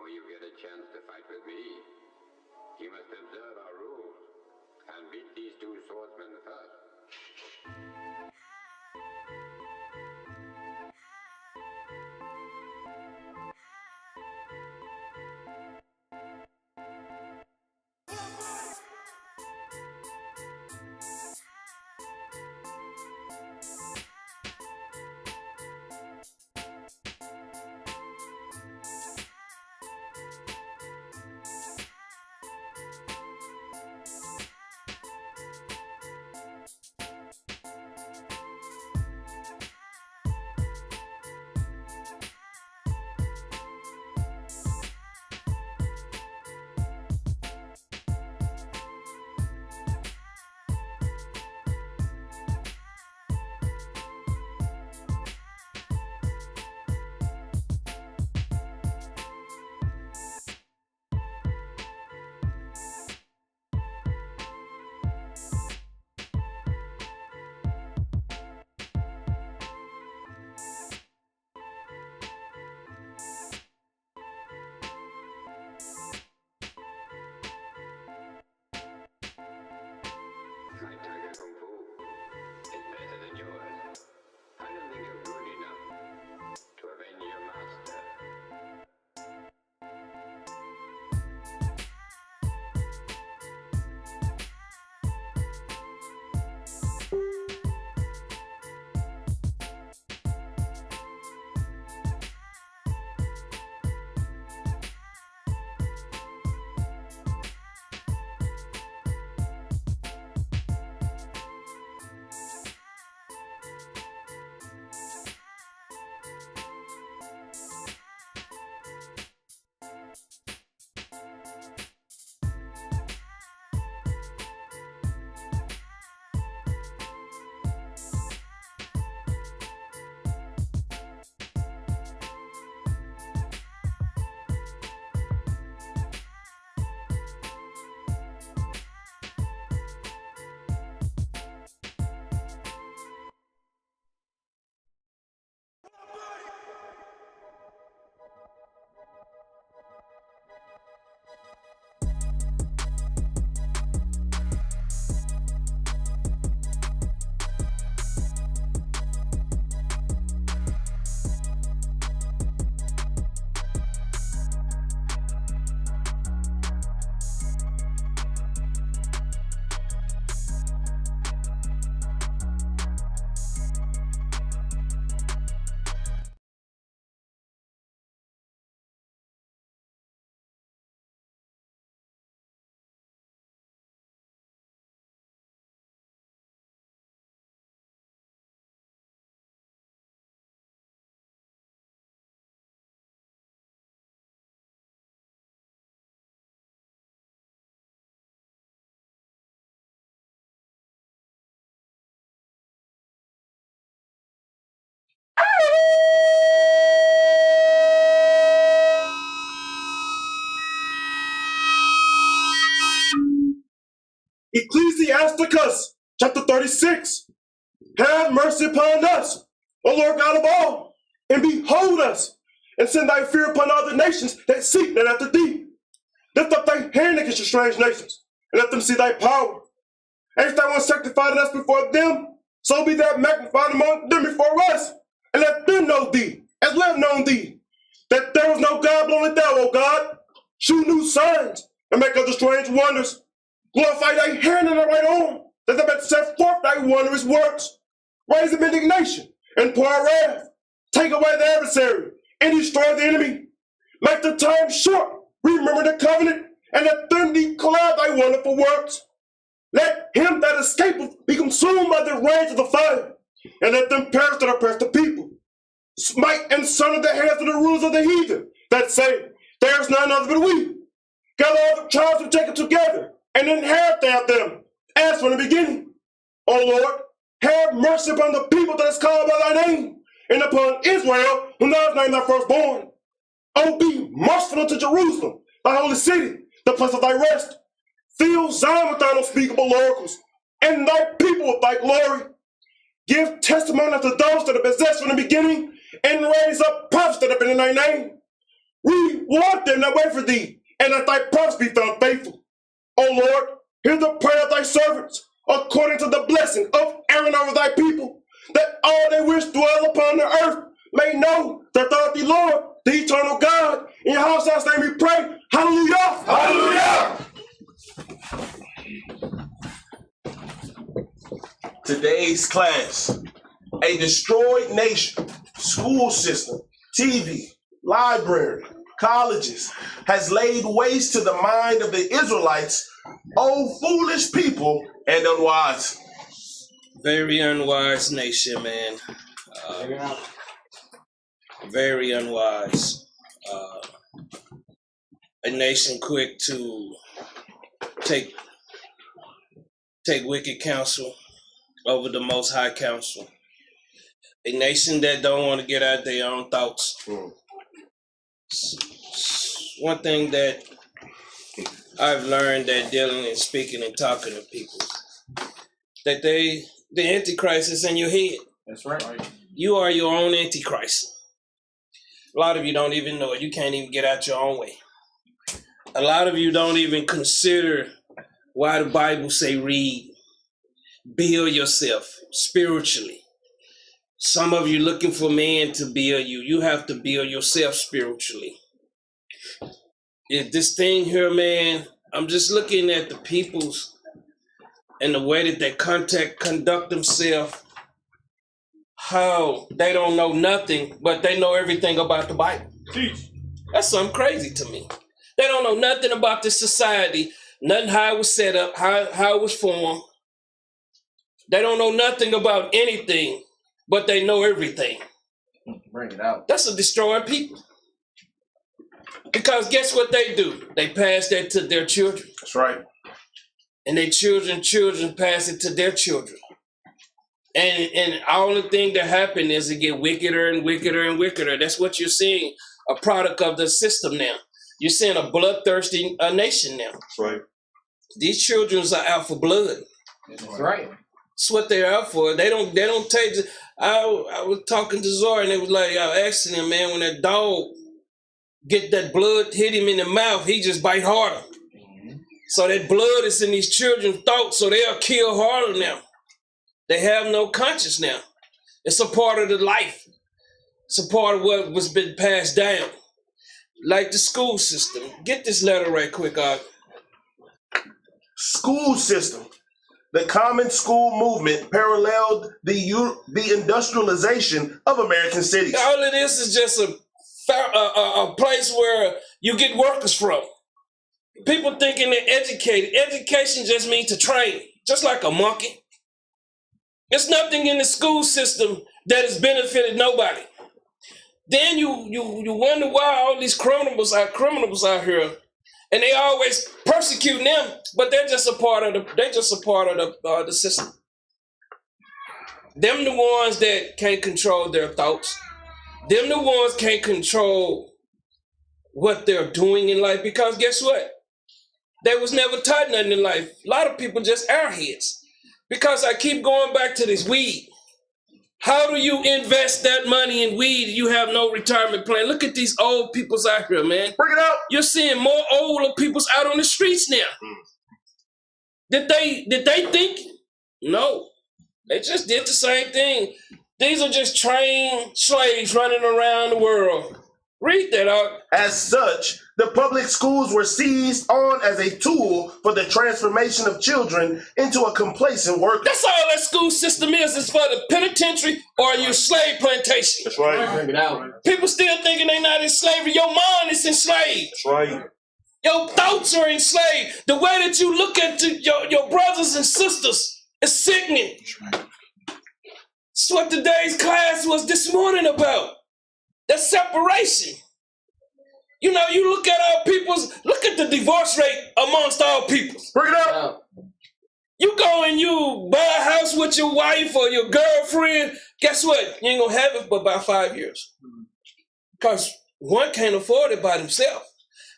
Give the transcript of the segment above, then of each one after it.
Before you get a chance to fight with me, you must observe our rules and beat these two swordsmen first. My tiger kung fu is better than yours. I don't think you're good enough to avenge your master. Ecclesiasticus, chapter 36. Have mercy upon us, O Lord God of all, and behold us, and send thy fear upon all the nations that seek not after thee. Lift up thy hand against the strange nations, and let them see thy power. As thou hast sanctified us before them, so be thou magnified among them before us, and let them know thee, as we have known thee, that there is no God but only thou, O God. Shew new signs, and make other strange wonders. Glorify thy hand and thy right arm, that thou mayest set forth thy wondrous works. Raise up indignation, and pour out wrath. Take away the adversary, and destroy the enemy. Make the time short, remember the covenant, and let them declare thy wonderful works. Let him that escapeth be consumed by the rage of the fire, and let them perish that oppress the people. Smite and sunder the hands of the rulers of the heathen, that say, there is none other but we. Gather all the tribes of Jacob together, and inherit they of them, as from the beginning. O Lord, have mercy upon the people that is called by thy name, and upon Israel, whom thou hast named thy firstborn. O be merciful unto Jerusalem, thy holy city, the place of thy rest. Fill Zion with thine unspeakable oracles, and thy people with thy glory. Give testimony unto those that are possessed from the beginning, and raise up prophets that have been in thy name. Reward them that wait for thee, and that thy promise be found faithful. O Lord, hear the prayer of thy servants, according to the blessing of Aaron over thy people, that all they which dwell upon the earth may know that thou art the Lord, the eternal God. In your house name we pray. Hallelujah! Hallelujah! Today's class: a destroyed nation, school system, TV, library, colleges has laid waste to the mind of the Israelites, O foolish people and unwise. Very unwise nation, man. Very unwise. A nation quick to take wicked counsel over the Most High Counsel. A nation that don't want to get out their own thoughts. One thing that I've learned that dealing and speaking and talking to people, that the Antichrist is in your head. That's right. You are your own Antichrist. A lot of you don't even know it. You can't even get out your own way. A lot of you don't even consider why the Bible say read. Build yourself spiritually. Some of you looking for man to build you. You have to build yourself spiritually. This thing here, man, I'm just looking at the peoples and the way that they conduct themselves, how they don't know nothing, but they know everything about the Bible. Teach. That's something crazy to me. They don't know nothing about this society, nothing how it was set up, how it was formed. They don't know nothing about anything, but they know everything. Bring it out. That's a destroying people. Because guess what they do? They pass that to their children. That's right. And their children pass it to their children. And the only thing that happens is it get wickeder and wickeder and wickeder. That's what you're seeing, a product of the system now. You're seeing a bloodthirsty nation now. That's right. These children are out for blood. That's right. That's what they're out for. They don't take. I was talking to Zora and it was like, I was asking him, man, when that dog get that blood hit him in the mouth, he just bite harder. So that blood is in these children's thoughts, so they'll kill harder now. They have no conscience now. It's a part of the life. It's a part of what was been passed down. Like the school system. Get this letter right quick, Art. School system. The common school movement paralleled the industrialization of American cities. All of this is just a place where you get workers from. People thinking they're educated. Education just means to train, just like a monkey. There's nothing in the school system that has benefited nobody. Then you wonder why all these criminals out here, and they always persecute them, but they're just a part of the system. Them the ones that can't control their thoughts. Them the ones can't control what they're doing in life, because guess what? They was never taught nothing in life. A lot of people just airheads. Because I keep going back to this weed. How do you invest that money in weed if you have no retirement plan? Look at these old peoples out here, man. Bring it out. You're seeing more older peoples out on the streets now. Did they think? No. They just did the same thing. These are just trained slaves running around the world. Read that out. As such, the public schools were seized on as a tool for the transformation of children into a complacent worker. That's all that school system is. It's for the penitentiary or your slave plantation. That's right. Bring it out. People still thinking they're not in slavery. Your mind is enslaved. That's right. Your thoughts are enslaved. The way that you look at your brothers and sisters is sickening. That's what today's class was this morning about. That separation. You know, you look at look at the divorce rate amongst all peoples. Bring it up. You go and you buy a house with your wife or your girlfriend, guess what? You ain't gonna have it for about 5 years. Because one can't afford it by themselves.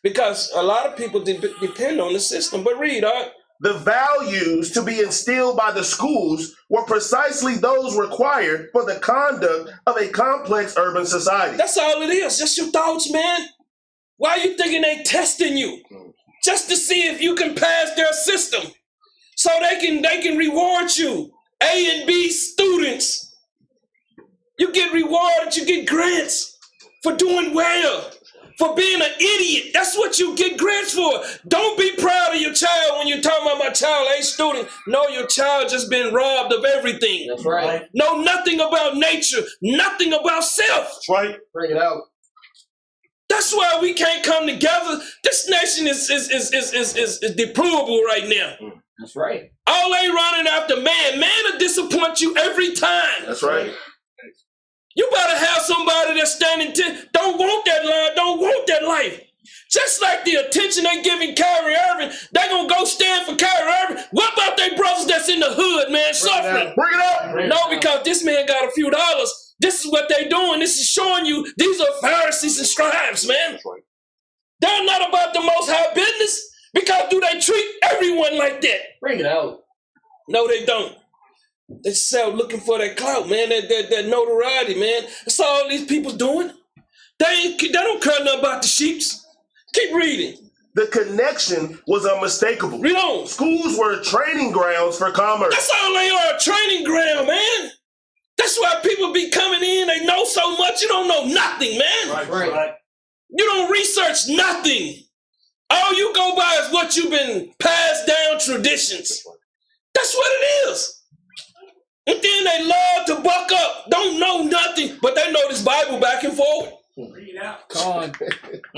Because a lot of people depend on the system. But read, Art. The values to be instilled by the schools were precisely those required for the conduct of a complex urban society. That's all it is. Just your thoughts, man. Why you thinking they testing you? Just to see if you can pass their system. So they can reward you. A and B students. You get rewarded, you get grants for doing well, for being an idiot. That's what you get grants for. Don't be proud of your child when you're talking about my child ain't student. No, your child just been robbed of everything. That's right. Know nothing about nature, nothing about self. That's right. Bring it out. That's why we can't come together. This nation is deplorable right now. That's right. All they running after man. Man will disappoint you every time. That's right. You better have somebody that's standing don't want that line, don't want that life. Just like the attention they giving Kyrie Irving, they gonna go stand for Kyrie Irving. What about their brothers that's in the hood, man, suffering? Bring it up. No, because this man got a few dollars. This is what they doing. This is showing you these are Pharisees and scribes, man. Right. They're not about the most high business because do they treat everyone like that? Bring it out. No, they don't. They just out looking for that clout, man, that notoriety, man. That's all these people doing. They don't care nothing about the sheeps. Keep reading. The connection was unmistakable. Read on. Schools were training grounds for commerce. That's all they are, a training ground, man. That's why people be coming in, they know so much, you don't know nothing, man. Right. You don't research nothing. All you go by is what you've been passed down traditions. That's what it is. And then they love to buck up, don't know nothing, but they know this Bible back and forward. Read it out. Come on.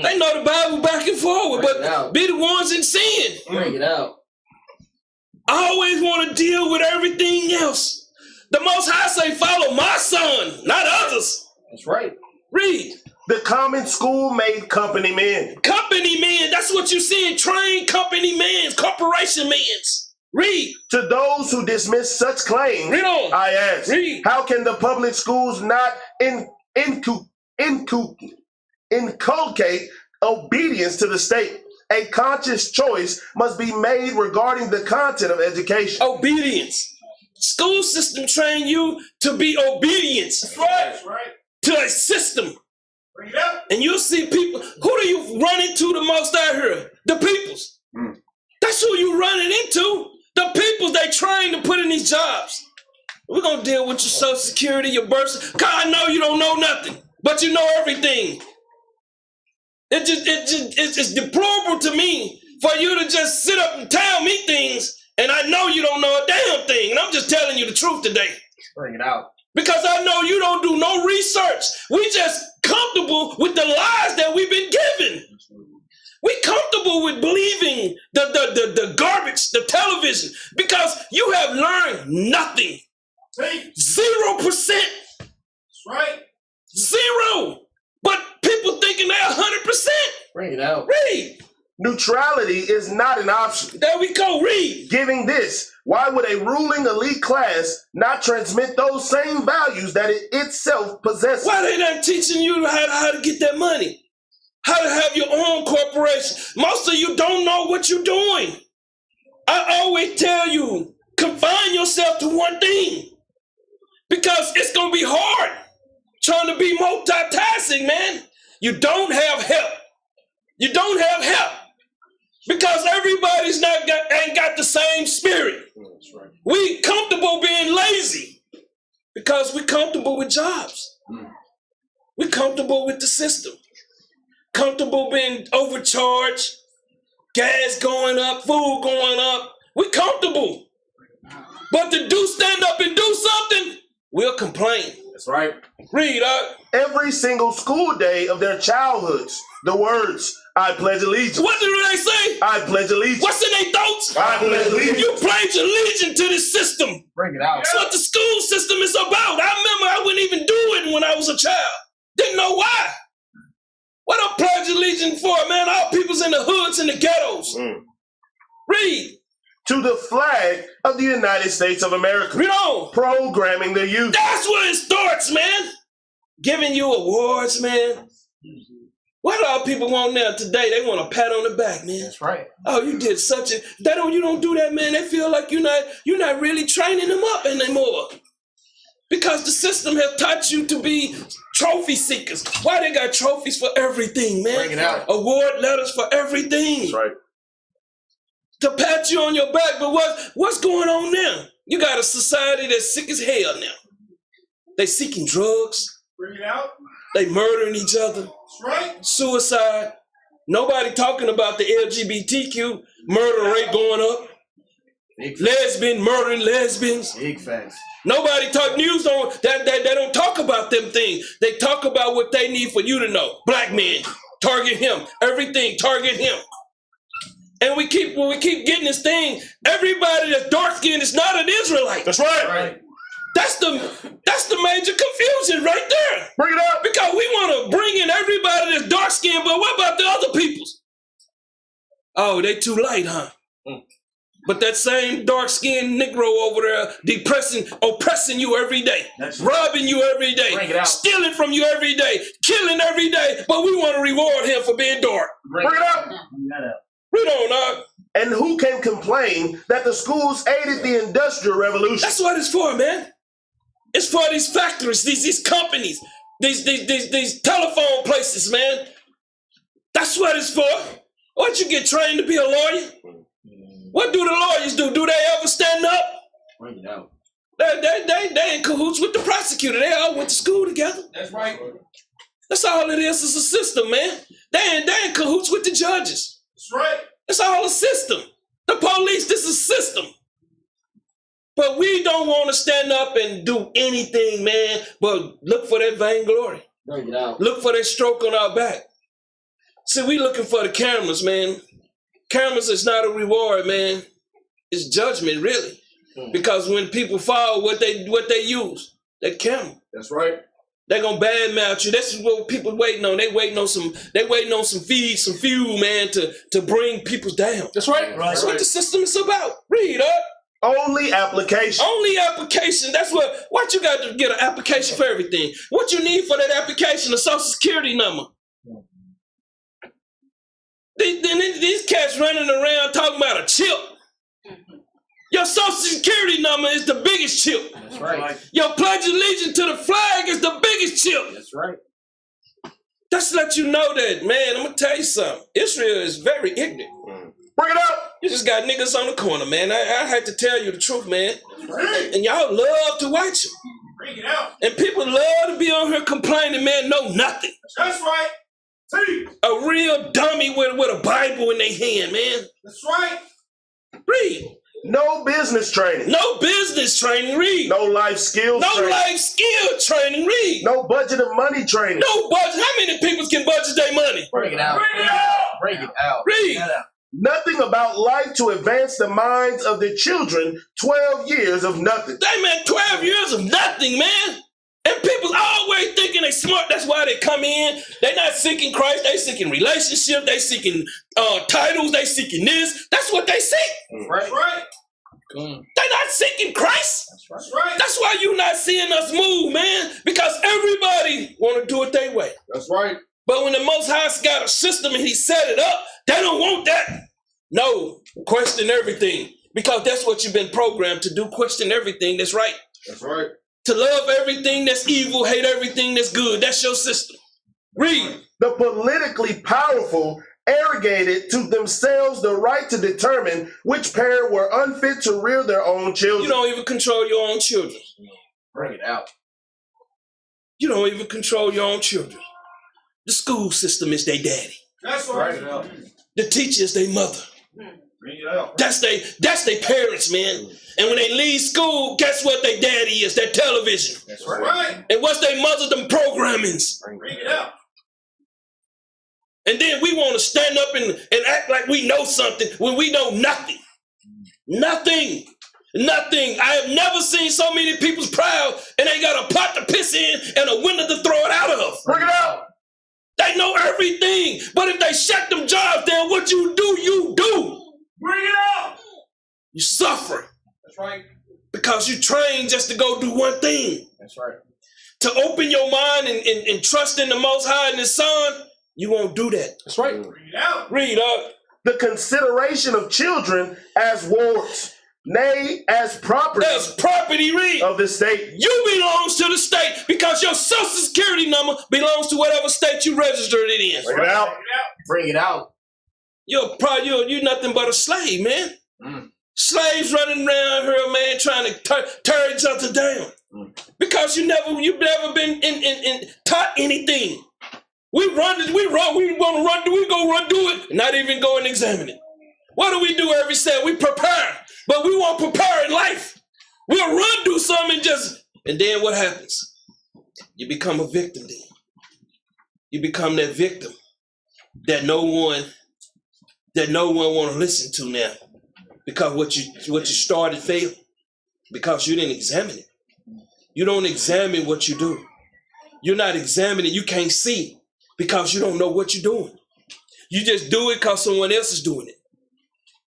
They know the Bible back and forward, Bring it but out. be the ones in sin. Bring it out. I always want to deal with everything else. The Most High say, follow my son, not others. That's right. Read. The common school made company men. Company men, that's what you see in trained company men, corporation men. Read. To those who dismiss such claims, Read on. I ask, Read. how can the public schools not inculcate obedience to the state? A conscious choice must be made regarding the content of education. Obedience. School system train you to be obedient. That's right. That's right. To a system. Bring it up. And you'll see people, who do you run into the most out here? The peoples. That's who you running into. The peoples they train to put in these jobs. We're going to deal with your Social Security, your birth. Because I know you don't know nothing, but you know everything. It's deplorable to me for you to just sit up and tell me things, and I know you don't know a damn thing. And I'm just telling you the truth today. Bring it out. Because I know you don't do no research. We just comfortable with the lies that we've been given. We comfortable with believing the garbage, the television, because you have learned nothing. 0%. That's right. 0. But people thinking they're 100%. Bring it out. Read. Neutrality is not an option. There we go. Read. Giving this, why would a ruling elite class not transmit those same values that it itself possesses? Why they not teaching you how to get that money? How to have your own corporation? Most of you don't know what you're doing. I always tell you, confine yourself to one thing. Because it's going to be hard trying to be multitasking, man. You don't have help. You don't have help. Because everybody's ain't got the same spirit. That's right. We comfortable being lazy because we're comfortable with jobs. We're comfortable with the system. Comfortable being overcharged, gas going up, food going up. We're comfortable. But to stand up and do something, we'll complain. That's right. Read, Every single school day of their childhoods, the words, I pledge allegiance. what do they say? I pledge allegiance. What's in their thoughts? I pledge allegiance. You pledge allegiance to this system. Bring it out. That's what the school system is about. I remember I wouldn't even do it when I was a child. Didn't know why. What I pledge allegiance for, man? All people's in the hoods and the ghettos. Read. To the flag of the United States of America. Read on. Programming the youth. That's where it starts, man. Giving you awards, man. What do all people want now today? They want a pat on the back, man. That's right. Oh, you did such a. You don't do that, man. They feel like you're not really training them up anymore. Because the system has taught you to be trophy seekers. Why they got trophies for everything, man? Bring it out. Award letters for everything. That's right. To pat you on your back, but what's going on now? You got a society that's sick as hell now. They seeking drugs. Bring it out. They murdering each other. That's right. Suicide. Nobody talking about the LGBTQ murder rate going up. Lesbian murdering lesbians. Big facts. Nobody talk news on that. They don't talk about them things. They talk about what they need for you to know. Black men, target him. Everything, target him. And when we keep getting this thing, everybody that's dark skinned is not an Israelite. That's right. Right. That's the major confusion right there. Bring it up. Because we want to bring in everybody that's dark skinned, but what about the other peoples? Oh, they too light, huh? But that same dark-skinned Negro over there oppressing you every day, robbing you every day, stealing from you every day, killing every day, but we want to reward him for being dark. Bring it up. We don't. And who can complain that the schools aided the Industrial Revolution? That's what it's for, man. It's for these factories, these companies, these telephone places, man. That's what it's for. Why'd you get trained to be a lawyer? What do the lawyers do? Do they ever stand up? Bring it out. They in cahoots with the prosecutor. They all went to school together. That's right. That's all it is. It's a system, man. They in cahoots with the judges. That's right. It's all a system. The police, this is a system. But we don't want to stand up and do anything, man, but look for that vainglory. Bring it out. Look for that stroke on our back. See, we looking for the cameras, man. Cameras is not a reward, man. It's judgment, really. Because when people fall, what they use, that camera. That's right. They're gonna badmouth you. That's what people waiting on. They waiting on some feed, some fuel, man, to bring people down. That's right. That's what the system is about. Read up. Only application. Only application. That's what you got to get an application for everything. What you need for that application, a social security number. These cats running around talking about a chip. Your social security number is the biggest chip. That's right. Your pledge of allegiance to the flag is the biggest chip. That's right. That's to let you know that, man, I'm going to tell you something. Israel is very ignorant. Bring it up. You just got niggas on the corner, man. I had to tell you the truth, man. Right. And y'all love to watch them. Bring it out. And people love to be on here complaining, man, know nothing. That's right. See. A real dummy with a Bible in their hand, man. That's right. Read. No business training. No business training, read. No life skills No training. life skill training, read. No budget of money training. No budget. How many people can budget their money? Bring it out. Bring it out. Bring it out. Read. Nothing about life to advance the minds of the children. 12 years of nothing. They meant 12 years of nothing, man. And people always thinking they smart. That's why they come in. They not seeking Christ. They seeking relationship. They seeking titles. They seeking this. That's what they seek. Right. That's right. They're not seeking Christ. That's right. That's right. That's why you not seeing us move, man. Because everybody want to do it their way. That's right. But when the Most High's got a system and he set it up, they don't want that. No, question everything. Because that's what you've been programmed to do. Question everything that's right. That's right. To love everything that's evil, hate everything that's good. That's your system. Read. The politically powerful arrogated to themselves the right to determine which parent were unfit to rear their own children. You don't even control your own children. Bring it out. You don't even control your own children. The school system is their daddy. That's Bring it right. out. The teacher is their mother. Bring it out. That's their parents, man. And when they leave school, guess what their daddy is? Their television. That's That's right. right. And what's their mother? Them programmings. Bring it out. And then we want to stand up and act like we know something when we know nothing. Nothing. Nothing. I have never seen so many people's proud and they got a pot to piss in and a window to throw it out of. Bring it out. They know everything. But if they shut them jobs down, what you do, you do. Bring it out. You suffer That's right. because you trained just to go do one thing. That's right. To open your mind and trust in the Most High and His Son, you won't do that. That's right. Bring it out. Read up. The consideration of children as wards. nay, as property That's property, read. of the state. You belongs to the state because your social security number belongs to whatever state you registered it in. Bring it out. Bring it out. You're nothing but a slave, man. Slaves running around here, man, trying to tear each other down. Because you've never been taught anything. We want to run, do it, not even go and examine it. What do we do every day? We prepare, but we won't prepare in life. We'll run, do something, and then what happens? You become a victim then. You become that victim that no one want to listen to now. Because what you started failed. Because you didn't examine it. You don't examine what you do. You're not examining, you can't see because you don't know what you're doing. You just do it because someone else is doing it.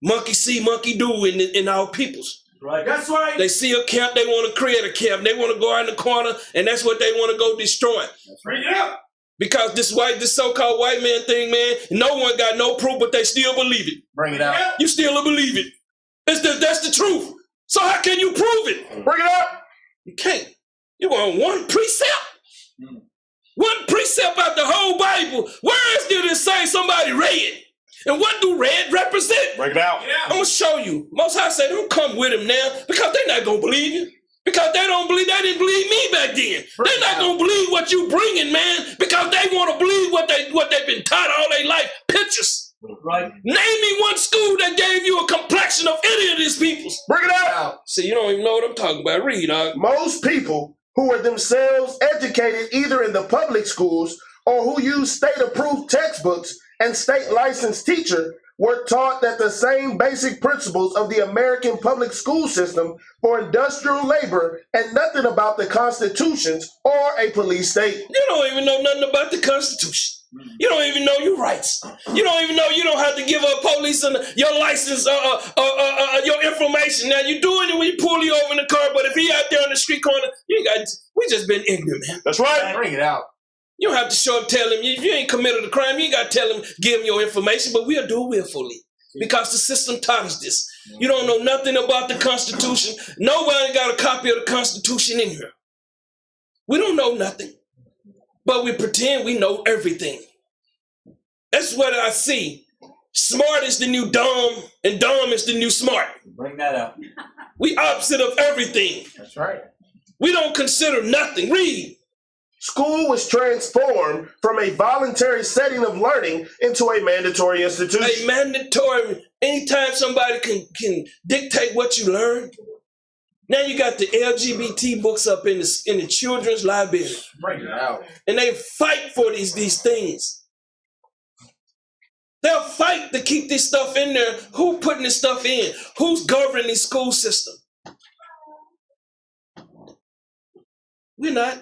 Monkey see, monkey do in our peoples. Right. That's right. They see a camp, they want to create a camp. They want to go out in the corner, and that's what they want to go destroy. Bring it out. Because this so-called white man thing, man, no one got no proof, but they still believe it. Bring it out. You still believe it. That's the truth. So how can you prove it? Bring it out. You can't. You want one precept? One precept out the whole Bible. Where else did it say somebody read? And what do red represent? Bring it out. I'm going to show you. Most High say, don't come with him now because they're not going to believe you. Because they didn't believe me back then. They're not going to believe what you bringing, man, because they want to believe what they've been taught all their life. Pictures. Right. Name me one school that gave you a complexion of any of these peoples. Bring it out. See, you don't even know what I'm talking about. Read, dog. Most people who are themselves educated either in the public schools or who use state-approved textbooks and state-licensed teacher were taught that the same basic principles of the American public school system for industrial labor and nothing about the constitutions or a police state. You don't even know nothing about the Constitution. You don't even know your rights. You don't even know you don't have to give up police and your license your information. Now you doing it when you pull you over in the car, but if he out there on the street corner, we just been ignorant, man. That's right. Bring it out. You don't have to show up, tell him you ain't committed a crime. You ain't got to tell him, give him your information, but we'll do willfully because the system taught us this. You don't know nothing about the Constitution. Nobody got a copy of the Constitution in here. We don't know nothing, but we pretend we know everything. That's what I see. Smart is the new dumb, and dumb is the new smart. Bring that out. We opposite of everything. That's right. We don't consider nothing. Read. School was transformed from a voluntary setting of learning into a mandatory institution. A mandatory, anytime somebody can dictate what you learn. Now you got the LGBT books up in the children's library. Bring it out. And they fight for these things. They'll fight to keep this stuff in there. Who putting this stuff in? Who's governing the school system? We're not.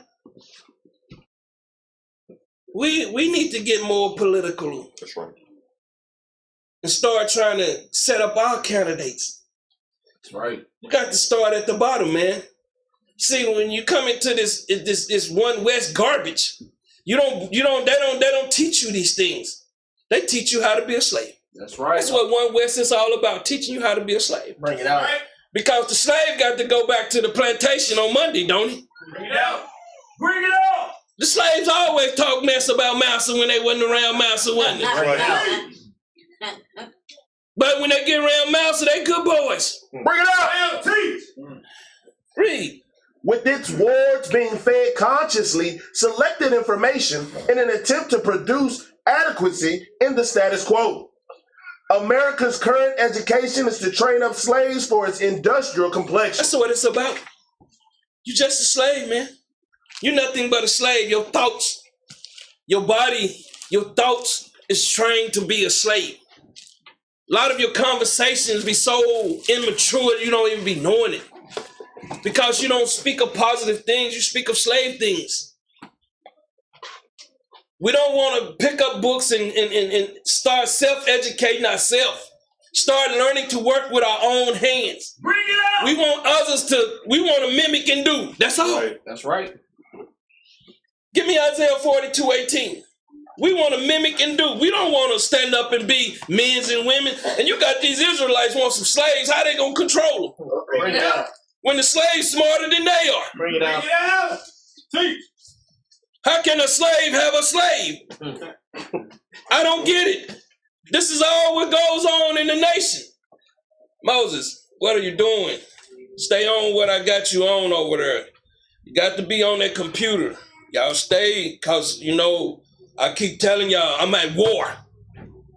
We need to get more political. That's right. And start trying to set up our candidates. That's right. You got to start at the bottom, man. See, when you come into this one West garbage, they don't teach you these things. They teach you how to be a slave. That's right. That's what One West is all about, teaching you how to be a slave. Bring it out. Because the slave got to go back to the plantation on Monday, don't he? Bring it out. Bring it out. The slaves always talk mess about Master when they wasn't around Master, wasn't they? Bring it out. But when they get around Master, they good boys. Bring it out. Teach. Read. With its wards being fed consciously selected information in an attempt to produce adequacy in the status quo. America's current education is to train up slaves for its industrial complexion. That's what it's about. You just a slave, man. You're nothing but a slave. Your thoughts, your body, your thoughts is trained to be a slave. A lot of your conversations be so immature you don't even be knowing it. Because you don't speak of positive things, you speak of slave things. We don't want to pick up books and start self-educating ourselves. Start learning to work with our own hands. Bring it out. We want to mimic and do. That's all. Right. That's right. Give me Isaiah 42:18. We want to mimic and do. We don't want to stand up and be men and women. And you got these Israelites want some slaves. How they going to control them? Bring it out. When the slave's smarter than they are. Bring it out. Teach. How can a slave have a slave? I don't get it. This is all what goes on in the nation. Moses, what are you doing? Stay on what I got you on over there. You got to be on that computer. Y'all stay, because, you know, I keep telling y'all, I'm at war.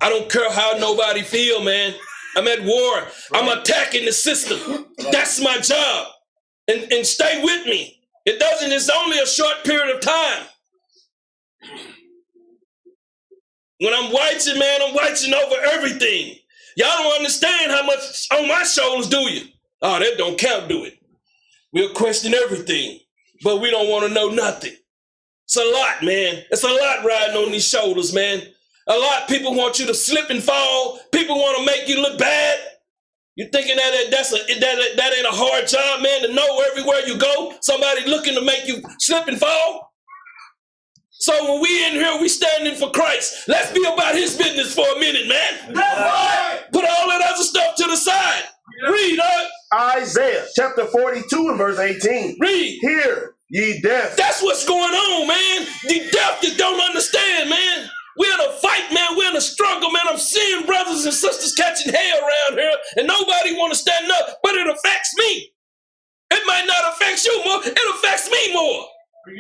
I don't care how nobody feel, man. I'm at war. Right. I'm attacking the system. That's my job. And stay with me. It's only a short period of time. When I'm watching, man, I'm watching over everything. Y'all don't understand how much on my shoulders, do you? Oh, that don't count, do it? We'll question everything, but we don't want to know nothing. It's a lot, man. It's a lot riding on these shoulders, man. A lot. People want you to slip and fall. People want to make you look bad. You thinking that ain't a hard job, man, to know everywhere you go, somebody looking to make you slip and fall? So when we in here, we standing for Christ. Let's be about his business for a minute, man. That's right. Put all that other stuff to the side. Read, Isaiah chapter 42 and verse 18. Read. Hear, ye deaf. That's what's going on, man. The deaf that don't understand, man. We're in a fight, man. We're in a struggle, man. I'm seeing brothers and sisters catching hell around here, and nobody want to stand up, but it affects me. It might not affect you more. It affects me more.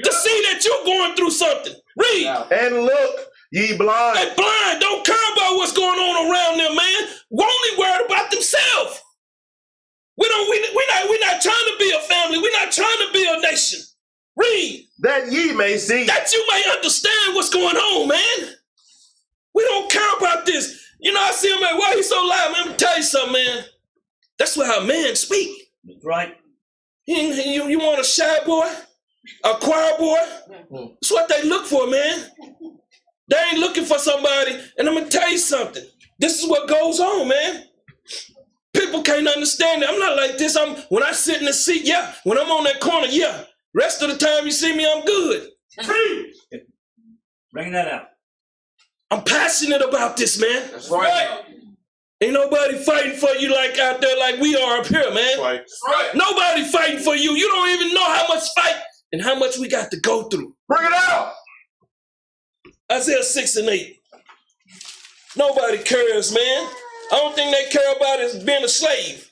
To see that you're going through something. Read. And look, ye blind. They blind. Don't care about what's going on around them, man. We're only worried about themselves. We're not trying to be a family. We're not trying to be a nation. Read. That ye may see. That you may understand what's going on, man. We don't care about this. You know, I see him like, why he so loud, man? Let me tell you something, man. That's how men speak. Right. You want a shy boy? A choir boy? That's what they look for, man. They ain't looking for somebody. And I'm going to tell you something. This is what goes on, man. People can't understand it. I'm not like this. When I sit in the seat, yeah. When I'm on that corner, yeah. Rest of the time you see me, I'm good. Bring that out. I'm passionate about this, man. That's right. Ain't nobody fighting for you like out there like we are up here, man. That's right. That's right. Nobody fighting for you. You don't even know how much fight and how much we got to go through. Bring it out. Isaiah 6 and 8. Nobody cares, man. I don't think they care about is being a slave.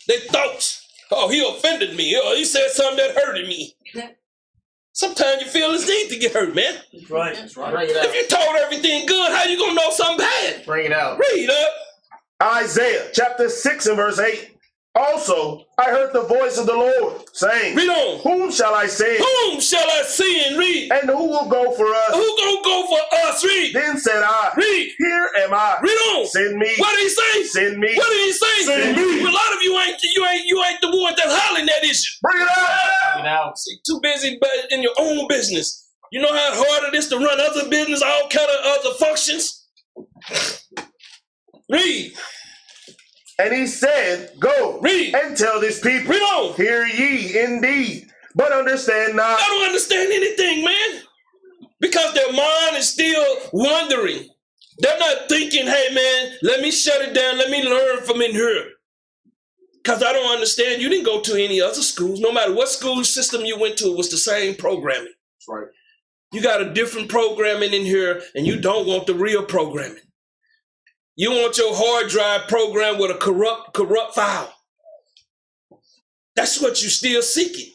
They thoughts. Oh, he offended me. Oh, he said something that hurted me. Sometimes you feel his need to get hurt, man. That's right. That's right. Bring it out. If you told everything good, how you gonna know something bad? Bring it out. Read up. Isaiah chapter 6 and verse 8. Also, I heard the voice of the Lord saying, Read on. Whom shall I send? Whom shall I send? Read. And who will go for us? Who gonna go for us? Read. Then said I, Read. Here am I. Read on. Send me. What did he say? Send me. What did he say? Send me. A lot of you ain't the one that hollering that issue. Bring it out. Bring it out. See, too busy in your own business. You know how hard it is to run other business, all kind of other functions? Read. And he said, Go, Read. and tell this people, Read on. Hear ye indeed, but understand not. I don't understand anything, man. Because their mind is still wandering. They're not thinking, hey, man, let me shut it down. Let me learn from in here. Because I don't understand. You didn't go to any other schools. No matter what school system you went to, it was the same programming. That's right. You got a different programming in here, and you don't want the real programming. You want your hard drive program with a corrupt file. That's what you're still seeking.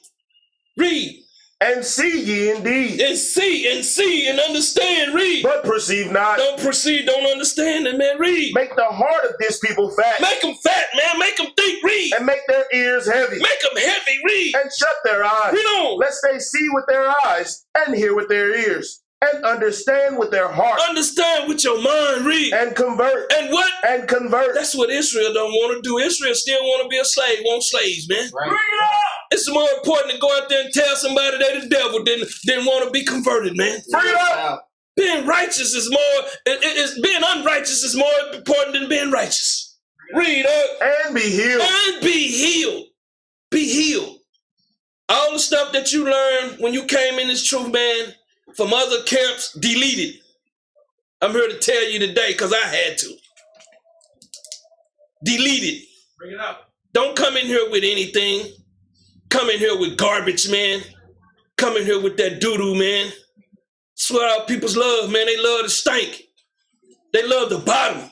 Read. And see ye indeed. And see and understand. Read. But perceive not. Don't perceive, don't understand it, man. Read. Make the heart of this people fat. Make them fat, man. Make them think. Read. And make their ears heavy. Make them heavy. Read. And shut their eyes. Read on. Lest they see with their eyes and hear with their ears. And understand with their heart. Understand with your mind. Read. And convert. And what? And convert. That's what Israel don't want to do. Israel still want to be a slave. Want slaves, man. Right. Bring it up. It's more important to go out there and tell somebody they the devil than want to be converted, man. Bring it up. Being righteous is more, being unrighteous is more important than being righteous. Read up. And be healed. And be healed. Be healed. All the stuff that you learned when you came in this truth, man, from other camps, deleted. I'm here to tell you today because I had to. Delete it. Bring it out. Don't come in here with anything. Come in here with garbage, man. Come in here with that doo-doo, man. That's what our people's love, man. They love the stank. They love the bottom.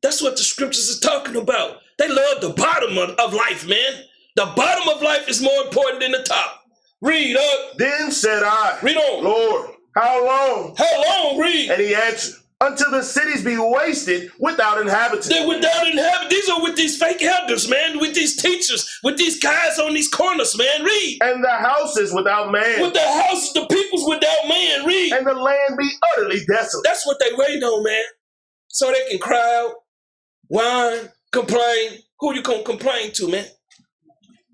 That's what the scriptures is talking about. They love the bottom of life, man. The bottom of life is more important than the top. Read up. Then said I, Read on. Lord, how long? How long? Read. And he answered, until the cities be wasted without inhabitants. They're without inhabitants. These are with these fake elders, man. With these teachers. With these guys on these corners, man. Read. And the houses without man. With the houses, the peoples without man. Read. And the land be utterly desolate. That's what they waiting on, man. So they can cry out, whine, complain. Who you gonna complain to, man?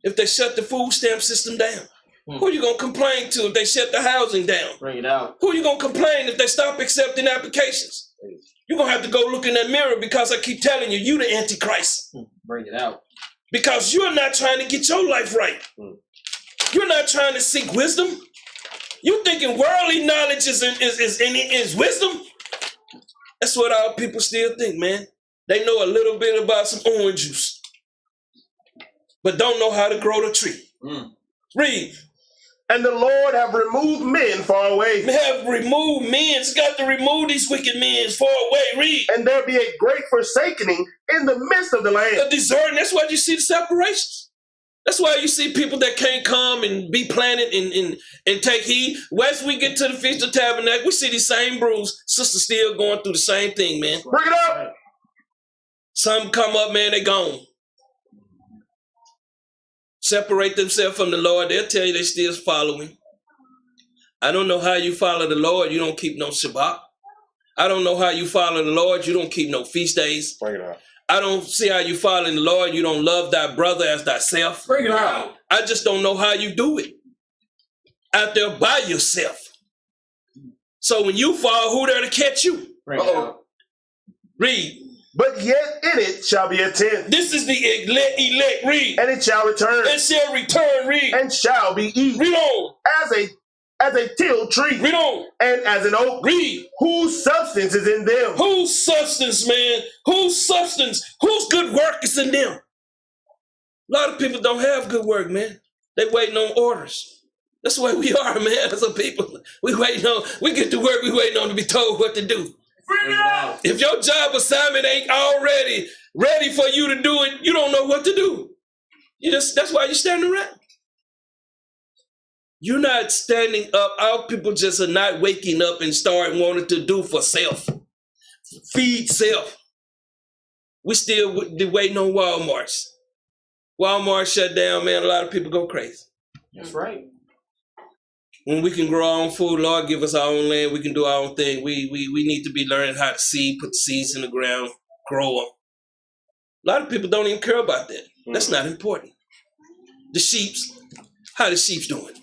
If they shut the food stamp system down? Who you gonna complain to if they shut the housing down? Bring it out. Who you gonna complain if they stop accepting applications? You're gonna have to go look in that mirror because I keep telling you, you the Antichrist. Bring it out. Because you're not trying to get your life right. You're not trying to seek wisdom. You thinking worldly knowledge is wisdom? That's what our people still think, man. They know a little bit about some orange juice, but don't know how to grow the tree. Read. And the Lord have removed men far away. Have removed men. It's got to remove these wicked men far away. Read. And there be a great forsakening in the midst of the land. A deserting. That's why you see the separations. That's why you see people that can't come and be planted and take heed. Once we get to the Feast of Tabernacle, we see these same bruised sisters still going through the same thing, man. Bring it up. Some come up, man, they gone. Separate themselves from the Lord. They'll tell you they still following. I don't know how you follow the Lord. You don't keep no Shabbat. I don't know how you follow the Lord. You don't keep no feast days. Bring it out. I don't see how you follow the Lord. You don't love thy brother as thyself. Bring it out. I just don't know how you do it out there by yourself. So when you fall, who there to catch you? Bring it out. Read. But yet in it shall be a tent. This is the elect. Read. And it shall return. And shall return. Read. And shall be eaten. Read on. As a tilled tree. Read on. And as an oak. Read. Whose substance is in them. Whose substance, man? Whose substance? Whose good work is in them? A lot of people don't have good work, man. They waiting on orders. That's the way we are, man, as a people. We get to work, we waiting on to be told what to do. Bring it out. If your job assignment ain't already ready for you to do it, you don't know what to do. That's why you're standing around. You're not standing up. Our people just are not waking up and start wanting to do for self. Feed self. We still waiting on Walmarts. Walmart shut down, man. A lot of people go crazy. That's right. When we can grow our own food, Lord, give us our own land. We can do our own thing. We need to be learning how to seed, put the seeds in the ground, grow them. A lot of people don't even care about that. That's not important. The sheeps, how the sheeps doing?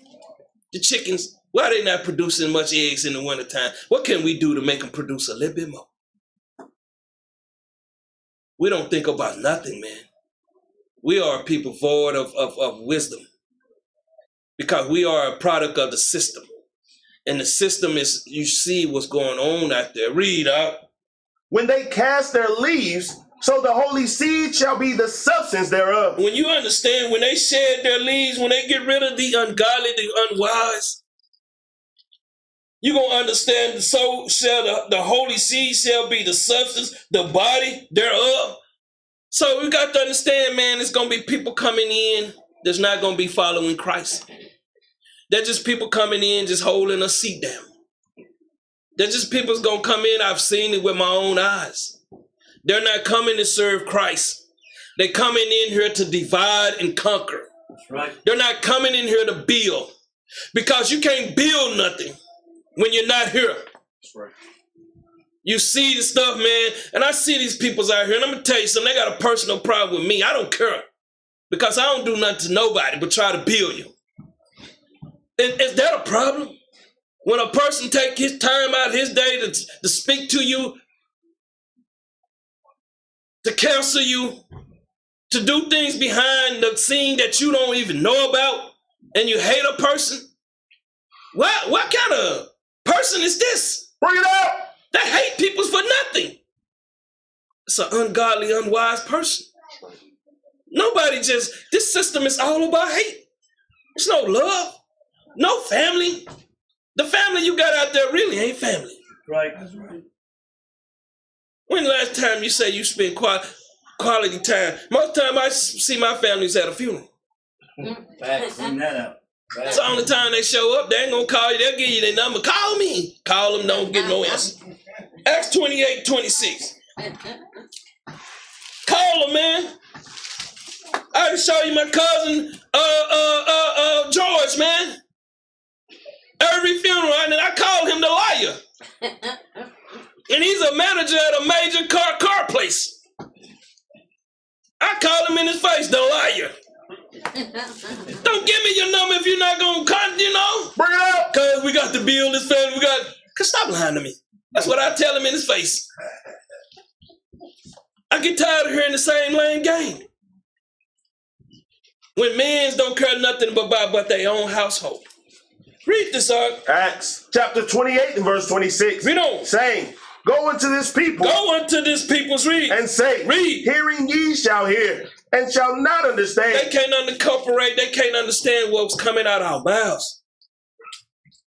The chickens, why are they not producing much eggs in the wintertime? What can we do to make them produce a little bit more? We don't think about nothing, man. We are a people void of wisdom because we are a product of the system. And the system is, you see what's going on out there. Read out. When they cast their leaves, so the holy seed shall be the substance thereof. When you understand, when they shed their leaves, when they get rid of the ungodly, the unwise, you're going to understand, so shall the holy seed shall be the substance, the body thereof. So we got to understand, man, it's going to be people coming in that's not going to be following Christ. They're just people coming in just holding a seat down. They're just people that's going to come in. I've seen it with my own eyes. They're not coming to serve Christ. They're coming in here to divide and conquer. That's right. They're not coming in here to build, because you can't build nothing when you're not here. That's right. You see the stuff, man, and I see these peoples out here, and I'm going to tell you something, they got a personal problem with me. I don't care, because I don't do nothing to nobody but try to build you. Is that a problem? When a person take his time out his day to speak to you, to counsel you, to do things behind the scene that you don't even know about, and you hate a person? What kind of person is this? Bring it out! They hate people for nothing. It's an ungodly, unwise person. This system is all about hate. There's no love, no family. The family you got out there really ain't family. Right. That's right. When the last time you say you spend quality time? Most time I see my families at a funeral. Facts. Bring that up. It's the only time they show up. They ain't gonna call you. They'll give you their number. Call me. Call them. Don't get no answer. Acts 28:26. Call them, man. I can show you my cousin, George, man. Every funeral, and I call him the liar. And he's a manager at a major car place. I call him in his face, the liar. Don't give me your number if you're not gonna come, Bring it up. Cause we got to build this family. Cause stop lying to me. That's what I tell him in his face. I get tired of hearing the same lame game. When men don't care nothing but their own household. Read this, Acts chapter 28 and verse 26. Read on. Saying, go unto this people. Go unto this people's read. And say, read. Hearing ye shall hear, and shall not understand. They can't incorporate, they can't understand what's coming out of our mouths.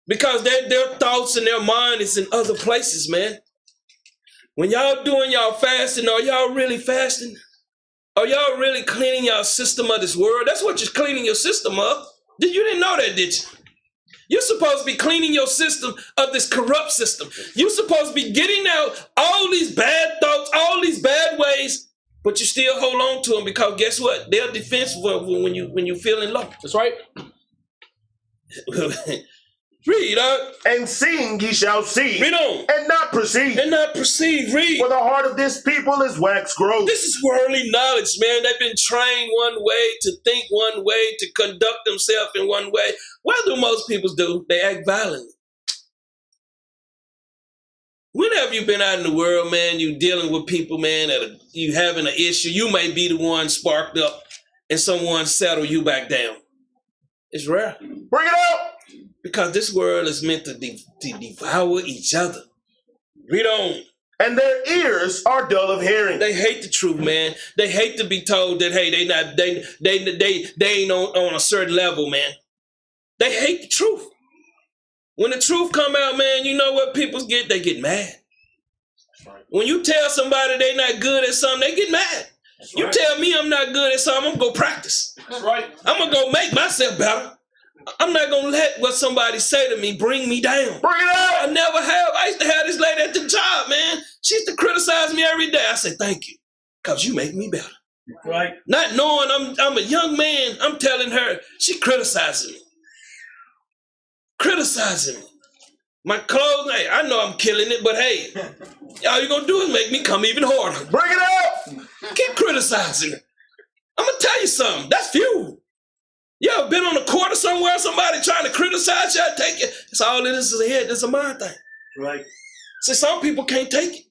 Because their thoughts and their mind is in other places, man. When y'all doing y'all fasting, are y'all really fasting? Are y'all really cleaning your system of this world? That's what you're cleaning your system of. You didn't know that, did you? You're supposed to be cleaning your system of this corrupt system. You're supposed to be getting out all these bad thoughts, all these bad ways, but you still hold on to them because guess what? They're defensive when you're feeling low. That's right. Read, and seeing ye shall see. Read on. And not perceive. And not perceive. Read. For the heart of this people is wax gross. This is worldly knowledge, man. They've been trained one way, to think one way, to conduct themselves in one way. What do most people do? They act violently. When have you been out in the world, man, you dealing with people, man, that you having an issue? You may be the one sparked up and someone settle you back down. It's rare. Bring it up. Because this world is meant to devour each other. Read on. And their ears are dull of hearing. They hate the truth, man. They hate to be told that, hey, they ain't on a certain level, man. They hate the truth. When the truth come out, man, you know what people get? They get mad. When you tell somebody they not good at something, they get mad. You tell me I'm not good at something, I'm going to go practice. That's right. I'm going to go make myself better. I'm not going to let what somebody say to me bring me down. Bring it up. I never have. I used to have this lady at the job, man. She used to criticize me every day. I said, thank you, because you make me better. Right. Not knowing I'm a young man, I'm telling her, she criticizing me. Criticizing me. My clothes, hey, I know I'm killing it, but hey, all you're going to do is make me come even harder. Bring it up. Keep criticizing her. I'm going to tell you something. That's fuel. You ever been on the court or somewhere, somebody trying to criticize you, take it? It's all it is a head, it's a mind thing. Right. See, some people can't take it.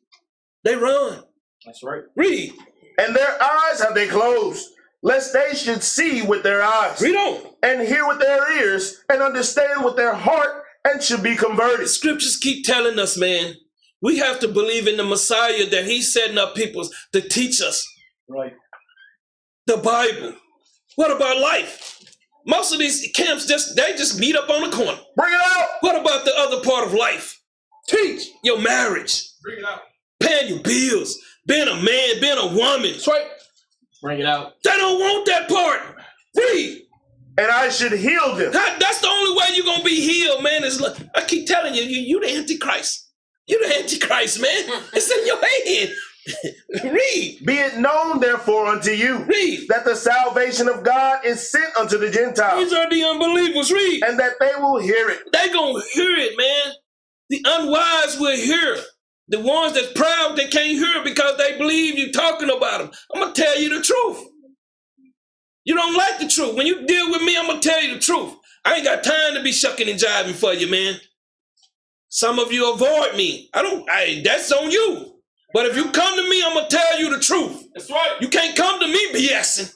They run. That's right. Read. And their eyes have they closed, lest they should see with their eyes. Read on. And hear with their ears, and understand with their heart, and should be converted. The scriptures keep telling us, man, we have to believe in the Messiah, that he's setting up people to teach us. Right. The Bible. What about life? Most of these camps, they just meet up on the corner. Bring it out. What about the other part of life? Teach your marriage. Bring it out. Paying your bills. Being a man, being a woman. That's right. Bring it out. They don't want that part. Read. And I should heal them. That's the only way you're going to be healed, man. I keep telling you the Antichrist. You the Antichrist, man. It's in your head. Read. Be it known, therefore, unto you, Read. that the salvation of God is sent unto the Gentiles. These are the unbelievers. Read. And that they will hear it. They going to hear it, man. The unwise will hear it. The ones that's proud, they can't hear it because they believe you talking about them. I'm going to tell you the truth. You don't like the truth. When you deal with me, I'm going to tell you the truth. I ain't got time to be shucking and jiving for you, man. Some of you avoid me. That's on you. But if you come to me, I'm going to tell you the truth. That's right. You can't come to me BSing.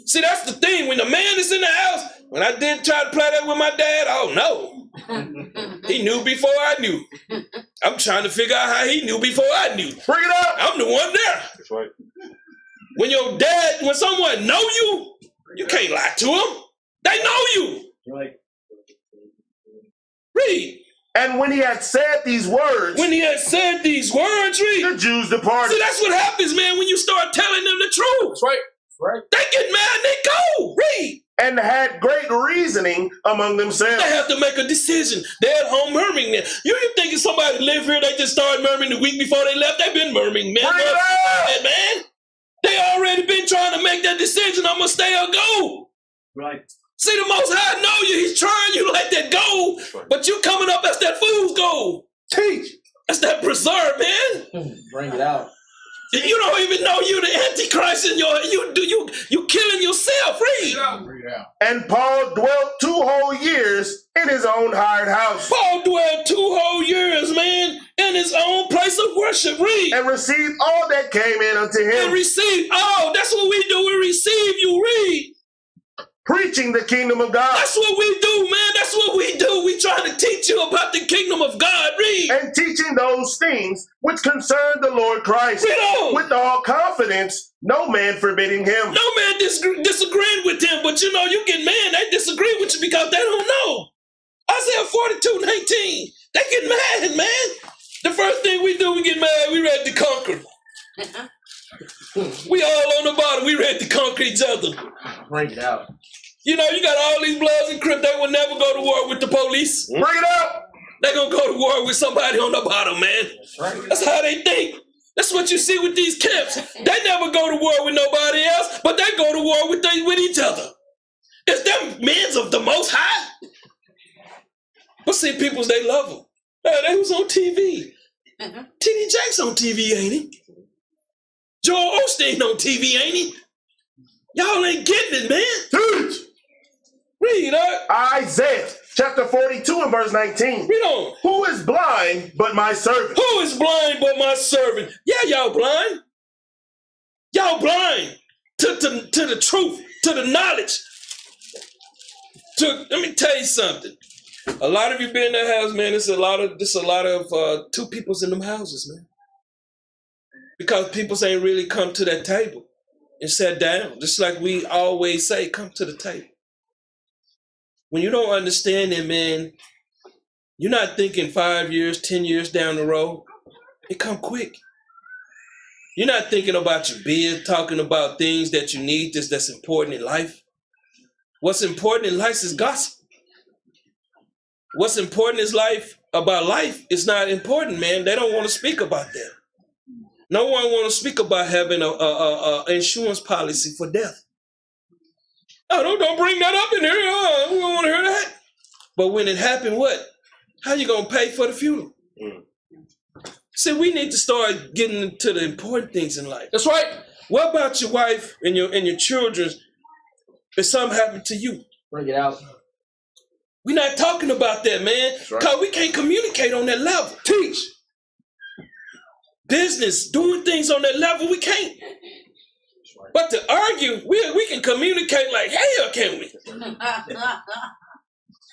See, that's the thing. When the man is in the house, when I did try to play that with my dad, oh no. He knew before I knew. I'm trying to figure out how he knew before I knew. Bring it up. I'm the one there. That's right. When someone know you, you can't lie to them. They know you. Right. Read. And when he had said these words, When he had said these words, read. the Jews departed. See, that's what happens, man, when you start telling them the truth. That's right. Right. They get mad and they go. Read. And had great reasoning among themselves. They have to make a decision. They're at home murmuring. Now. You thinking somebody live here, they just started murmuring the week before they left? They've been murmuring, man. Bring it up. Man. They already been trying to make that decision. I'm going to stay or go. Right. See, the Most High know you. He's trying you to let that go. Right. But you coming up, that's that fool's goal. Teach. That's that preserve, man. Bring it out. You don't even know you the Antichrist in you killing yourself. Read. Bring it out. And Paul dwelt 2 whole years in his own hired house. Paul dwelled 2 whole years, man, in his own place of worship. Read. And received all that came in unto And him, receive. Oh, that's what we do. We receive you. Read. preaching the kingdom of God, That's what we do, man. That's what we do. We trying to teach you about the kingdom of God. Read. and teaching those things which concern the Lord Christ, Read on. with all confidence, no man forbidding him. No man disagreeing with him, but you get mad. They disagree with you because they don't know. Isaiah 42:19. They get mad, man. The first thing we do, we get mad. We ready to conquer. We all on the bottom. We ready to conquer each other. Bring it out. You got all these Bloods and Crips. They will never go to war with the police. Bring it up. They're going to go to war with somebody on the bottom, man. That's right. That's how they think. That's what you see with these camps. They never go to war with nobody else, but they go to war with each other. It's them men of the Most High. But see, peoples, they love them. They was on TV. T.D. Jakes on TV, ain't he? Joel Osteen on TV, ain't he? Y'all ain't getting it, man. Teach. Read, Isaiah chapter 42 and verse 19. read on. Who is blind but my servant? Who is blind but my servant? Yeah, y'all blind. Y'all blind to the truth, to the knowledge. Let me tell you something. A lot of you been in that house, man. It's a lot of two peoples in them houses, man. Because people ain't really come to that table and sat down. Just like we always say, come to the table. When you don't understand it, man, you're not thinking 5 years, 10 years down the road. It come quick. You're not thinking about your beard, talking about things that you need, that's important in life. What's important in life is gospel. What's important is about life is not important, man. They don't want to speak about that. No one want to speak about having a insurance policy for death. Oh, don't bring that up in here. We don't want to hear that. But when it happened, what? How you gonna pay for the funeral? See, we need to start getting into the important things in life. That's right. What about your wife and your children? If something happened to you, Bring it out. we're not talking about that, man. Because we can't communicate on that level. Teach. Business, doing things on that level, we can't. But to argue, we can communicate like hell, can't we?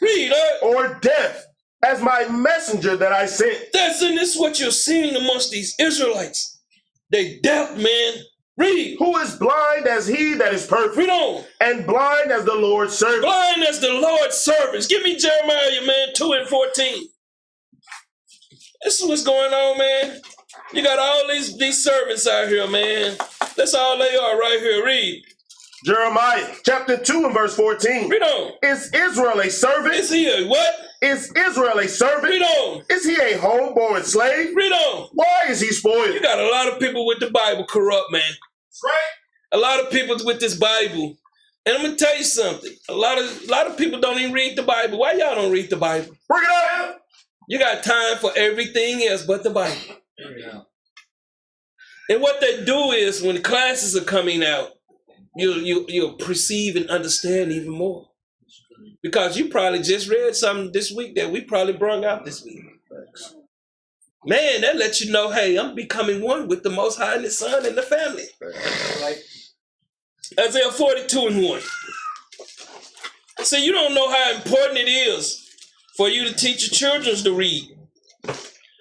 Read, Or death, as my messenger that I sent. this is what you're seeing amongst these Israelites. They deaf, man. Read. Who is blind as he that is perfect, Read on. and blind as the Lord's servant. Blind as the Lord's servants. Give me Jeremiah, man, 2:14. This is what's going on, man. You got all these servants out here, man. That's all they are right here. Read. Jeremiah chapter 2 and verse 14. Read on. Is Israel a servant? Is he a what? Is Israel a servant? Read on. Is he a homeborn slave? Read on. Why is he spoiled? You got a lot of people with the Bible corrupt, man. Right. A lot of people with this Bible. And I'm going to tell you something. A lot of people don't even read the Bible. Why y'all don't read the Bible? Bring it up. You got time for everything else but the Bible. Bring it out. And what they do is when classes are coming out, you'll perceive and understand even more. Because you probably just read something this week that we probably brought out this week. Man, that lets you know, hey, I'm becoming one with the Most High and the Son and the family. Right. Isaiah 42:1. See, you don't know how important it is for you to teach your children to read.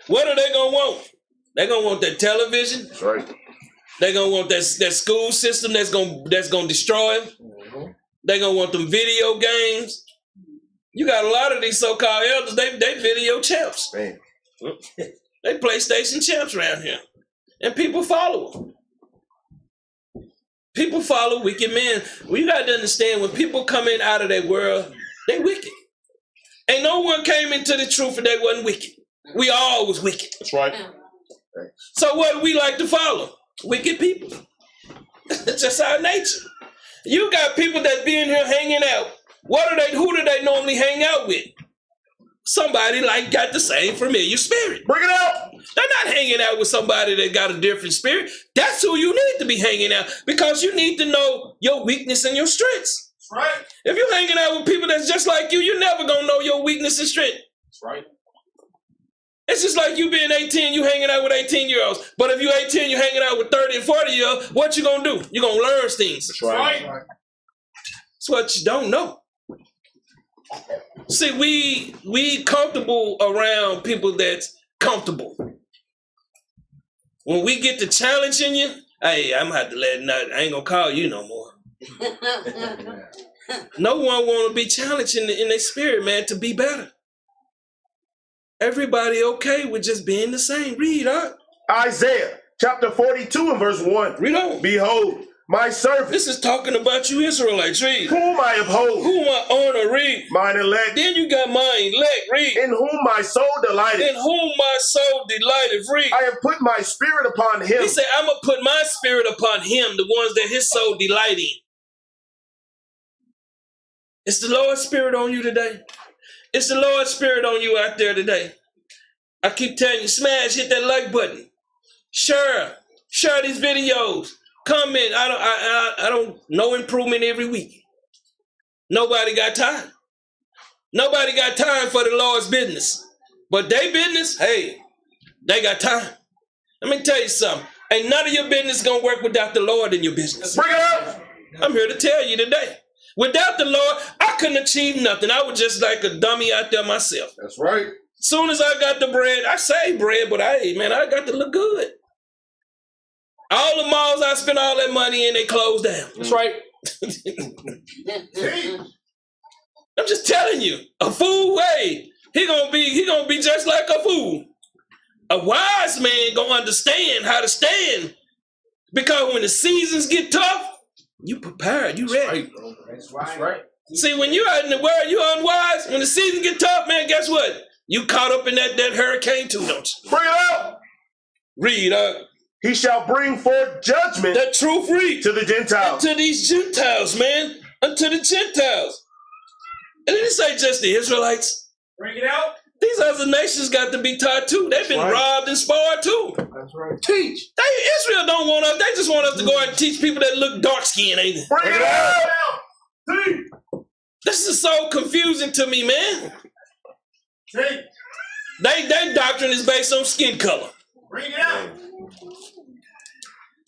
What are they gonna want? They're gonna want that television. That's right. They're gonna want that school system that's gonna destroy them. They're gonna want them video games. You got a lot of these so-called elders, they video champs. Man. They PlayStation champs around here. And people follow them. People follow wicked men. We got to understand, when people come in out of their world, they wicked. Ain't no one came into the truth and they wasn't wicked. We all was wicked. That's right. So what do we like to follow? Wicked people. It's just our nature. You got people that be in here hanging out. Who do they normally hang out with? Somebody like got the same familiar spirit. Bring it out. They're not hanging out with somebody that got a different spirit. That's who you need to be hanging out, because you need to know your weakness and your strengths. That's right. If you're hanging out with people that's just like you're never going to know your weakness and strength. That's right. It's just like you being 18, you hanging out with 18-year-olds. But if you're 18, you're hanging out with 30 and 40-year-olds, what you going to do? You're going to learn things. That's right. That's what you don't know. See, we comfortable around people that's comfortable. When we get to challenging you, hey, I'm gonna have to let it out. I ain't gonna call you no more. No one want to be challenged in their spirit, man, to be better. Everybody okay with just being the same. Read, huh? Isaiah chapter 42 and verse 1. Read on. Behold, my servant, This is talking about you Israelites. Read. whom I uphold, Whom I honor. Read. mine elect, Then you got mine elect. Read. in whom my soul delighted. In whom my soul delighted. Read. I have put my spirit upon him. He said, I'm going to put my spirit upon him, the ones that his soul delight in. It's the Lord's spirit on you today. It's the Lord's spirit on you out there today. I keep telling you, smash, hit that like button. Share these videos. Comment. I don't know improvement every week. Nobody got time. Nobody got time for the Lord's business. But they business, hey, they got time. Let me tell you something. Ain't none of your business gonna work without the Lord in your business. Bring it up. I'm here to tell you today. Without the Lord, I couldn't achieve nothing. I was just like a dummy out there myself. That's right. Soon as I got the bread, I say bread, but I got to look good. All the malls I spent all that money in, they closed down. That's right. I'm just telling you, a fool, hey, he gonna be just like a fool. A wise man gonna understand how to stand, because when the seasons get tough, you prepared, you ready. That's right. See, when you out in the world, you unwise. When the season get tough, man, guess what? You caught up in that hurricane too, don't you? Bring it up. Read, He shall bring forth judgment that truth, read. to the Gentiles. Unto these Gentiles, man. Unto the Gentiles. And it didn't say just the Israelites. Bring it out. These other nations got to be taught too. They've been robbed and spoiled too. That's right. Teach. Israel don't want us. They just want us to go out and teach people that look dark-skinned, ain't it? Bring it out. Teach. This is so confusing to me, man. Teach. Their doctrine is based on skin color. Bring it out.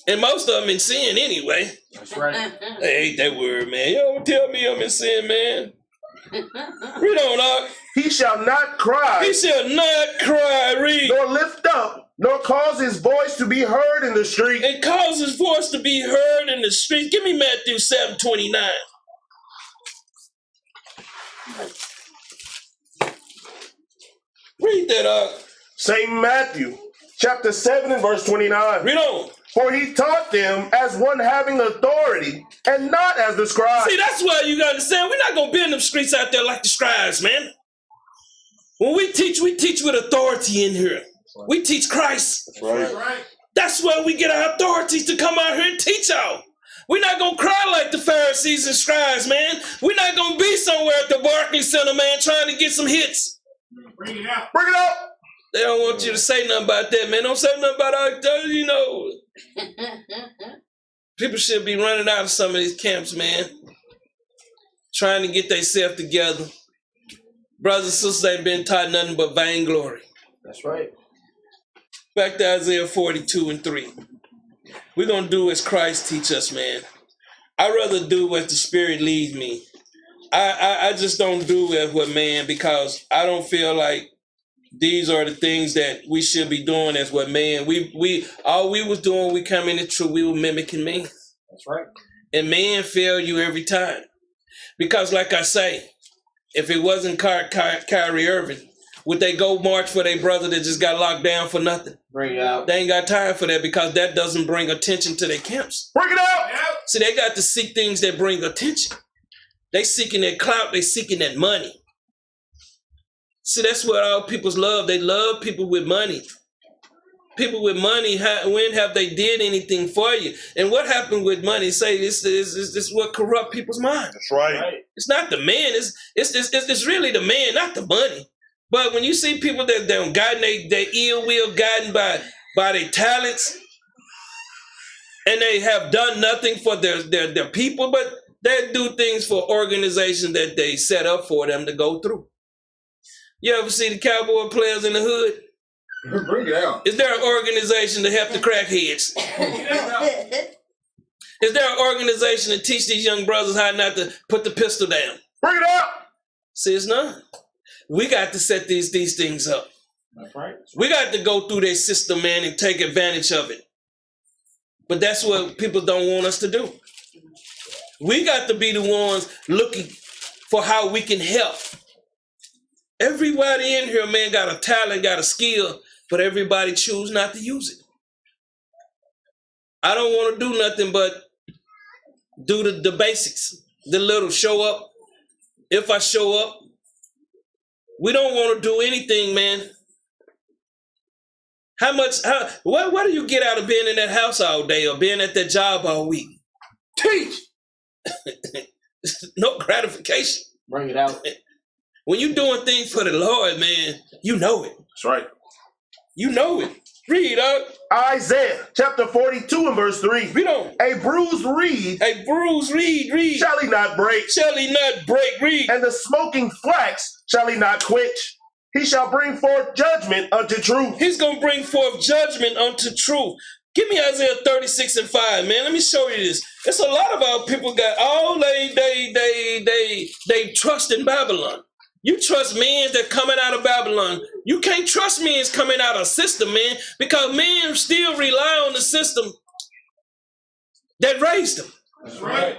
And most of them in sin anyway. That's right. They hate that word, man. You don't tell me I'm in sin, man. Read on, He shall not cry, He shall not cry, read. nor lift up, nor cause his voice to be heard in the street. And cause his voice to be heard in the street. Give me Matthew 7:29. Read that, St. Matthew, chapter 7 and verse 29. read on. For he taught them as one having authority, and not as the scribes. See, that's why you gotta understand, we're not gonna be in them streets out there like the scribes, man. When we teach with authority in here. We teach Christ. That's right. That's why we get our authorities to come out here and teach y'all. We're not gonna cry like the Pharisees and scribes, man. We're not gonna be somewhere at the Barclays Center, man, trying to get some hits. Bring it out. Bring it out. They don't want you to say nothing about that, man. Don't say nothing about that, People should be running out of some of these camps, man. Trying to get themselves together. Brothers and sisters ain't been taught nothing but vainglory. That's right. Back to Isaiah 42 and 3. We're going to do as Christ teach us, man. I'd rather do what the Spirit leads me I just don't do it with man because I don't feel like these are the things that we should be doing as what man. We all we was doing, we come in the truth, we were mimicking man. That's right. And man fail you every time. Because like I say, if it wasn't Kyrie Irving, would they go march for their brother that just got locked down for nothing? Bring it out. They ain't got time for that because that doesn't bring attention to their camps. Bring it out. See, they got to seek things that bring attention. They seeking that clout, they seeking that money. See, that's what all people's love. They love people with money. People with money, when have they did anything for you? And what happened with money? Say this is what corrupt people's mind. That's right. It's not the man. It's really the man, not the money. But when you see people that gotten they ill will guided by their talents, and they have done nothing for their people, but they do things for organizations that they set up for them to go through. You ever see the cowboy players in the hood? Bring it out. Is there an organization to help the crackheads? Is there an organization to teach these young brothers how not to put the pistol down? Bring it out. See, it's none. We got to set these things up. That's right. We got to go through their system, man, and take advantage of it. But that's what people don't want us to do. We got to be the ones looking for how we can help. Everybody in here, man, got a talent, got a skill, but everybody choose not to use it. I don't want to do nothing but do the basics, the little show up. If I show up, we don't want to do anything, man. What do you get out of being in that house all day or being at that job all week? Teach. No gratification. Bring it out. When you're doing things for the Lord, man, you know it. That's right. You know it. Read up. Isaiah chapter 42 and verse 3. Read on. A bruised reed A bruised reed. shall he not break, Shall he not break? Read. and the smoking flax shall he not quench. He shall bring forth judgment unto truth. He's going to bring forth judgment unto truth. Give me Isaiah 36 and 5, man. Let me show you this. It's a lot of our people got all they trust in Babylon. You trust men that coming out of Babylon. You can't trust men coming out of a system, man, because men still rely on the system that raised them. That's right.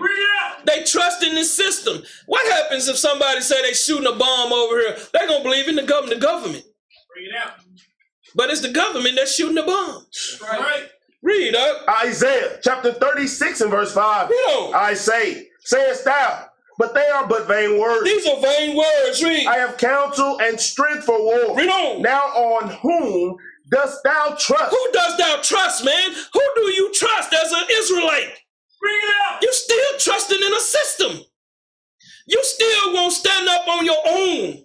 They trust in this system. What happens if somebody say they shooting a bomb over here? They're going to believe in the government. Bring it out. But it's the government that's shooting the bomb. That's right. Read up. Isaiah chapter 36 and verse 5. Read on. I say, sayest thou, but they are but vain words. These are vain words. Read. I have counsel and strength for war. Read on. Now on whom dost thou trust? Who does thou trust, man? Who do you trust as an Israelite? Bring it out. You still trusting in a system. You still won't stand up on your own.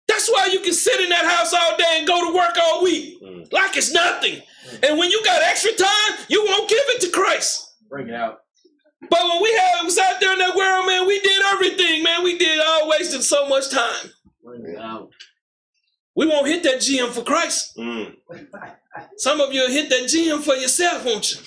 That's why you can sit in that house all day and go to work all week like it's nothing. And when you got extra time, you won't give it to Christ. Bring it out. But when we was out there in that world, man, we did everything, man. We did all wasted so much time. Bring it out. We won't hit that gym for Christ. Some of you will hit that gym for yourself, won't you?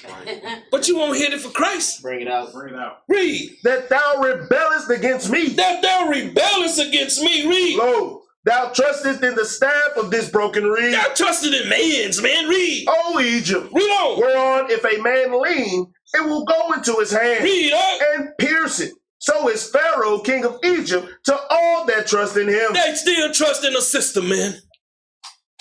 But you won't hit it for Christ. Bring it out. Bring it out. Read. That thou rebellest against me. That thou rebellest against me. Read. Lo, thou trustest in the staff of this broken reed. Thou trusted in man's, man. Read. O Egypt, Read on. whereon if a man lean, it will go into his hand Read up. and pierce it. So is Pharaoh, king of Egypt, to all that trust in him. They still trust in a system, man.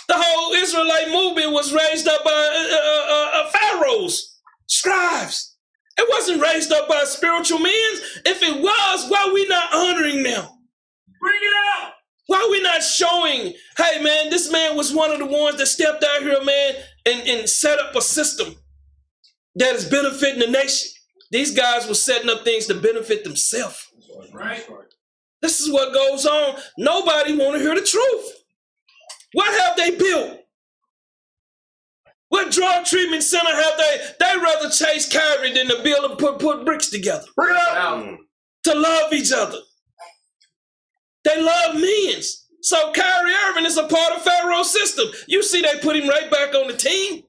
The whole Israelite movement was raised up by pharaohs, scribes. It wasn't raised up by spiritual men. If it was, why we not honoring them? Bring it out. Why we not showing, hey, man, this man was one of the ones that stepped out here, man, and set up a system that is benefiting the nation. These guys were setting up things to benefit themselves. Right. This is what goes on. Nobody want to hear the truth. What have they built? What drug treatment center have they rather chase Kyrie than to build and put bricks together. Bring it out. To love each other. They love men. So Kyrie Irving is a part of Pharaoh's system. You see they put him right back on the team.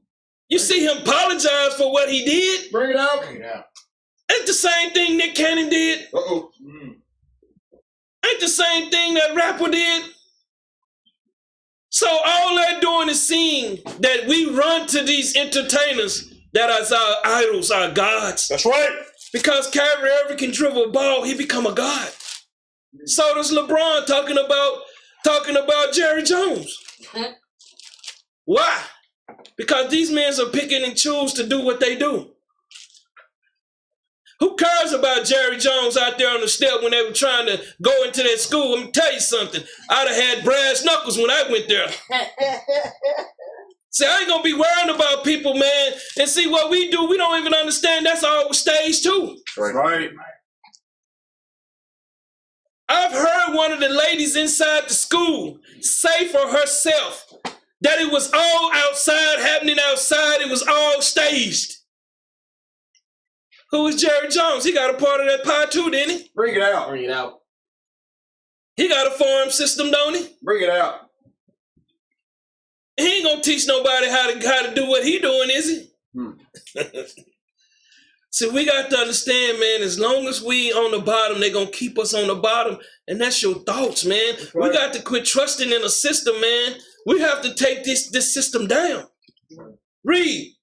You see him apologize for what he did. Bring it out. Bring it out. It's the same thing Nick Cannon did. Uh-oh. ain't the same thing that rapper did. So all they're doing is seeing that we run to these entertainers that are our idols, our gods. That's right. Because Kyrie Irving can dribble a ball, he become a god. So does LeBron talking about Jerry Jones. Why? Because these men are picking and choose to do what they do. Who cares about Jerry Jones out there on the step when they were trying to go into that school? Let me tell you something. I'd have had brass knuckles when I went there. See, I ain't gonna be worrying about people, man. And see what we do, we don't even understand that's all stage too. Right. I've heard one of the ladies inside the school say for herself that it was all outside, happening outside, it was all staged. Who is Jerry Jones? He got a part of that pie too, didn't he? Bring it out. Bring it out. He got a farm system, don't he? Bring it out. He ain't gonna teach nobody how to do what he doing, is he? See, we got to understand, man, as long as we on the bottom, they're gonna keep us on the bottom. And that's your thoughts, man. Right. We got to quit trusting in a system, man. We have to take this system down. Read.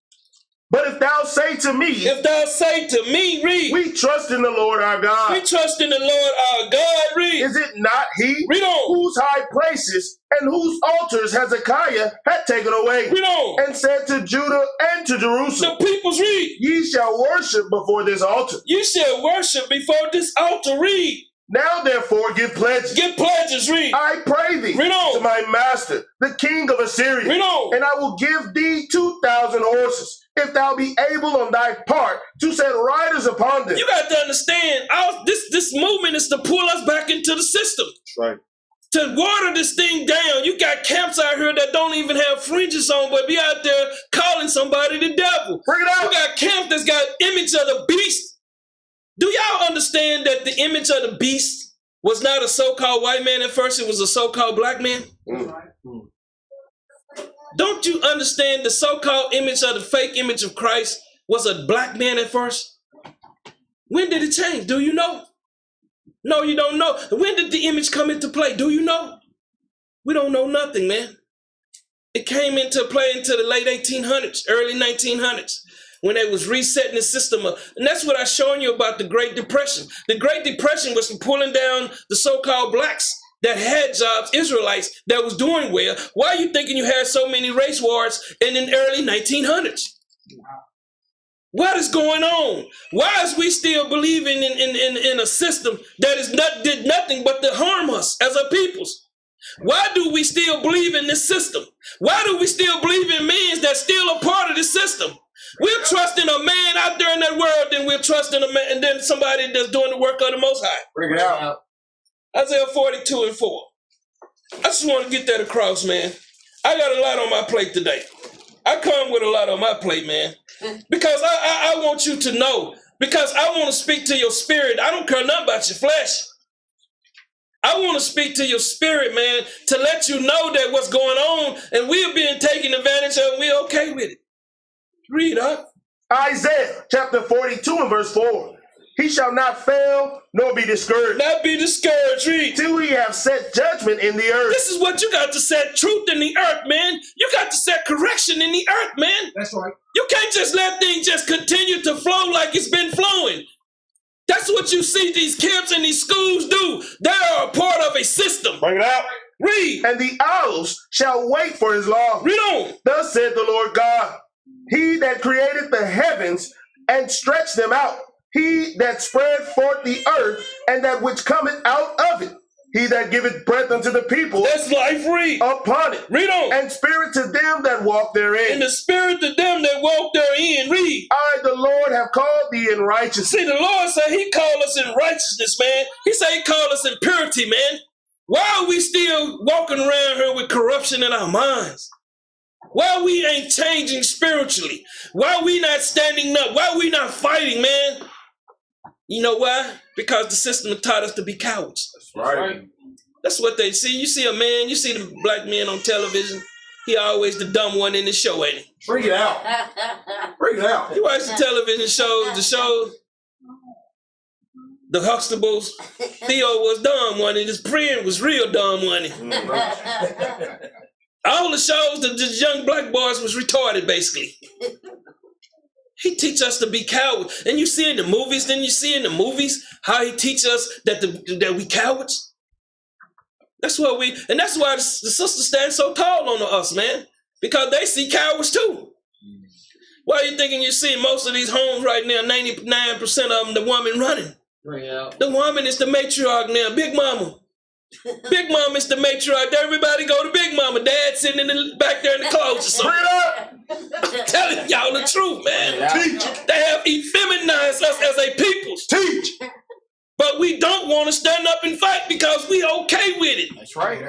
But if thou say to me, read. We trust in the Lord our God. We trust in the Lord our God, read. Is it not he read on. Whose high places and whose altars Hezekiah had taken away? Read on. And said to Judah and to Jerusalem, the peoples, read. Ye shall worship before this altar. You shall worship before this altar, read. Now therefore give pledges. Give pledges, read. I pray thee read on. to my master, the king of Assyria. Read on. And I will give thee 2,000 horses, if thou be able on thy part to set riders upon them. You got to understand, this movement is to pull us back into the system. That's right. To water this thing down. You got camps out here that don't even have fringes on, but be out there calling somebody the devil. Bring it out. You got camps that's got image of the beast. Do y'all understand that the image of the beast was not a so-called white man at first, it was a so-called black man? Don't you understand the so-called image of the fake image of Christ was a black man at first? When did it change? Do you know? No, you don't know. When did the image come into play? Do you know? We don't know nothing, man. It came into play into the late 1800s, early 1900s, when they was resetting the system up. And that's what I showing you about the Great Depression. The Great Depression was pulling down the so-called blacks that had jobs, Israelites, that was doing well. Why are you thinking you had so many race wars in the early 1900s? What is going on? Why is we still believing in a system that did nothing but to harm us as a peoples? Why do we still believe in this system? Why do we still believe in men that's still a part of this system? We're trusting a man out there in that world, then we're trusting a man, and then somebody that's doing the work of the Most High. Bring it out. Isaiah 42:4. I just want to get that across, man. I got a lot on my plate today. I come with a lot on my plate, man. Because I want you to know. Because I want to speak to your spirit. I don't care nothing about your flesh. I want to speak to your spirit, man, to let you know that what's going on, and we're being taken advantage of, and we're okay with it. Read up. Isaiah chapter 42 and verse 4. He shall not fail, nor be discouraged. Not be discouraged, read. Till he have set judgment in the earth. This is what you got to set truth in the earth, man. You got to set correction in the earth, man. That's right. You can't just let things just continue to flow like it's been flowing. That's what you see these camps and these schools do. They are a part of a system. Bring it out. Read. And the owls shall wait for his law. Read on. Thus said the Lord God, he that created the heavens and stretched them out, he that spread forth the earth, and that which cometh out of it, he that giveth breath unto the people. That's life, read. Upon it. Read on. And spirit to them that walk therein. And the spirit to them that walk therein, read. I, the Lord, have called thee in righteousness. See, the Lord said he called us in righteousness, man. He said he called us in purity, man. Why are we still walking around here with corruption in our minds? Why we ain't changing spiritually? Why we not standing up? Why we not fighting, man? You know why? Because the system taught us to be cowards. That's right. That's what they see. You see a man, you see the black man on television. He always the dumb one in the show, ain't he? Bring it out. Bring it out. You watch the television shows, the Huxtables. Theo was dumb one, and his friend was real dumb one. All the shows that the young black boys was retarded, basically. He teach us to be cowards. And you see in the movies, how he teach us that we cowards? That's why the sisters stand so tall on us, man. Because they see cowards too. Why are you thinking you see most of these homes right now, 99% of them, the woman running? The woman is the matriarch now, Big Mama. Big Mama is the matriarch. Everybody go to Big Mama. Dad sitting in the back there in the closet. So I'm telling y'all the truth, man. Teach. They have effeminized us as a people. Teach. But we don't want to stand up and fight because we okay with it. That's right.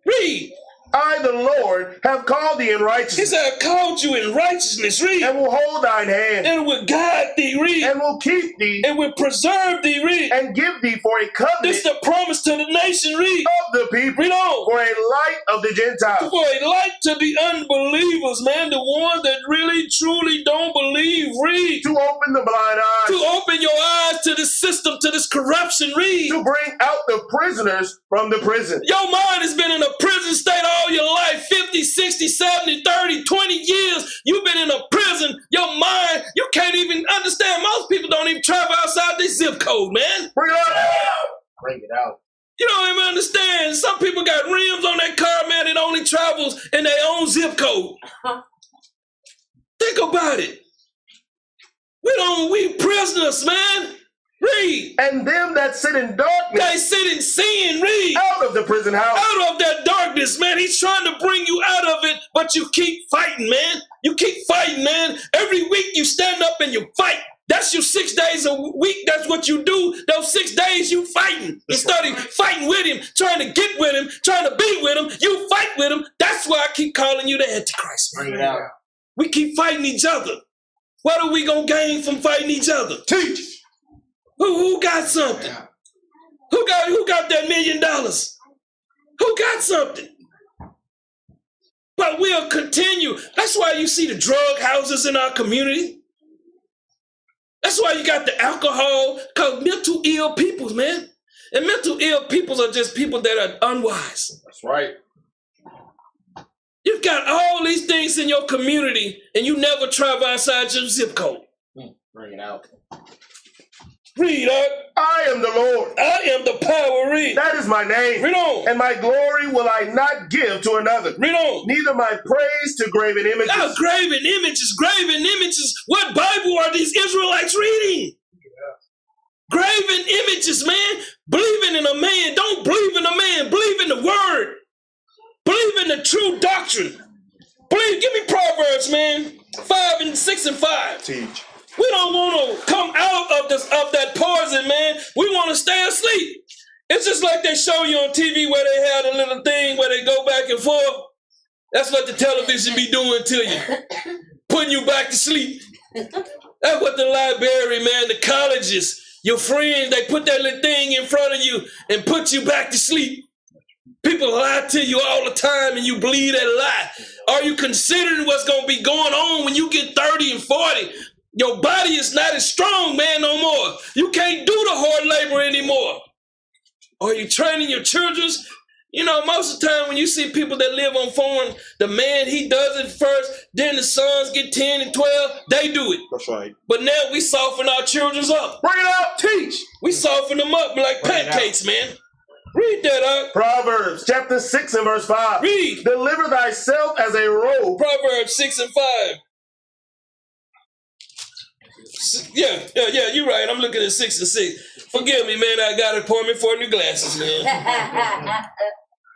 Read. I, the Lord, have called thee in He righteousness, said, I called you in righteousness. Read. and will hold thine hand, And will guide thee. Read. and will keep thee, And will preserve thee. Read. and give thee for a covenant This is the promise to the nation. Read. of the people, Read on. for a light of the Gentiles, For a light to the unbelievers, man, the ones that really, truly don't believe. Read. to open the blind To eyes, open your eyes to this system, to this corruption. Read. to bring out the prisoners from the prison. Your mind has been in a prison state all your life, 50, 60, 70, 30, 20 years. You've been in a prison. Your mind, you can't even understand. Most people don't even travel outside their zip code, man. Bring it up. Bring it out. You don't even understand. Some people got rims on their car, man, that only travels in their own zip code. Think about it. We prisoners, man. Read. And them that sit in darkness They sit in sin. Read. out of the prison house. Out of that darkness, man. He's trying to bring you out of it, but you keep fighting, man. You keep fighting, man. Every week you stand up and you fight. That's your 6 days a week. That's what you do. Those 6 days you fighting. Instead of fighting with him, trying to get with him, trying to be with him, you fight with him. That's why I keep calling you the Antichrist, man. Bring it out. We keep fighting each other. What are we going to gain from fighting each other? Teach. Who got something? Who got that $1 million? Who got something? But we'll continue. That's why you see the drug houses in our community. That's why you got the alcohol, because mental ill people, man. And mental ill people are just people that are unwise. That's right. You've got all these things in your community, and you never travel outside your zip code. Bring it out. Read, up. I am the Lord. I am the power. Read. That is my name. Read on. And my glory will I not give to another. Read on. Neither my praise to graven images. Now, graven images. What Bible are these Israelites reading? Graven images, man. Believing in a man. Don't believe in a man. Believe in the word. Believe in the true doctrine. Give me Proverbs, man. 5 and 6 and 5. Teach. We don't want to come out of that poison, man. We want to stay asleep. It's just like they show you on TV where they have a little thing where they go back and forth. That's what the television be doing to you. Putting you back to sleep. That's what the library, man, the colleges, your friends, they put that little thing in front of you and put you back to sleep. People lie to you all the time and you believe that lie. Are you considering what's going to be going on when you get 30 and 40? Your body is not as strong, man, no more. You can't do the hard labor anymore. Are you training your children? You know, most of the time when you see people that live on farm, the man, he does it first, then the sons get 10 and 12, they do it. That's right. But now we soften our children up. Bring it out. Teach. We soften them up like pancakes, man. Read that out. Proverbs chapter 6 and verse 5. Read. Deliver thyself as a robe. Proverbs 6 and 5. Yeah, you're right. I'm looking at 6 and 6. Forgive me, man. I got an appointment for new glasses, man.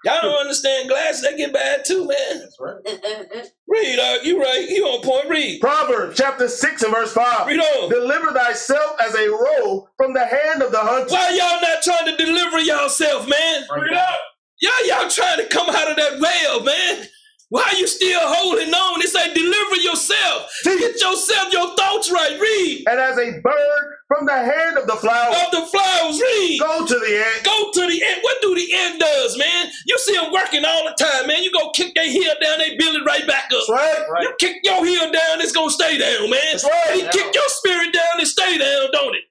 Y'all don't understand glasses. They get bad too, man. That's right. Read, you right. You on point. Read. Proverbs chapter 6 and verse 5. Read on. Deliver thyself as a robe from the hand of the hunter. Why y'all not trying to deliver yourself, man? Bring it out. Y'all trying to come out of that well, man. Why are you still holding on? It say deliver yourself. Get yourself, your thoughts right. Read. And as a bird from the hand of the flower. Of the flowers. Read. Go to the ant. Go to the ant. What do the ant does, man? You see them working all the time, man. You go kick their heel down, they build it right back up. That's right. You kick your heel down, it's gonna stay down, man. That's right. You kick your spirit down, it stay down, don't it?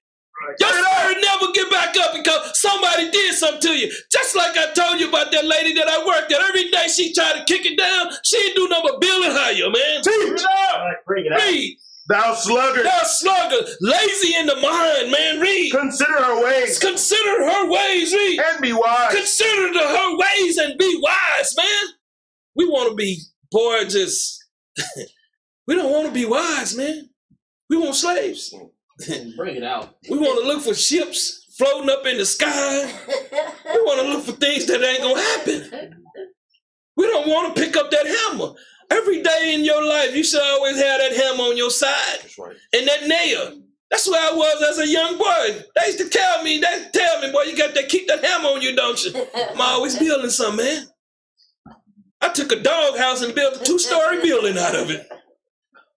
Your spirit never get back up because somebody did something to you. Just like I told you about that lady that I worked at. Every day she tried to kick it down. She didn't do nothing but building higher, man. Teach. Bring it out. Read. Thou sluggard. Thou sluggard. Lazy in the mind, man. Read. Consider her ways. Consider her ways. Read. And be wise. Consider her ways and be wise, man. We want to be, boy, just, we don't want to be wise, man. We want slaves. Bring it out. We want to look for ships floating up in the sky. We want to look for things that ain't going to happen. We don't want to pick up that hammer. Every day in your life, you should always have that hammer on your side. That's right. And that nail. That's where I was as a young boy. They used to tell me, boy, you got to keep that hammer on you, don't you? I'm always building something, man. I took a doghouse and built a 2-story building out of it.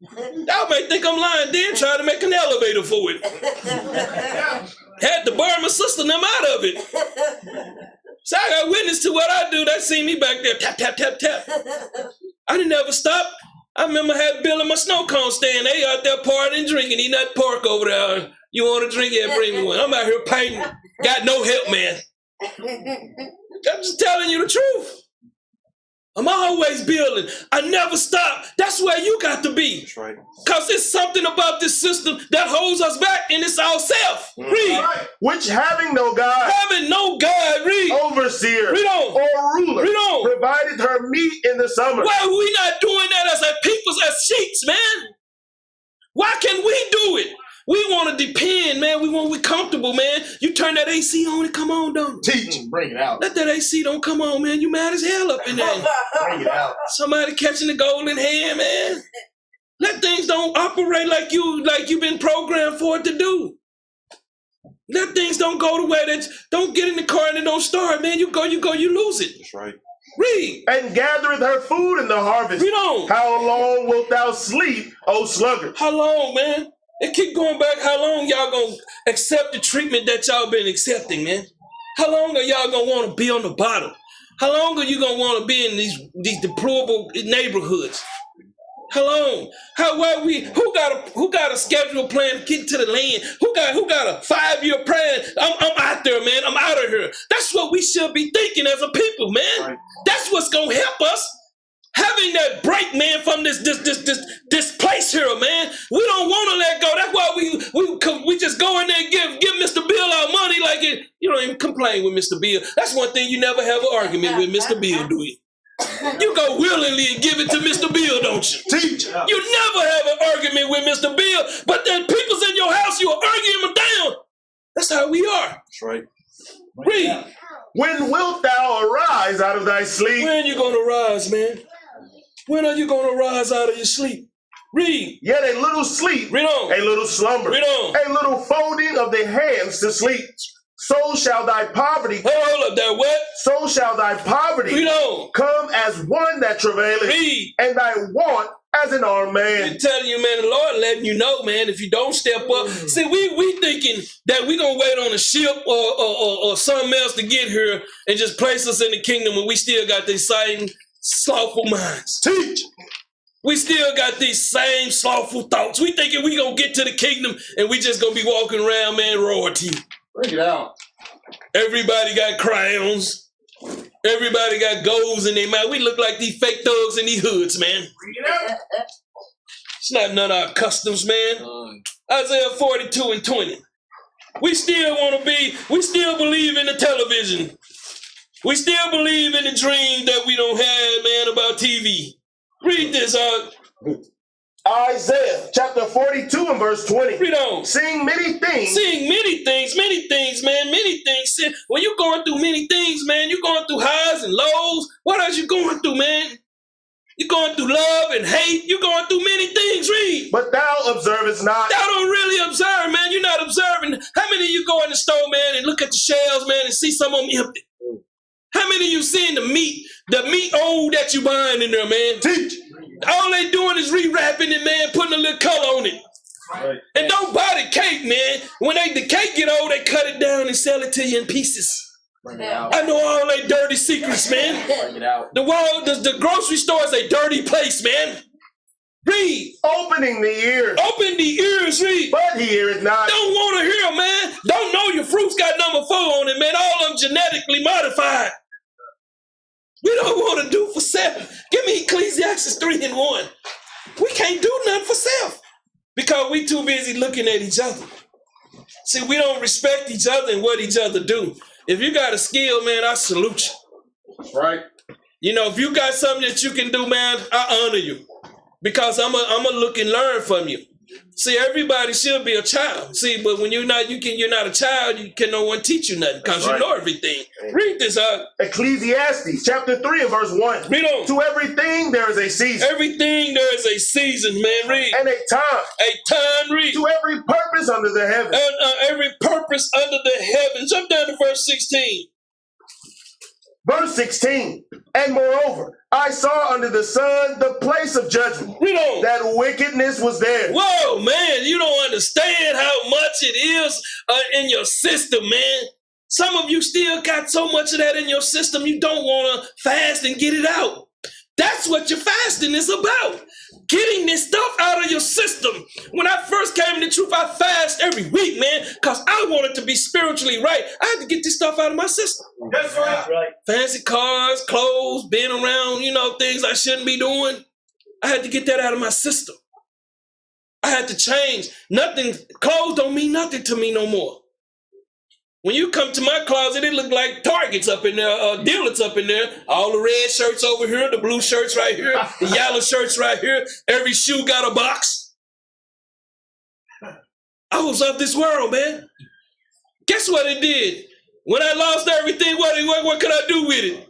Y'all may think I'm lying, then try to make an elevator for it. Had to borrow my sister and them out of it. So I got witness to what I do. They see me back there, tap, tap, tap, tap. I didn't ever stop. I remember had Bill in my snow cone stand. They out there partying and drinking, eating that pork over there. You want a drink? Yeah, bring me one. I'm out here painting. Got no help, man. I'm just telling you the truth. I'm always building. I never stop. That's where you got to be. That's right. Because it's something about this system that holds us back, and it's ourself. Read. Which having no God, Having no God, read. overseer, Read on. or ruler, Read on. provided her meat in the summer. Why are we not doing that as a people, as sheets, man? Why can we do it? We want to depend, man. We comfortable, man. You turn that AC on and come on, don't you? Teach. Bring it out. Let that AC don't come on, man. You mad as hell up in there. Bring it out. Somebody catching the golden hand, man. Let things don't operate like you've been programmed for it to do. Let things don't go the way that, don't get in the car and it don't start, man. You go, you lose it. That's right. Read. And gathereth her food in the harvest. Read on. How long wilt thou sleep, O sluggard? How long, man? It keep going back. How long y'all gonna accept the treatment that y'all been accepting, man? How long are y'all gonna want to be on the bottom? How long are you gonna want to be in these deplorable neighborhoods? How long? Who got a scheduled plan to get to the land? Who got a 5-year plan? I'm out there, man. I'm out of here. That's what we should be thinking as a people, man. Right. That's what's gonna help us. Having that break, man, from this place here, man. We don't want to let go. That's why we just go in there and give Mr. Bill our money like it. You don't even complain with Mr. Bill. That's one thing you never have an argument with Mr. Bill, do you? You go willingly and give it to Mr. Bill, don't you? Teach. You never have an argument with Mr. Bill, but then people's in your house, you're arguing them down. That's how we are. That's right. Read. When wilt thou arise out of thy sleep? When you gonna rise, man? When are you gonna rise out of your sleep? Read. Yet a little sleep, Read on. a little slumber, Read on. a little folding of the hands to sleep. So shall thy poverty, Hold up there, what? so shall thy poverty Read on. come as one that travaileth, Read. and thy want as an armed man. I'm telling you, man, the Lord letting you know, man, if you don't step up. See, we thinking that we gonna wait on a ship or something else to get here and just place us in the kingdom when we still got these same slothful minds. Teach. We still got these same slothful thoughts. We thinking we gonna get to the kingdom and we just gonna be walking around, man, royalty. Bring it out. Everybody got crowns. Everybody got golds in their mouth. We look like these fake thugs in these hoods, man. Bring it out. It's not none of our customs, man. Isaiah 42:20. We still believe in the television. We still believe in the dream that we don't have, man, about TV. Read this, Isaiah chapter 42 and verse 20. read on. Seeing many things, Seeing many things, man, many things. See, when you're going through many things, man, you're going through highs and lows. What else you going through, man? You're going through love and hate. You're going through many things. Read. but thou observest not. Y'all don't really observe, man. You're not observing. How many of you go in the store, man, and look at the shelves, man, and see some of them empty? How many of you seen the meat old that you buying in there, man? Teach. All they doing is rewrapping it, man, putting a little color on it. Right. And don't buy the cake, man. When the cake get old, they cut it down and sell it to you in pieces. Bring it out. I know all they dirty secrets, man. Bring it out. The grocery store is a dirty place, man. Read. Opening the ear, Open the ears, read. but he heareth not. Don't want to hear, man. Don't know your fruits got number 4 on it, man. All of them genetically modified. We don't want to do for self. Give me Ecclesiasticus 3:1. We can't do nothing for self because we too busy looking at each other. See, we don't respect each other and what each other do. If you got a skill, man, I salute you. That's right. You know, if you got something that you can do, man, I honor you because I'm a look and learn from you. See, everybody should be a child. See, but when you're not a child, no one teach you nothing because you know everything. Read this out. Ecclesiastes chapter 3 and verse 1. Read on. To everything there is a season. Everything there is a season, man. Read. And a time. A time, read. To every purpose under the heaven. And every purpose under the heavens. Jump down to verse 16. Verse 16. And moreover, I saw under the sun the place of judgment. Read on. That wickedness was there. Whoa, man, you don't understand how much it is in your system, man. Some of you still got so much of that in your system, you don't want to fast and get it out. That's what your fasting is about. Getting this stuff out of your system. When I first came to the truth, I fast every week, man, because I wanted to be spiritually right. I had to get this stuff out of my system. That's right. Fancy cars, clothes, being around, things I shouldn't be doing. I had to get that out of my system. I had to change. Clothes don't mean nothing to me no more. When you come to my closet, it look like Targets up in there, dealers up in there. All the red shirts over here, the blue shirts right here, the yellow shirts right here. Every shoe got a box. I was of this world, man. Guess what it did? When I lost everything, what could I do with it?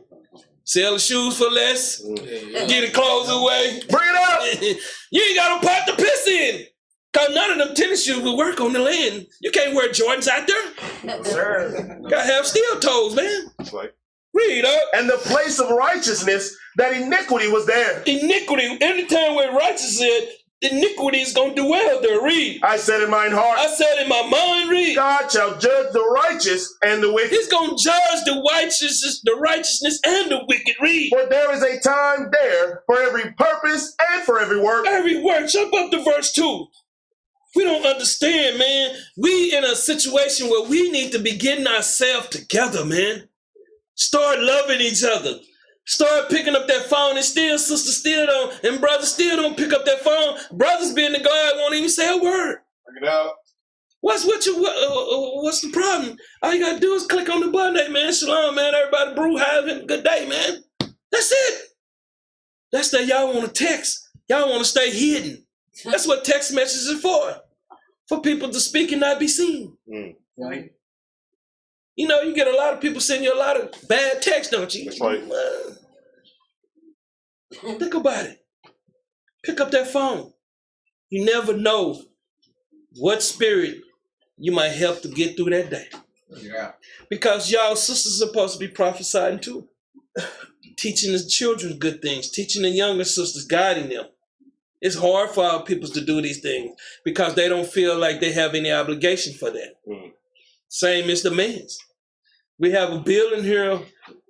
Sell the shoes for less, get the clothes away. Bring it up. You ain't got no pot to piss in. Because none of them tennis shoes will work on the land. You can't wear Jordans out there. Sir. Gotta have steel toes, man. That's right. Read up. And the place of righteousness, that iniquity was there. Iniquity. Anytime where righteous is, iniquity is going to dwell there. Read. I said in mine heart. I said in my mind, read. God shall judge the righteous and the wicked. He's going to judge the righteousness and the wicked. Read. For there is a time there for every purpose and for every work. Every word. Jump up to verse 2. We don't understand, man. We in a situation where we need to be getting ourselves together, man. Start loving each other. Start picking up that phone, and sisters still don't, and brothers still don't pick up that phone. Brothers being the God won't even say a word. Bring it out. What's the problem? All you gotta do is click on the button. Hey, man, shalom, man. Everybody, brew, have a good day, man. That's it. That's that y'all want to text. Y'all want to stay hidden. That's what text messages are for people to speak and not be seen. Right. You get a lot of people sending you a lot of bad texts, don't you? That's right. Think about it. Pick up that phone. You never know what spirit you might help to get through that day. Yeah. Because y'all sisters are supposed to be prophesying too. Teaching the children good things, teaching the younger sisters, guiding them. It's hard for our people to do these things because they don't feel like they have any obligation for that. Same as the men's. We have a bill in here,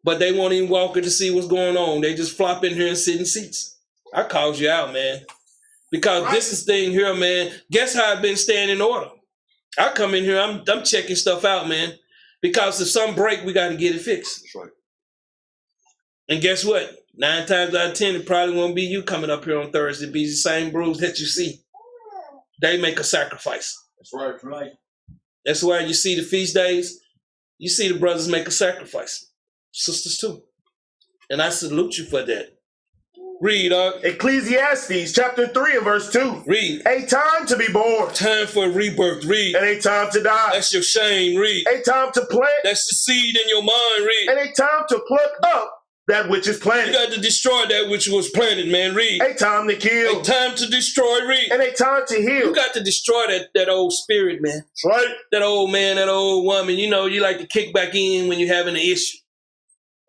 but they won't even walk in to see what's going on. They just flop in here and sit in seats. I called you out, man. Because this is thing here, man. Guess how I've been staying in order? I come in here, I'm checking stuff out, man. Because if something break, we got to get it fixed. That's right. And guess what? 9 times out of 10, it probably won't be you coming up here on Thursday. It'll be the same brews that you see. They make a sacrifice. That's right. Right. That's why you see the feast days, you see the brothers make a sacrifice. Sisters too. And I salute you for that. Read, Ecclesiastes chapter 3 and verse 2. Read. A time to be born. Time for rebirth. Read. And a time to die. That's your shame. Read. A time to plant. That's the seed in your mind. Read. And a time to pluck up that which is You planted. got to destroy that which was planted, man. Read. A time to kill. A time to destroy. Read. And a time to heal. You got to destroy that old spirit, man. That's right. That old man, that old woman. You like to kick back in when you're having an issue.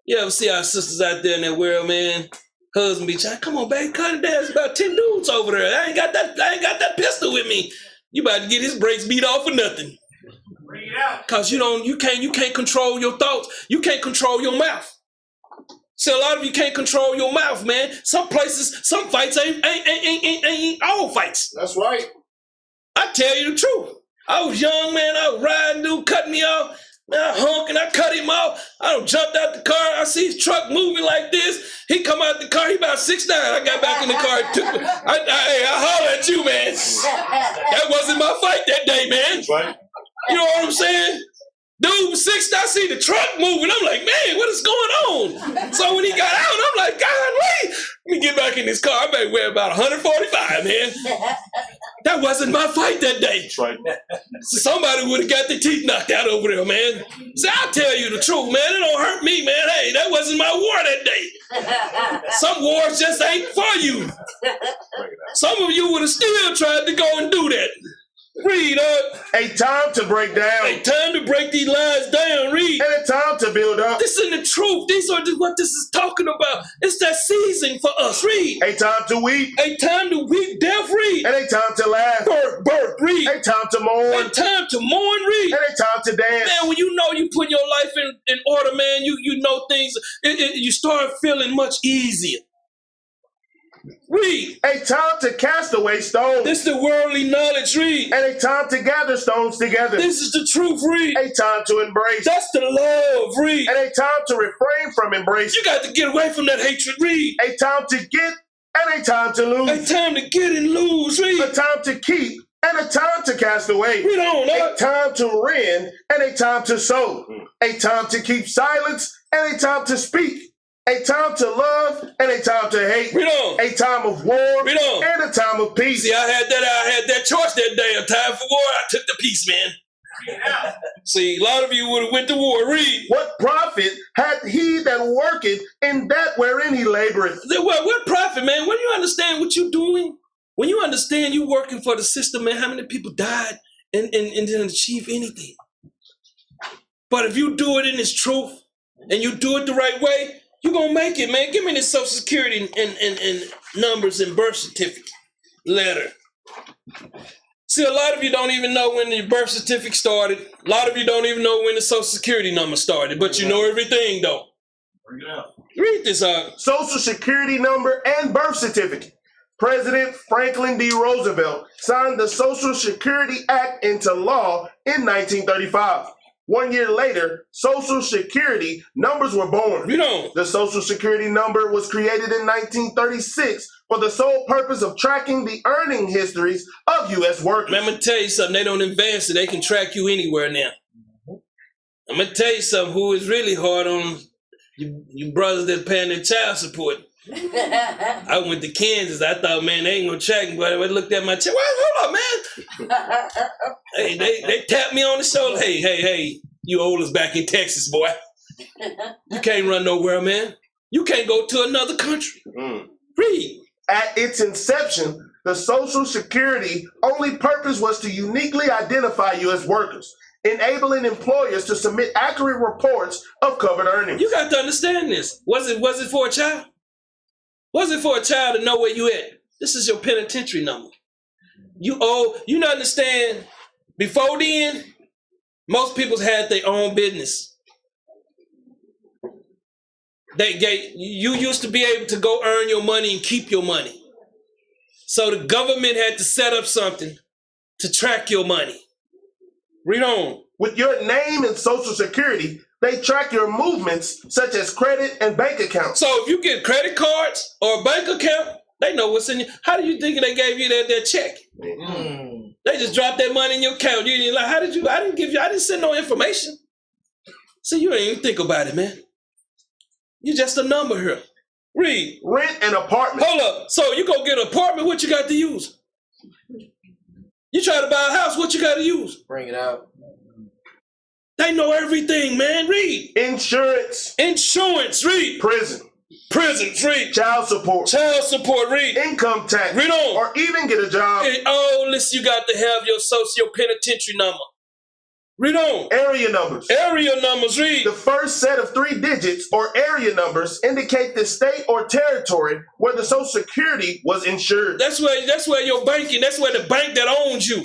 You ever see our sisters out there in that world, man? Husband be trying, come on, baby, cut it down. There's about 10 dudes over there. I ain't got that pistol with me. You about to get his brakes beat off or nothing. Bring it out. Cause you can't control your thoughts. You can't control your mouth. So a lot of you can't control your mouth, man. Some places, some fights ain't all fights. That's right. I tell you the truth. I was young, man. I was riding, dude, cut me off. Man, I honked and I cut him off. I done jumped out the car. I see his truck moving like this. He come out the car. He about 6'9". I got back in the car. I hollered at you, man. That wasn't my fight that day, man. That's right. You know what I'm saying? Dude, 6'9", I see the truck moving. I'm like, man, what is going on? So when he got out, I'm like, God, wait. Let me get back in this car. I better weigh about 145, man. That wasn't my fight that day. That's right. So somebody would have got their teeth knocked out over there, man. So I'll tell you the truth, man. It don't hurt me, man. Hey, that wasn't my war that day. Some wars just ain't for you. Some of you would have still tried to go and do that. Read up. A time to break down. Hey, time to break these lies down. Read. And a time to build up. This is the truth. These are what this is talking about. It's that season for us. Read. A time to weep. A time to weep, death. Read. And a time to laugh. Birth. Read. A time to mourn. A time to mourn. Read. And a time to dance. Man, when you know you put your life in order, man, you know things. You start feeling much easier. Read. A time to cast away stones. This is the worldly knowledge. Read. And a time to gather stones together. This is the truth. Read. A time to embrace. That's the love. Read. And a time to refrain from embrace. You got to get away from that hatred. Read. A time to get and a time to lose. A time to get and lose. Read. A time to keep and a time to cast away. Read on. A time to rend and a time to sow. A time to keep silence and a time to speak. A time to love and a time to hate. Read on. A time of war Read on. and a time of peace. See, I had that choice that day. A time for war. I took the peace, man. Yeah. See, a lot of you would have went to war. Read. What profit had he that worketh in that wherein he laboreth? What profit, man? When you understand what you're doing, when you understand you working for the system, man, how many people died and didn't achieve anything? But if you do it in its truth and you do it the right way, you're going to make it, man. Give me this Social Security and numbers and birth certificate letter. See, a lot of you don't even know when the birth certificate started. A lot of you don't even know when the Social Security number started, but you know everything, though. Bring it up. Read this out. Social Security number and birth certificate. President Franklin D. Roosevelt signed the Social Security Act into law in 1935. 1 year later, Social Security numbers were born. Read on. The Social Security number was created in 1936 for the sole purpose of tracking the earning histories of U.S. workers. Man, I'm going to tell you something. They don't advance it. They can track you anywhere now. I'm going to tell you something. Who is really hard on you brothers that paying their child support. I went to Kansas. I thought, man, they ain't going to track me. But I looked at my check. Well, hold up, man. Hey, they tapped me on the shoulder. Hey, you old us back in Texas, boy. You can't run nowhere, man. You can't go to another country. Read. At its inception, the Social Security only purpose was to uniquely identify you as workers, enabling employers to submit accurate reports of covered earnings. You got to understand this. Was it for a child? Was it for a child to know where you at? This is your penitentiary number. You understand, before then, most people had their own business. You used to be able to go earn your money and keep your money. So the government had to set up something to track your money. Read on. With your name and Social Security, they track your movements such as credit and bank accounts. So if you get credit cards or a bank account, they know what's in you. How do you think they gave you that check? They just dropped that money in your account. You're like, I didn't send no information. So you ain't even think about it, man. You're just a number here. Read. Rent an apartment. Hold up. So you go get an apartment, what you got to use? You try to buy a house, what you got to use? Bring it out. They know everything, man. Read. Insurance. Insurance. Read. Prison. Prisons. Read. Child support. Child support. Read. Income tax. Read on. Or even get a job. Listen, you got to have your penitentiary number. Read on. Area numbers. Area numbers. Read. The first set of 3 digits or area numbers indicate the state or territory where the Social Security was insured. That's where your banking. That's where the bank that owns you.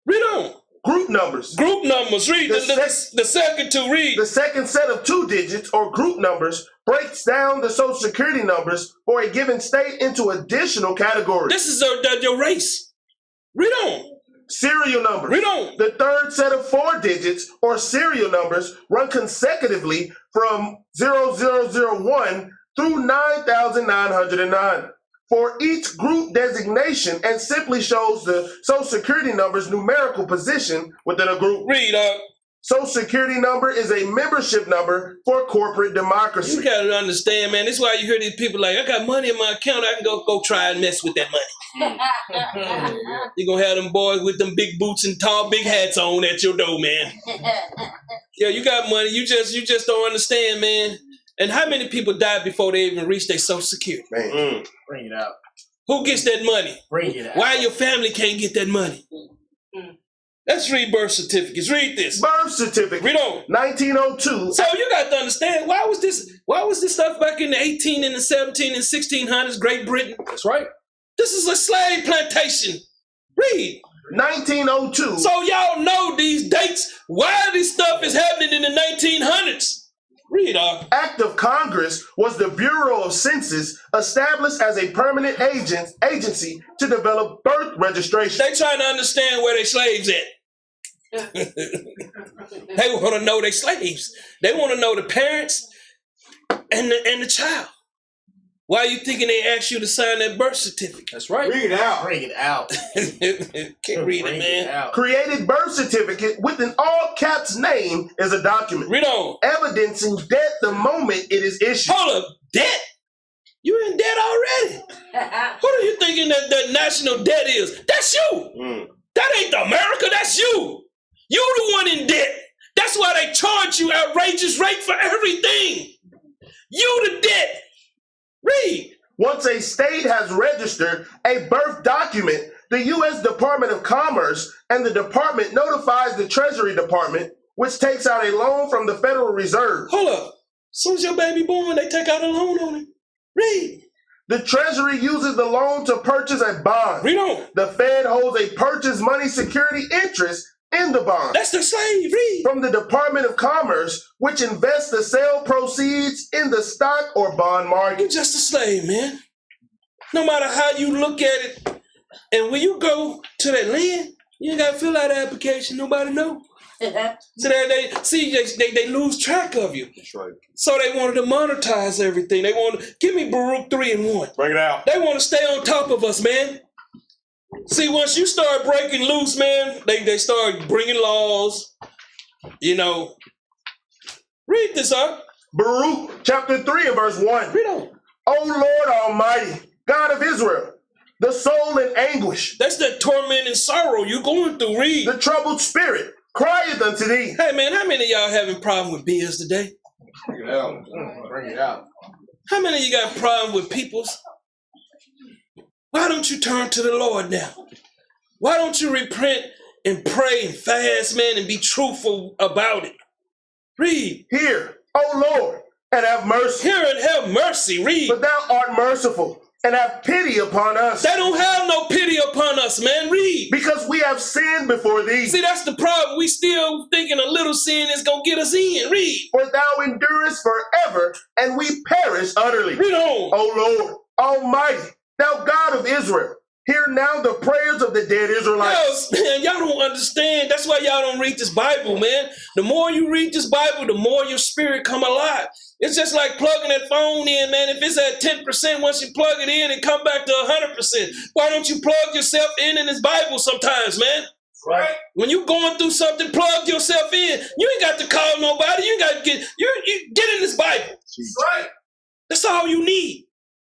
Read on. Group numbers. Group numbers. Read The the second two. Read. The second set of 2 digits or group numbers breaks down the social security numbers for a given state into additional categories. This is your race. Read on. Serial numbers. Read on. The third set of 4 digits or serial numbers run consecutively from 0001 through 9909 for each group designation and simply shows the social security number's numerical position within a group. Read. Social security number is a membership number for corporate democracy. You gotta understand, man. This is why you hear these people like, I got money in my account. I can go try and mess with that money. You're gonna have them boys with them big boots and tall big hats on at your door, man. Yeah, you got money. You just don't understand, man. And how many people died before they even reached their social security? Man. Bring it out. Who gets that money? Bring it out. Why your family can't get that money? Let's read birth certificates. Read this. Birth certificate. Read on. 1902. So you got to understand, why was this stuff back in the 18 and the 17 and 1600s, Great Britain? That's right. This is a slave plantation. Read. 1902. So y'all know these dates, why this stuff is happening in the 1900s. Read, Act of Congress was the Bureau of Census established as a permanent agency to develop birth registration. They trying to understand where they slaves at. They want to know they slaves. They want to know the parents and the child. Why are you thinking they asked you to sign that birth certificate? That's right. Read it out. Bring it out. Can't read it, man. Created birth certificate with an all caps name is a document. Read on. Evidencing debt the moment it is issued. Hold up, debt? You in debt already? What are you thinking that national debt is? That's you. That ain't America, that's you. You the one in debt. That's why they charge you outrageous rate for everything. You the debt. Read. Once a state has registered a birth document, the U.S. Department of Commerce and the department notifies the Treasury Department, which takes out a loan from the Federal Reserve. Hold up. As soon as your baby born, they take out a loan on it. Read. The Treasury uses the loan to purchase a bond. Read on. The Fed holds a purchase money security interest in the bond. That's the slave. Read. From the Department of Commerce, which invests the sale proceeds in the stock or bond market. You're just a slave, man. No matter how you look at it. And when you go to that land, you ain't got to fill out an application. Nobody know. So they lose track of you. That's right. So they wanted to monetize everything. They want to give me Baruch 3 and 1. Bring it out. They want to stay on top of us, man. See, once you start breaking loose, man, they start bringing laws. You know, read this up. Baruch chapter 3 and verse 1. Read on. O Lord Almighty, God of Israel, the soul in anguish, That's that torment and sorrow you going through. Read. the troubled spirit, crieth unto thee. Hey, man, how many of y'all having problem with bills today? Bring it out. Bring it out. How many of you got a problem with people's? Why don't you turn to the Lord now? Why don't you repent and pray and fast, man, and be truthful about it? Read. Hear, O Lord, and have mercy. Hear and have mercy. Read. For thou art merciful, and have pity upon us. They don't have no pity upon us, man. Read. Because we have sinned before thee. See, that's the problem. We still thinking a little sin is going to get us in. Read. For thou endurest forever, and we perish utterly. Read on. O Lord, Almighty, thou God of Israel, hear now the prayers of the dead Israelites. Yo, man, y'all don't understand. That's why y'all don't read this Bible, man. The more you read this Bible, the more your spirit come alive. It's just like plugging that phone in, man. If it's at 10%, once you plug it in, it come back to 100%. Why don't you plug yourself in this Bible sometimes, man? Right. When you going through something, plug yourself in. You ain't got to call nobody. You got to get in this Bible. Right. That's all you need.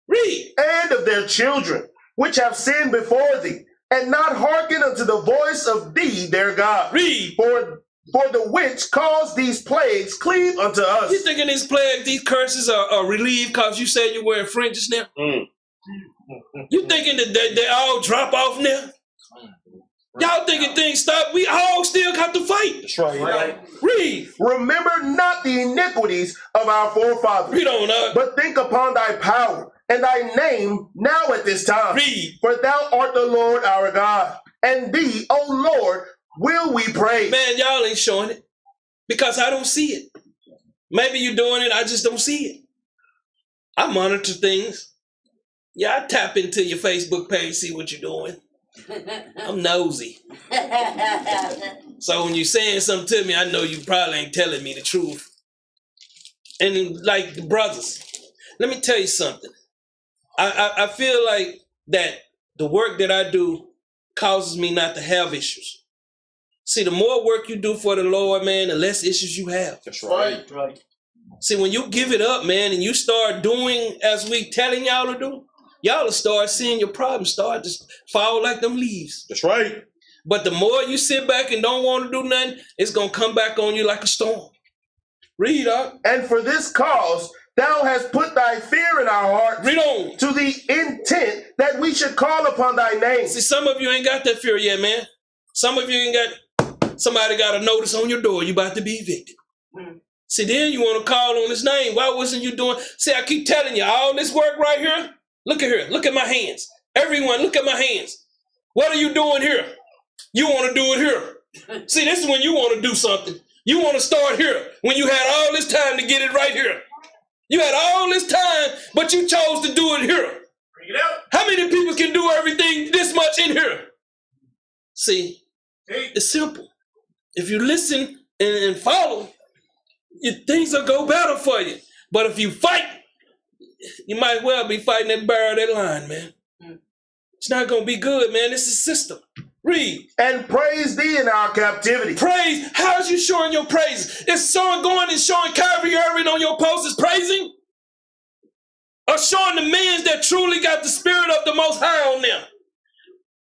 Read. And of their children, which have sinned before thee, and not hearken unto the voice of thee, their God. Read. For the which caused these plagues cleave unto us. You thinking these plagues, these curses are relieved because you said you're wearing fringes now? You thinking that they all drop off now? Y'all thinking things stop? We all still got to fight. That's right. Right. Read. Remember not the iniquities of our forefathers, Read on. but think upon thy power and thy name now at this time. Read. For thou art the Lord our God, and thee, O Lord, will we praise? Man, y'all ain't showing it because I don't see it. Maybe you're doing it, I just don't see it. I monitor things. Yeah, I tap into your Facebook page, see what you're doing. I'm nosy. So when you're saying something to me, I know you probably ain't telling me the truth. And like the brothers, let me tell you something. I feel like that the work that I do causes me not to have issues. See, the more work you do for the Lord, man, the less issues you have. That's right. See, when you give it up, man, and you start doing as we telling y'all to do, y'all will start seeing your problems start to fall like them leaves. That's right. But the more you sit back and don't want to do nothing, it's going to come back on you like a storm. Read up. And for this cause, thou hast put thy fear in our hearts. Read on. To the intent that we should call upon thy name. See, some of you ain't got that fear yet, man. Some of you ain't got, somebody got a notice on your door, you about to be evicted. See, then you want to call on his name. Why wasn't you doing? See, I keep telling you, all this work right here, look at here, look at my hands. Everyone, look at my hands. What are you doing here? You want to do it here. See, this is when you want to do something. You want to start here when you had all this time to get it right here. You had all this time, but you chose to do it here. Bring it out. How many people can do everything this much in here? See, it's simple. If you listen and follow, things will go better for you. But if you fight, you might well be fighting that bear of that lion, man. It's not going to be good, man. This is a system. Read. And praise thee in our captivity. Praise. How's you showing your praise? Is someone going and showing Kyrie Irving on your post is praising? Or showing the men that truly got the spirit of the Most High on them?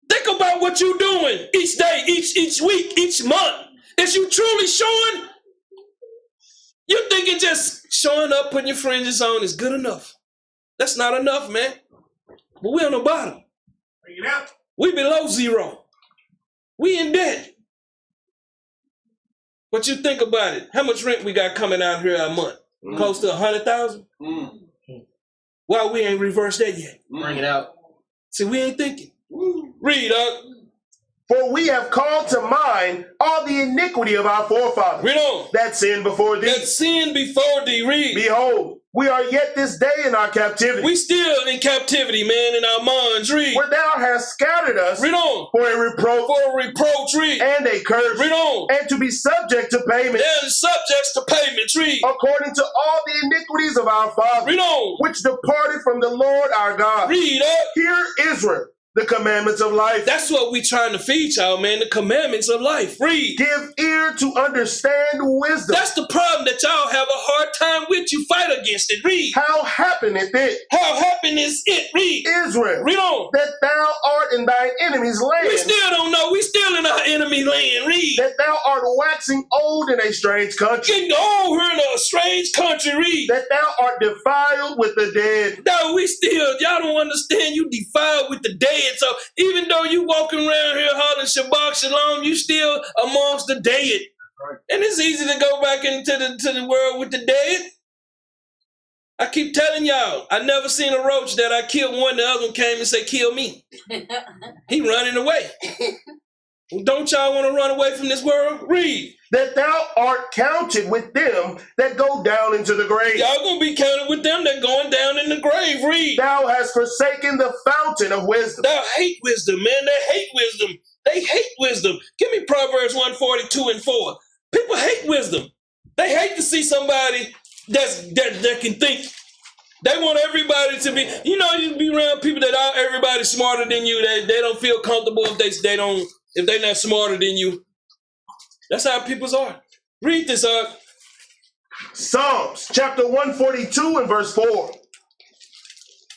Think about what you're doing each day, each week, each month. Is you truly showing? You thinking just showing up, putting your fringes on is good enough. That's not enough, man. But we're on the bottom. Bring it out. We below zero. We in debt. But you think about it. How much rent we got coming out here a month? Close to 100,000? Why we ain't reversed that yet? Bring it out. See, we ain't thinking. Read up. For we have called to mind all the iniquity of our forefathers. Read on. That sin before thee. That sin before thee. Read. Behold, we are yet this day in our captivity. We still in captivity, man, in our minds. Read. Where thou hast scattered us Read on. for a reproach For a reproach. Read. and a curse. Read on. And to be subject to payment. They're subjects to payments. Read. According to all the iniquities of our fathers. Read on. Which departed from the Lord our God. Read up. Hear Israel, the commandments of life. That's what we trying to feed y'all, man. The commandments of life. Read. Give ear to understand wisdom. That's the problem that y'all have a hard time with. You fight against it. Read. How happeneth it, How happen is it? Read. Israel, Read on. that thou art in thine enemy's land, We still don't know. We still in our enemy land. Read. that thou art waxing old in a strange country, Getting old here in a strange country. Read. that thou art defiled with the dead. No, we still, y'all don't understand. You defiled with the dead. So even though you walking around here hollering Shabbat Shalom, you still amongst the dead. And it's easy to go back into the world with the dead. I keep telling y'all, I never seen a roach that I killed one, the other one came and said, kill me. He running away. Don't y'all want to run away from this world? Read. That thou art counted with them that go down into the grave. Y'all gonna be counted with them that going down in the grave. Read. Thou hast forsaken the fountain of wisdom. Thou hate wisdom, man. They hate wisdom. They hate wisdom. Give me Proverbs 142 and 4. People hate wisdom. They hate to see somebody that can think. They want everybody to be, you be around people that everybody's smarter than you. They don't feel comfortable if they're not smarter than you. That's how people's are. Read this up. Psalms chapter 142 and verse 4.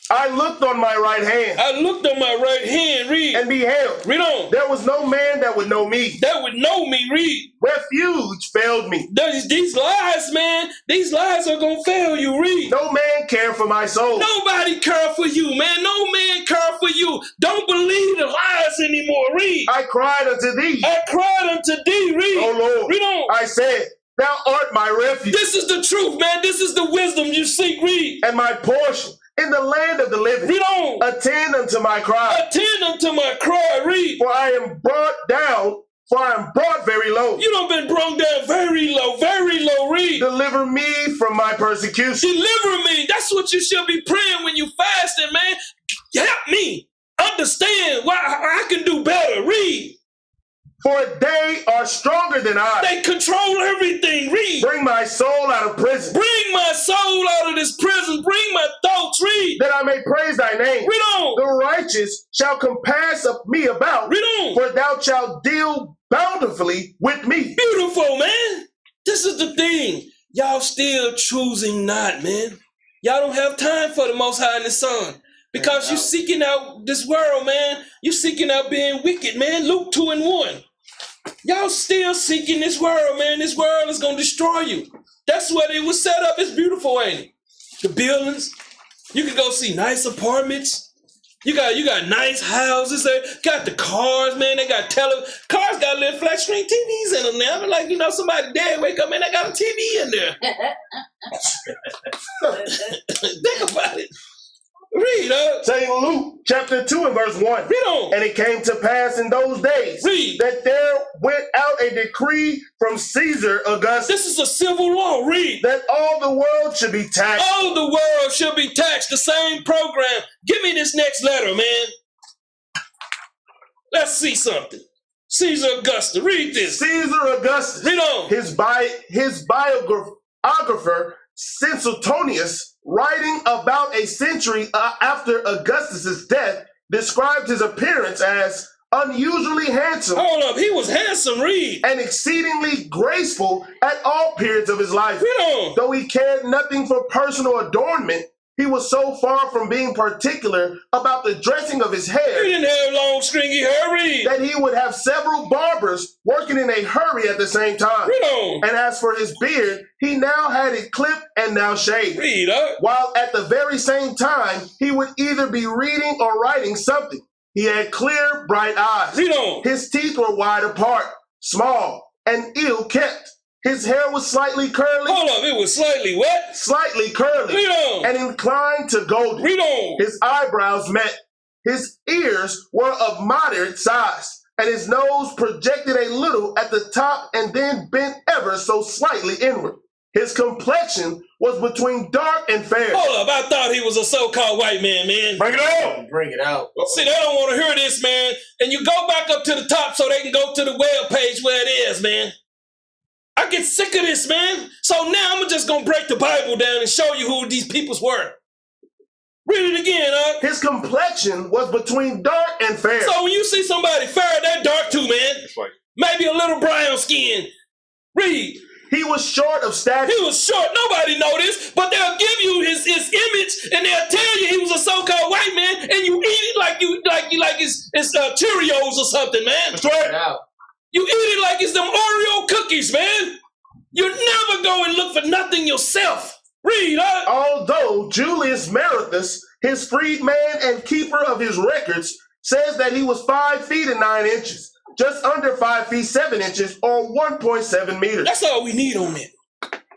I looked on my right hand. I looked on my right hand. Read. And beheld. Read on. There was no man that would know me. That would know me. Read. Refuge failed me. These lies, man. These lies are going to fail you. Read. No man cared for my soul. Nobody care for you, man. No man care for you. Don't believe the lies anymore. Read. I cried unto thee. I cried unto thee. Read. O Lord. Read on. I said, thou art my refuge. This is the truth, man. This is the wisdom you seek. Read. And my portion in the land of the living. Read on. Attend unto my cry. Attend unto my cry. Read. For I am brought down for I am brought very low. You done been brought down very low, read. Deliver me from my persecution. Deliver me. That's what you should be praying when you fasting, man. Help me understand why I can do better, read. For they are stronger than I. They control everything, read. Bring my soul out of prison, Bring my soul out of this prison. Bring my thoughts, read. that I may praise thy name. Read on. The righteous shall compass me about, Read on. for thou shalt deal bountifully with me. Beautiful, man. This is the thing. Y'all still choosing not, man. Y'all don't have time for the Most High and the Son. Because you seeking out this world, man. You seeking out being wicked, man. Luke 2:1. Y'all still seeking this world, man. This world is going to destroy you. That's what it was set up. It's beautiful, ain't it? The buildings. You can go see nice apartments. You got nice houses there. Got the cars, man. They got cars got little flat screen TVs in them now. I'm like, somebody dead wake up, man, they got a TV in there. Think about it. Read up. St. Luke chapter 2 and verse 1. Read on. And it came to pass in those days Read. that there went out a decree from Caesar Augustus This is a civil law. Read. that all the world should be taxed. All the world should be taxed. The same program. Give me this next letter, man. Let's see something. Caesar Augustus. Read this. Caesar Augustus, Read on. his biographer, Suetonius, writing about a century after Augustus's death, described his appearance as unusually handsome Hold up. He was handsome. Read. and exceedingly graceful at all periods of his life. Read on. Though he cared nothing for personal adornment, he was so far from being particular about the dressing of his He hair didn't have long, stringy hair. Read. that he would have several barbers working in a hurry at the same time. Read on. And as for his beard, he now had it clipped and now shaved. Read up. While at the very same time, he would either be reading or writing something. He had clear, bright eyes. Read on. His teeth were wide apart, small, and ill kept. His hair was slightly curly, Hold up. It was slightly what? slightly curly, Read on. and inclined to golden. Read on. His eyebrows met. His ears were of moderate size, and his nose projected a little at the top and then bent ever so slightly inward. His complexion was between dark and fair. Hold up. I thought he was a so-called white man, man. Bring it out! Bring it out. See, they don't want to hear this, man. And you go back up to the top so they can go to the web page where it is, man. I get sick of this, man. So now I'm just going to break the Bible down and show you who these peoples were. Read it again, huh? His complexion was between dark and fair. So when you see somebody fair, they're dark too, man. right. Maybe a little brown skin. Read. He was short of stature. He was short. Nobody know this, but they'll give you his image and they'll tell you he was a so-called white man, and you eat it like it's Cheerios or something, man. That's Bring right. it out. You eat it like it's them Oreo cookies, man. You never go and look for nothing yourself. Read, huh? Although Julius Marathus, his freedman and keeper of his records, says that he was 5 feet and 9 inches, just under 5 feet 7 inches, or 1.7 meters. That's all we need on it.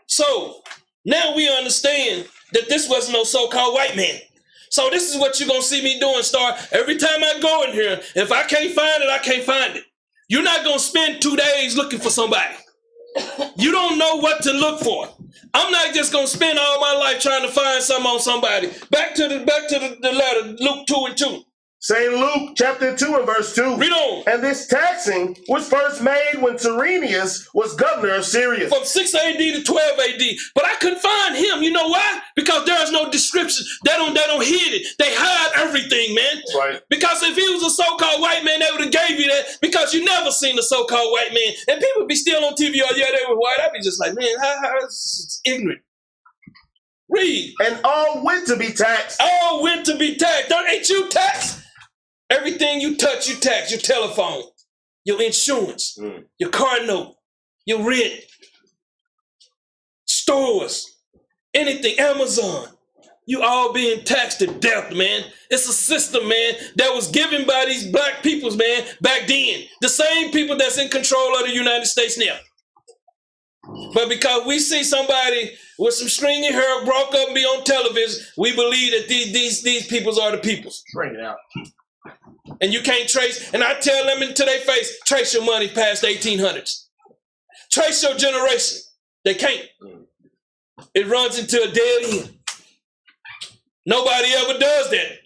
So now we understand that this wasn't no so-called white man. So this is what you're going to see me doing, Star. Every time I go in here, if I can't find it, I can't find it. You're not going to spend 2 days looking for somebody. You don't know what to look for. I'm not just going to spend all my life trying to find something on somebody. Back to the letter, Luke 2:2. St. Luke chapter 2 and verse 2. Read on. And this taxing was first made when Cyrenius was governor of Syria. From 6 AD to 12 AD. But I couldn't find him. You know why? Because there is no description. They don't hid it. They hide everything, man. That's right. Because if he was a so-called white man, they would have gave you that, because you never seen a so-called white man. And people be still on TV, oh yeah, they were white. I'd be just like, man, how it's ignorant. Read. And all went to be taxed. All went to be taxed. Ain't you taxed? Everything you touch, you tax. Your telephone, your insurance, your car note, your rent, stores, anything, Amazon. You all being taxed to death, man. It's a system, man, that was given by these black peoples, man, back then. The same people that's in control of the United States now. But because we see somebody with some stringy hair broke up and be on television, we believe that these peoples are the peoples. Bring it out. And you can't trace, and I tell them into their face, trace your money past the 1800s. Trace your generation. They can't. It runs into a dead end. Nobody ever does that.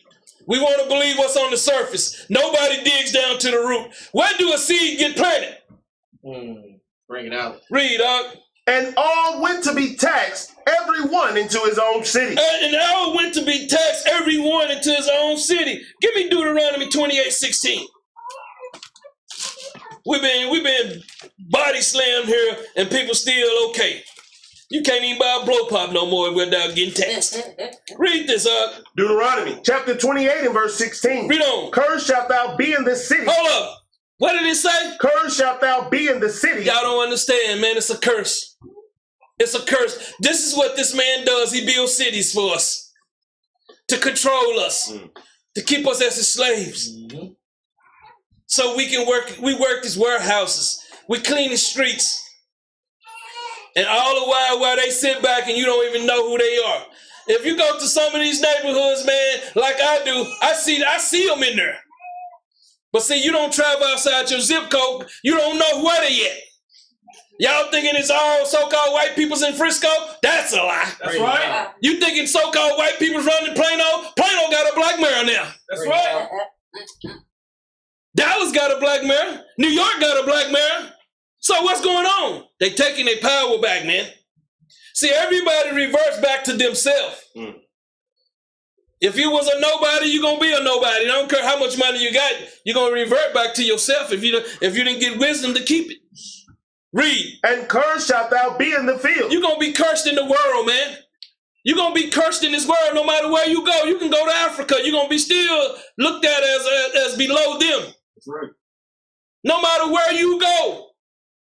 We want to believe what's on the surface. Nobody digs down to the root. Where do a seed get planted? Bring it out. Read, dog. And all went to be taxed, every one into his own city. And all went to be taxed, every one into his own city. Give me Deuteronomy 28:16. We've been body slammed here, and people still okay. You can't even buy a blow pop no more without getting taxed. Read this up. Deuteronomy chapter 28 and verse 16. Read on. Cursed shalt thou be in the city. Hold up. What did it say? Cursed shalt thou be in the city. Y'all don't understand, man. It's a curse. It's a curse. This is what this man does. He builds cities for us to control us, to keep us as his slaves. So we can work. We work these warehouses. We clean the streets. And all the while they sit back and you don't even know who they are. If you go to some of these neighborhoods, man, like I do, I see them in there. But see, you don't travel outside your zip code. You don't know where they at. Y'all thinking it's all so-called white people's in Frisco? That's a lie. That's right. You thinking so-called white people's running Plano? Plano got a black mayor now. That's right. Dallas got a black mayor. New York got a black mayor. So what's going on? They taking their power back, man. See, everybody reverts back to themselves. If you was a nobody, you're going to be a nobody. I don't care how much money you got. You're going to revert back to yourself if you didn't get wisdom to keep it. Read. And cursed shalt thou be in the field. You're going to be cursed in the world, man. You're going to be cursed in this world no matter where you go. You can go to Africa. You're going to be still looked at as below them. That's right. No matter where you go.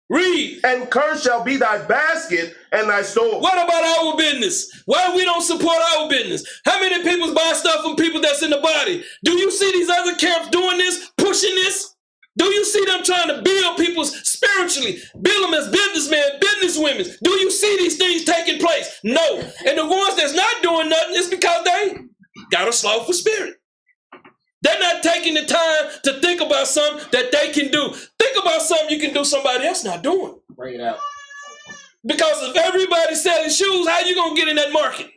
Read. And cursed shall be thy basket and thy store. What about our business? Why we don't support our business? How many people buy stuff from people that's in the body? Do you see these other camps doing this, pushing this? Do you see them trying to build people spiritually, build them as businessmen, businesswomen? Do you see these things taking place? No. And the ones that's not doing nothing is because they got a slothful spirit. They're not taking the time to think about something that they can do. Think about something you can do somebody else not doing. Bring it out. Because if everybody's selling shoes, how you going to get in that market?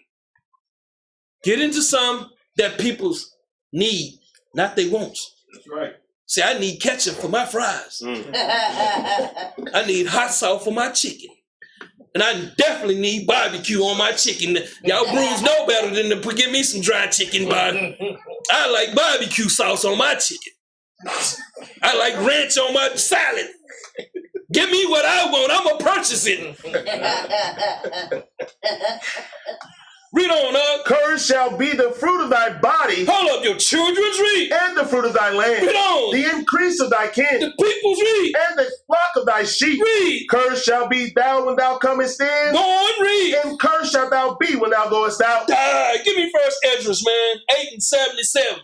Get into something that people's need, not they wants. That's right. See, I need ketchup for my fries. I need hot sauce for my chicken. And I definitely need barbecue on my chicken. Y'all brews know better than to give me some dry chicken. I like barbecue sauce on my chicken. I like ranch on my salad. Give me what I want. I'm going to purchase it. Read on, Cursed shall be the fruit of thy body. Hold up, your children's read. And the fruit of thy land. Read on. The increase of thy kin. The people's read. And the flock of thy sheep. Read. Cursed shall be thou when thou comest in. Go on, read. And cursed shalt thou be when thou goest out. Give me First Esdras, man. 8 and 77.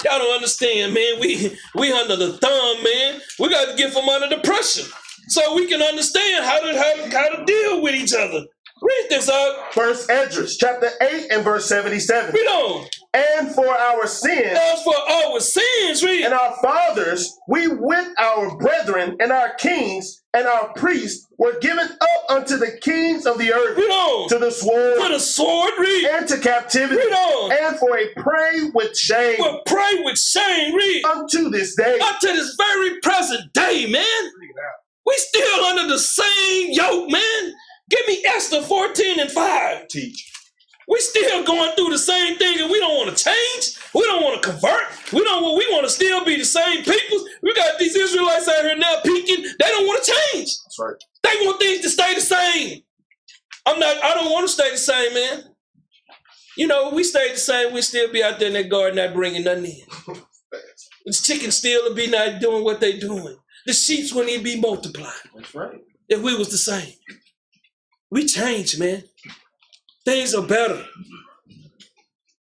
Y'all don't understand, man. We under the thumb, man. We got to get from under the pressure so we can understand how to deal with each other. Read this out. First Esdras, chapter 8 and verse 77. Read on. And for our sins, As for our sins, read. and our fathers, we with our brethren and our kings and our priests were given up unto the kings of the earth, Read on. to the sword, For the sword, read. and to captivity, Read on. and for a prey with shame, But pray with shame, read. unto this day. Up to this very present day, man. We still under the same yoke, man. Give me Esther 14 and 5. Teach. We still going through the same thing and we don't want to change. We don't want to convert. We want to still be the same people. We got these Israelites out here now peeking. They don't want to change. That's right. They want things to stay the same. I don't want to stay the same, man. You know, we stayed the same, we still be out there in that garden not bringing nothing in. The chickens still would be not doing what they doing. The sheep wouldn't even be multiplied. That's right. If we was the same. We changed, man. Things are better.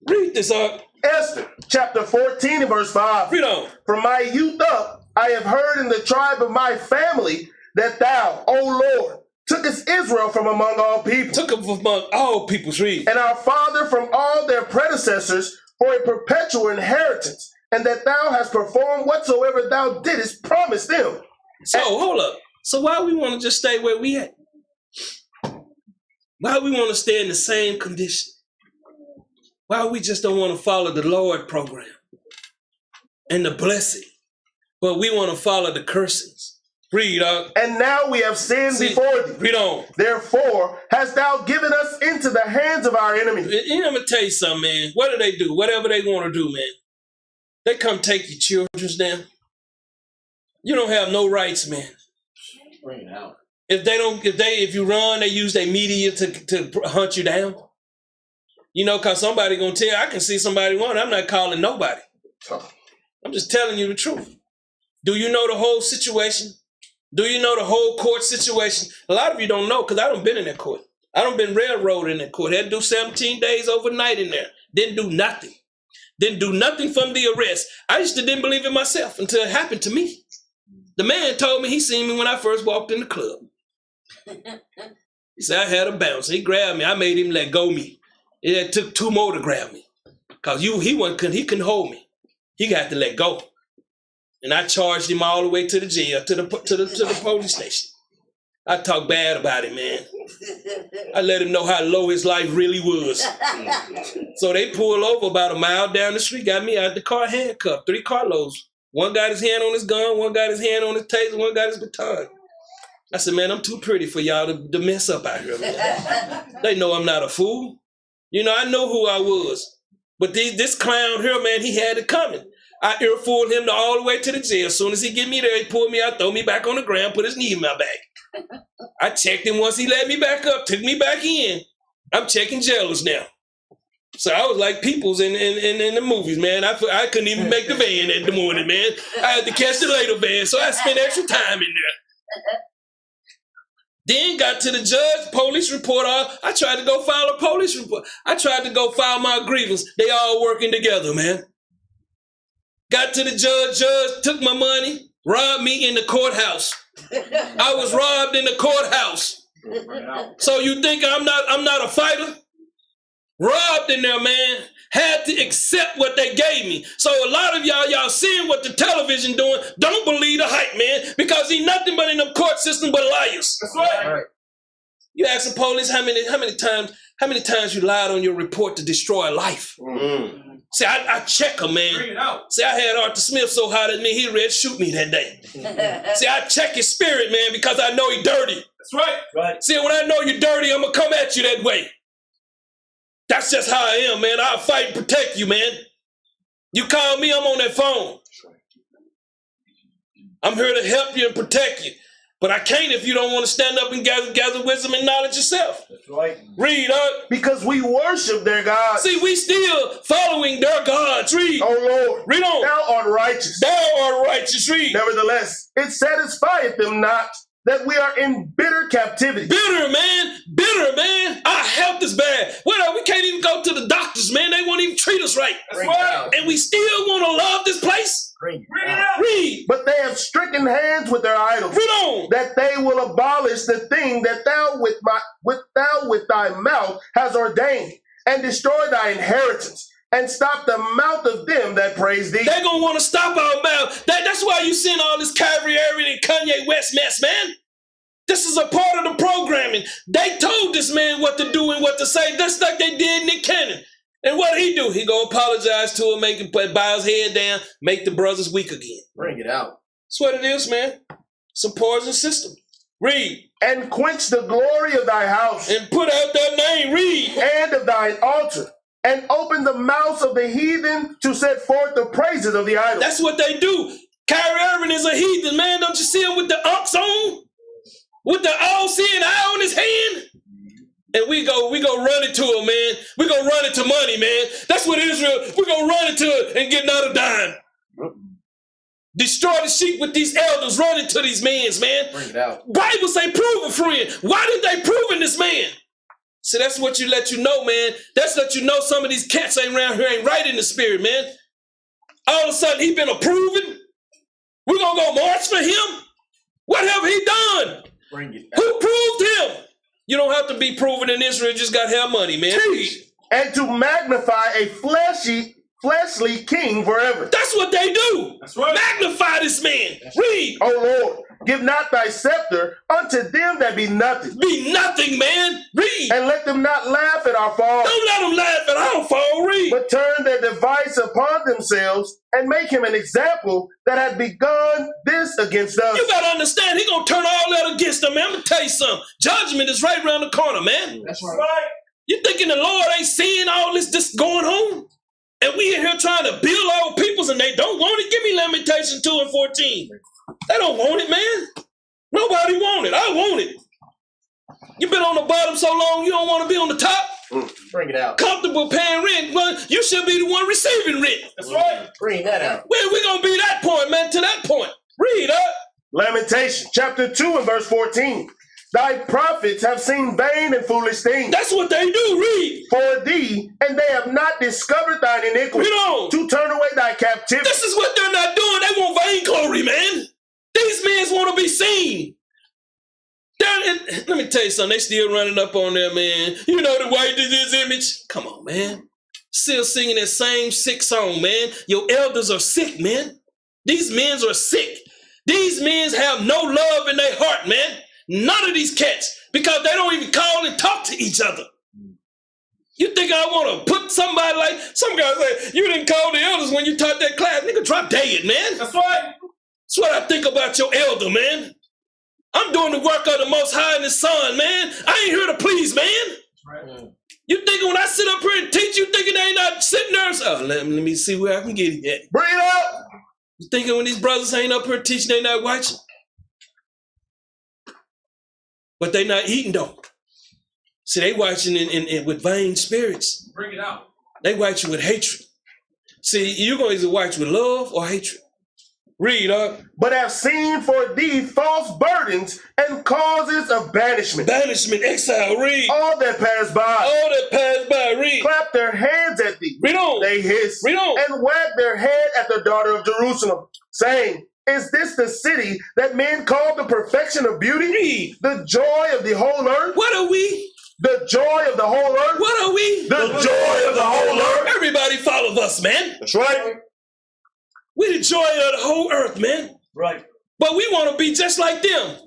Read this up. Esther, chapter 14 and verse 5. Read on. From my youth up, I have heard in the tribe of my family that thou, O Lord, tookest Israel from among all people. Took them from among all peoples. Read. And our father from all their predecessors for a perpetual inheritance, and that thou hast performed whatsoever thou didst promise them. So hold up. So why we want to just stay where we at? Why we want to stay in the same condition? Why we just don't want to follow the Lord program and the blessing, but we want to follow the cursings? Read, And now we have sinned before thee. Read on. Therefore hast thou given us into the hands of our enemies. You know, I'm gonna tell you something, man. What do they do? Whatever they want to do, man. They come take your children's down. You don't have no rights, man. Bring it out. If you run, they use their media to hunt you down. You know, cause somebody gonna tell. I can see somebody run. I'm not calling nobody. I'm just telling you the truth. Do you know the whole situation? Do you know the whole court situation? A lot of you don't know, because I done been in that court. I done been railroaded in that court. Had to do 17 days overnight in there. Didn't do nothing. Didn't do nothing from the arrest. I just didn't believe in myself until it happened to me. The man told me he seen me when I first walked in the club. He said I had a bounce. He grabbed me. I made him let go me. It took 2 more to grab me. Because he couldn't hold me. He got to let go. And I charged him all the way to the jail, to the police station. I talked bad about him, man. I let him know how low his life really was. So they pulled over about a mile down the street, got me out the car handcuffed, 3 carloads. One got his hand on his gun, one got his hand on his taser, one got his baton. I said, man, I'm too pretty for y'all to mess up out here, man. They know I'm not a fool. You know, I know who I was. But this clown here, man, he had it coming. I earfooled him all the way to the jail. As soon as he get me there, he pulled me out, throw me back on the ground, put his knee in my back. I checked him once he let me back up, took me back in. I'm checking jailers now. So I was like Peoples in the movies, man. I couldn't even make the van in the morning, man. I had to catch the later van, so I spent extra time in there. Then got to the judge, police report. I tried to go file a police report. I tried to go file my grievance. They all working together, man. Got to the judge took my money, robbed me in the courthouse. I was robbed in the courthouse. So you think I'm not a fighter? Robbed in there, man. Had to accept what they gave me. So a lot of y'all seeing what the television doing, don't believe the hype, man, because he's nothing but in the court system but liars. That's right. You ask the police how many times you lied on your report to destroy a life. Mm-hmm. See, I check them, man. Bring it out. See, I had Arthur Smith so hot at me, he read shoot me that day. See, I check his spirit, man, because I know he's dirty. That's right. Right. See, when I know you're dirty, I'm going to come at you that way. That's just how I am, man. I'll fight and protect you, man. You call me, I'm on that phone. I'm here to help you and protect you. But I can't if you don't want to stand up and gather wisdom and knowledge yourself. That's right. Read, Because we worship their God. See, we still following their gods. Read. O Lord, Read on. thou art righteous. Thou art righteous. Read. Nevertheless, it satisfieth them not that we are in bitter captivity. Bitter, man. Bitter, man. Our health is bad. Well, we can't even go to the doctors, man. They won't even treat us right. That's right. And we still want to love this place? Bring it out. Read. But they have stricken hands with their idols, Read on. that they will abolish the thing that thou with thy mouth has ordained, and destroy thy inheritance, and stop the mouth of them that praise thee. They're going to want to stop our mouth. That's why you send all this Kyrie Irving and Kanye West mess, man. This is a part of the programming. They told this man what to do and what to say, just like they did Nick Cannon. And what he do? He go apologize to him, bow his head down, make the brothers weak again. Bring it out. That's what it is, man. It's a poison system. Read. And quench the glory of thy house, And put out that name. Read. and of thine altar, and open the mouths of the heathen to set forth the praises of the idols. That's what they do. Kyrie Irving is a heathen, man. Don't you see him with the ox on? With the all-seeing eye on his hand? And we go run into him, man. We go run into money, man. That's what Israel, we go run into it and get another dime. Destroy the sheep with these elders, run into these mans, man. Bring it out. Bible say prove a friend. Why did they prove in this man? See, that's what you let you know, man. That's let you know some of these cats ain't around here ain't right in the spirit, man. All of a sudden, he been approving. We're going to go march for him? What have he done? Bring it out. Who proved him? You don't have to be proven in Israel. You just got to have money, man. Teach, and to magnify a fleshly king forever. That's what they do. That's right. Magnify this man. Read. O Lord, give not thy scepter unto them that be nothing, Be nothing, man. Read. and let them not laugh at our fall, Don't let them laugh at our fall. Read. but turn their device upon themselves, and make him an example that had begun this against us. You gotta understand, he gonna turn all that against them, man. I'm gonna tell you something. Judgment is right around the corner, man. That's right. You thinking the Lord ain't seeing all this going on? And we in here trying to build our peoples and they don't want it? Give me Lamentation 2 and 14. They don't want it, man. Nobody want it. I want it. You been on the bottom so long, you don't want to be on the top? Bring it out. Comfortable paying rent. Well, you should be the one receiving rent. That's right. Bring that out. Where we gonna be that point, man? To that point. Read up. Lamentation chapter 2 and verse 14. Thy prophets have seen vain and foolish things That's what they do. Read. for thee, and they have not discovered thine iniquity, Read on. to turn away thy captivity. This is what they're not doing. They want vainglory, man. These men want to be seen. Let me tell you something. They still running up on there, man. You know the white is his image. Come on, man. Still singing that same sick song, man. Your elders are sick, man. These men are sick. These men have no love in their heart, man. None of these cats, because they don't even call and talk to each other. You think I want to put somebody like, some guys say, you didn't call the elders when you taught that class. Nigga, drop dead, man. That's right. That's what I think about your elder, man. I'm doing the work of the Most High and His Son, man. I ain't here to please, man. Right. You thinking when I sit up here and teach, you thinking they ain't not sitting there? Oh, let me see where I can get it at. Bring it up. You thinking when these brothers ain't up here teaching, they not watching? But they not eating, though. See, they watching in with vain spirits. Bring it out. They watching with hatred. See, you're going to either watch with love or hatred. Read, But have seen for thee false burdens and causes of banishment. banishment, exile, read. All that pass by All that pass by, read. clap their hands at thee. Read on. They hiss Read on. and wag their head at the daughter of Jerusalem, saying, Is this the city that men call the perfection of beauty? Read. The joy of the whole earth? What are we? The joy of the whole earth? What are we? The joy of the whole earth? Everybody follow us, man. That's right. We the joy of the whole earth, man. Right. But we want to be just like them.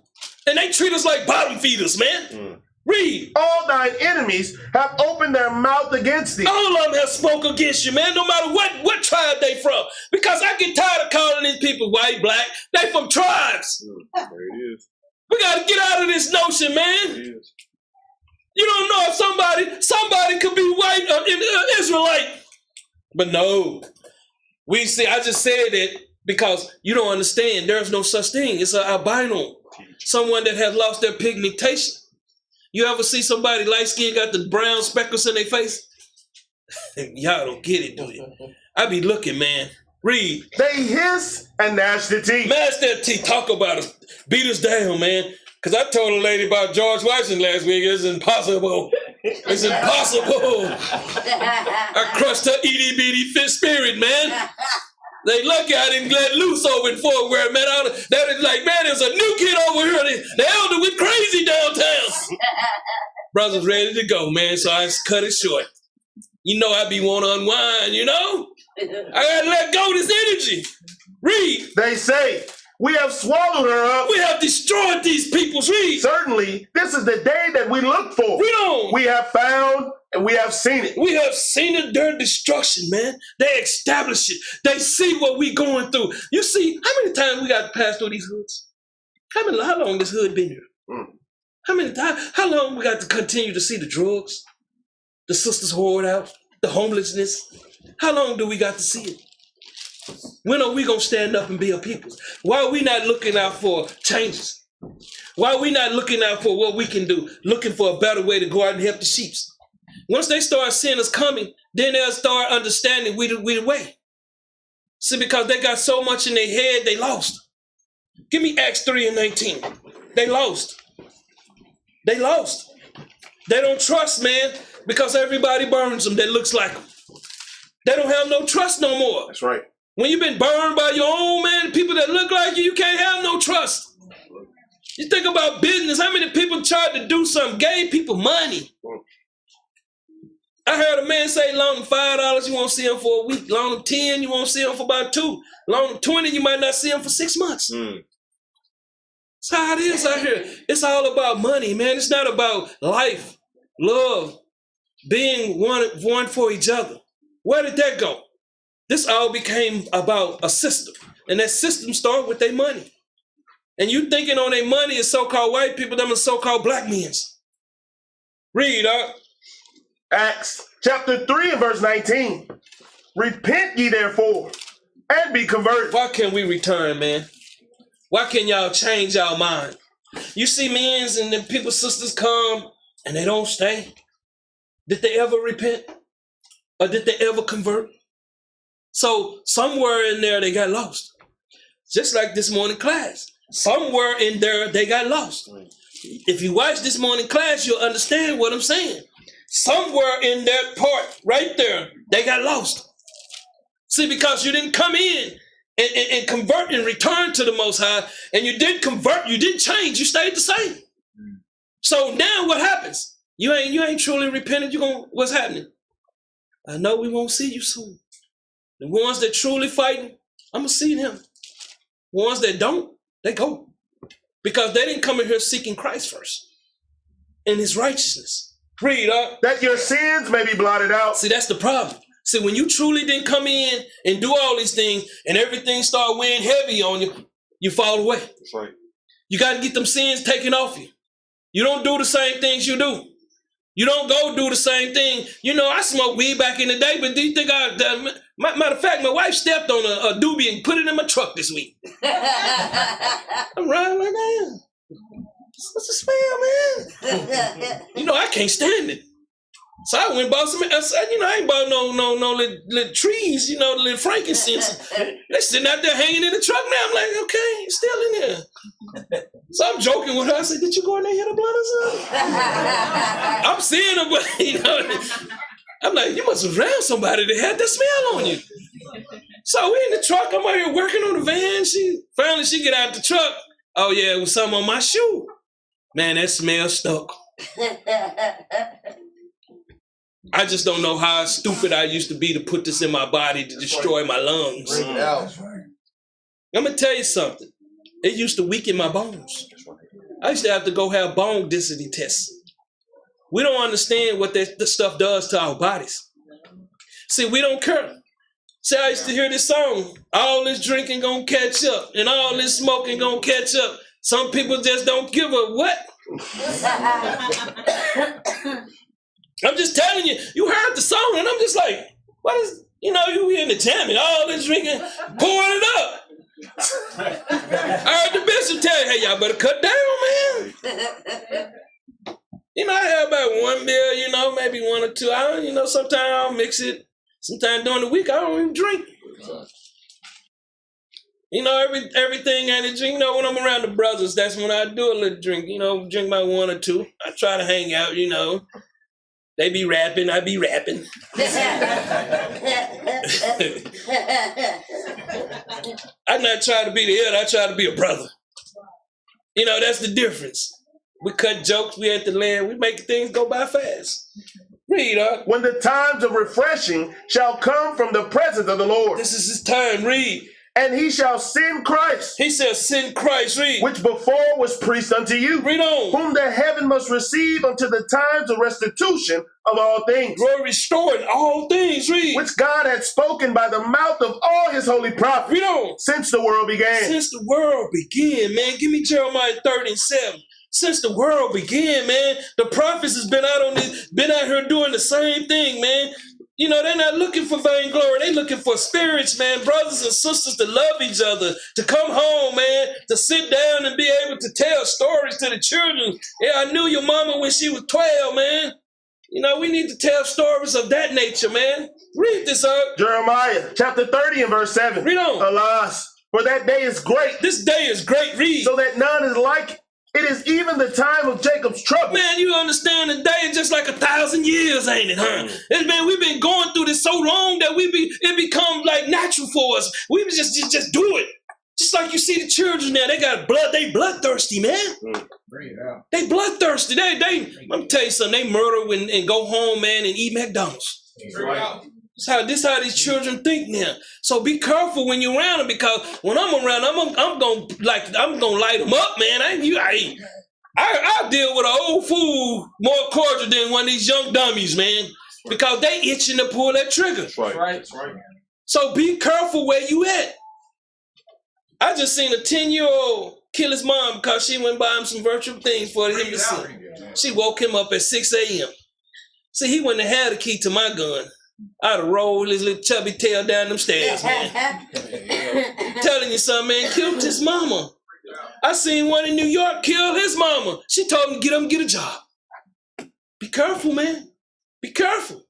And they treat us like bottom feeders, man. Read. All thine enemies have opened their mouth against thee. All of them have spoke against you, man, no matter what tribe they from. Because I get tired of calling these people white, black. They from tribes. There it is. We got to get out of this notion, man. It is. You don't know if somebody could be white or Israelite. But no. We see, I just said it because you don't understand. There's no such thing. It's an albino. Someone that has lost their pigmentation. You ever see somebody light skinned got the brown speckles in their face? Y'all don't get it, do you? I be looking, man. Read. They hiss and gnash their teeth. Mash that teeth. Talk about us. Beat us down, man. Because I told a lady about George Washington last week. It's impossible. It's impossible. I crushed her itty bitty fit spirit, man. They lucky I didn't let loose over in Fort Worth, man. That is like, man, there's a new kid over here. The elder went crazy downtown. Brother's ready to go, man, so I just cut it short. You know I be want to unwind, you know? I gotta let go of this energy. Read. They say, We have swallowed her up. We have destroyed these peoples. Read. Certainly, this is the day that we look for. Read on. We have found and we have seen it. We have seen it, their destruction, man. They establish it. They see what we going through. You see, how many times we got to pass through these hoods? How long this hood been here? How many times? How long we got to continue to see the drugs, the sisters hoard out, the homelessness? How long do we got to see it? When are we going to stand up and be a people? Why are we not looking out for changes? Why are we not looking out for what we can do, looking for a better way to go out and help the sheep? Once they start seeing us coming, then they'll start understanding we the way. See, because they got so much in their head, they lost. Give me Acts 3:19. They lost. They lost. They don't trust, man, because everybody burns them that looks like them. They don't have no trust no more. That's right. When you've been burned by your own man, people that look like you can't have no trust. You think about business, how many people tried to do something, gave people money. I heard a man say, loan him $5, you won't see him for a week. Loan him 10, you won't see him for about 2. Loan him 20, you might not see him for 6 months. That's how it is out here. It's all about money, man. It's not about life, love, being one for each other. Where did that go? This all became about a system. And that system started with their money. And you thinking on their money is so-called white people, them are so-called black men. Read, Acts chapter 3 and verse 19. Repent ye therefore, and be converted. Why can't we return, man? Why can't y'all change y'all mind? You see men's and then people's sisters come and they don't stay. Did they ever repent? Or did they ever convert? So somewhere in there they got lost. Just like this morning class. Somewhere in there they got lost. If you watch this morning class, you'll understand what I'm saying. Somewhere in that part right there, they got lost. See, because you didn't come in and convert and return to the Most High, and you didn't convert, you didn't change, you stayed the same. So now what happens? You ain't truly repented. What's happening? I know we won't see you soon. The ones that truly fighting, I'm gonna see them. Ones that don't, they go. Because they didn't come in here seeking Christ first and his righteousness. Read, that your sins may be blotted out. See, that's the problem. See, when you truly didn't come in and do all these things and everything start weighing heavy on you, you fall away. That's right. You got to get them sins taken off you. You don't do the same things you do. You don't go do the same thing. You know, I smoked weed back in the day, but do you think matter of fact, my wife stepped on a doobie and put it in my truck this week. I'm riding like that. What's the smell, man? You know, I can't stand it. So I went and bought some, I said, you know, I ain't bought no little trees, you know, little frankincense. They're sitting out there hanging in the truck now. I'm like, okay, it's still in there. So I'm joking with her. I said, did you go in there and hit a blunt or something? I'm seeing her, but, you know, I'm like, you must have around somebody that had that smell on you. So we in the truck. I'm out here working on the van. Finally she get out the truck. Oh, yeah, it was something on my shoe. Man, that smell stuck. I just don't know how stupid I used to be to put this in my body to destroy my lungs. Bring it out. I'm going to tell you something. It used to weaken my bones. I used to have to go have bone density tests. We don't understand what that stuff does to our bodies. See, we don't care. See, I used to hear this song, all this drinking gonna catch up and all this smoking gonna catch up. Some people just don't give a what? I'm just telling you, you heard the song and I'm just like, what is, you know, you in the jam and all this drinking, pouring it up. I heard the bishop tell you, hey, y'all better cut down, man. You know, I have about 1 meal, you know, maybe 1 or 2. You know, sometimes I'll mix it. Sometimes during the week, I don't even drink. You know, everything ain't a drink. You know, when I'm around the brothers, that's when I do a little drink. You know, drink about 1 or 2. I try to hang out, you know. They be rapping, I be rapping. I not try to be the elder, I try to be a brother. You know, that's the difference. We cut jokes, we at the land, we make things go by fast. Read, when the times of refreshing shall come from the presence of the Lord. This is his time, read. And he shall send Christ. He says, send Christ, read. Which before was preached unto you. Read on. Whom the heaven must receive unto the times of restitution of all things. Lord, restoring all things, read. Which God had spoken by the mouth of all his holy prophets. Read on. Since the world began. Since the world began, man. Give me Jeremiah 30:7. Since the world began, man, the prophets has been out here doing the same thing, man. You know, they're not looking for vainglory. They're looking for spirits, man, brothers and sisters to love each other, to come home, man, to sit down and be able to tell stories to the children. Yeah, I knew your mama when she was 12, man. You know, we need to tell stories of that nature, man. Read this up. Jeremiah chapter 30 and verse 7. Read on. Alas, for that day is great. This day is great. Read. So that none is like it. It is even the time of Jacob's trouble. Man, you understand the day is just like 1,000 years, ain't it, huh? Man, we've been going through this so long that it become like natural for us. We just do it. Just like you see the children now, they got blood. They bloodthirsty, man. Bring it out. They bloodthirsty. Let me tell you something. They murder and go home, man, and eat McDonald's. Bring it out. This how these children think now. So be careful when you're around them, because when I'm around, I'm gonna light them up, man. I deal with an old fool more cordial than one of these young dummies, man, because they itching to pull that trigger. That's right. That's right. So be careful where you at. I just seen a 10-year-old kill his mom because she went buy him some virtual things for him to see. She woke him up at 6 a.m. See, he wouldn't have had a key to my gun. I'd have rolled his little chubby tail down them stairs, man. Telling you something, man, killed his mama. I seen one in New York kill his mama. She told him to get a job. Be careful, man. Be careful.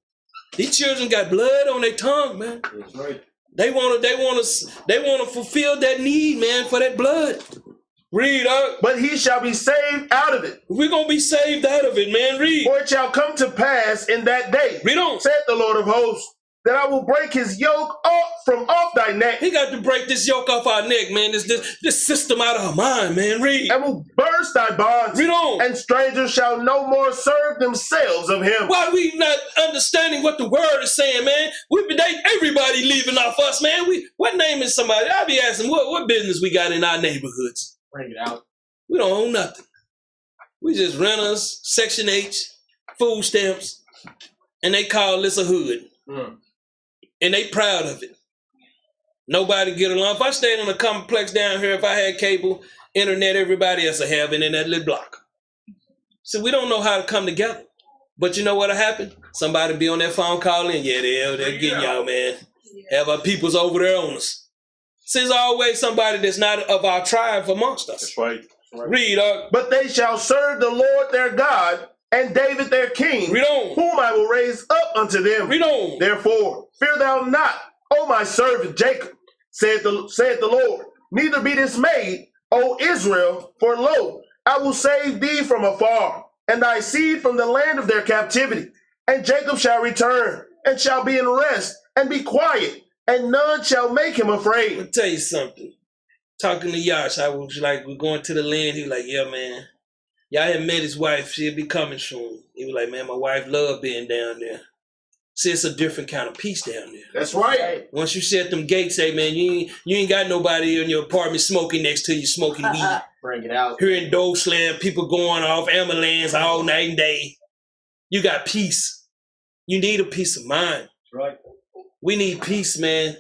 These children got blood on their tongue, man. That's right. They wanna fulfill that need, man, for that blood. Read up. But he shall be saved out of it. We're gonna be saved out of it, man. Read. For it shall come to pass in that day, Read on. said the Lord of hosts, that I will break his yoke off thy neck, He got to break this yoke off our neck, man. This system out of our mind, man. Read. and will burst thy bonds, Read on. and strangers shall no more serve themselves of him. Why we not understanding what the word is saying, man? Everybody leaving off us, man. What name is somebody? I'll be asking what business we got in our neighborhoods. Bring it out. We don't own nothing. We just renters, Section H, food stamps, and they call this a hood. And they proud of it. Nobody get along. If I stayed in a complex down here, if I had cable, internet, everybody else would have it in that little block. So we don't know how to come together. But you know what'll happen? Somebody be on that phone calling. Yeah, they're getting y'all, man. Have our peoples over there on us. See, there's always somebody that's not of our tribe amongst us. That's right. Read, But they shall serve the Lord their God, and David their king, Read on. whom I will raise up unto them. Read on. Therefore, fear thou not, O my servant Jacob, saith the Lord. Neither be dismayed, O Israel, for lo, I will save thee from afar, and thy seed from the land of their captivity. And Jacob shall return, and shall be in rest, and be quiet, and none shall make him afraid. Let me tell you something. Talking to Yash, I was like, we're going to the land. He was like, yeah, man. Y'all had met his wife. She'll be coming soon. He was like, man, my wife love being down there. See, it's a different kind of peace down there. That's right. Once you set them gates, hey, man, you ain't got nobody in your apartment smoking next to you, smoking weed. Bring it out. Hearing door slam, people going off ambulance all night and day. You got peace. You need a peace of mind. That's right. We need peace, man.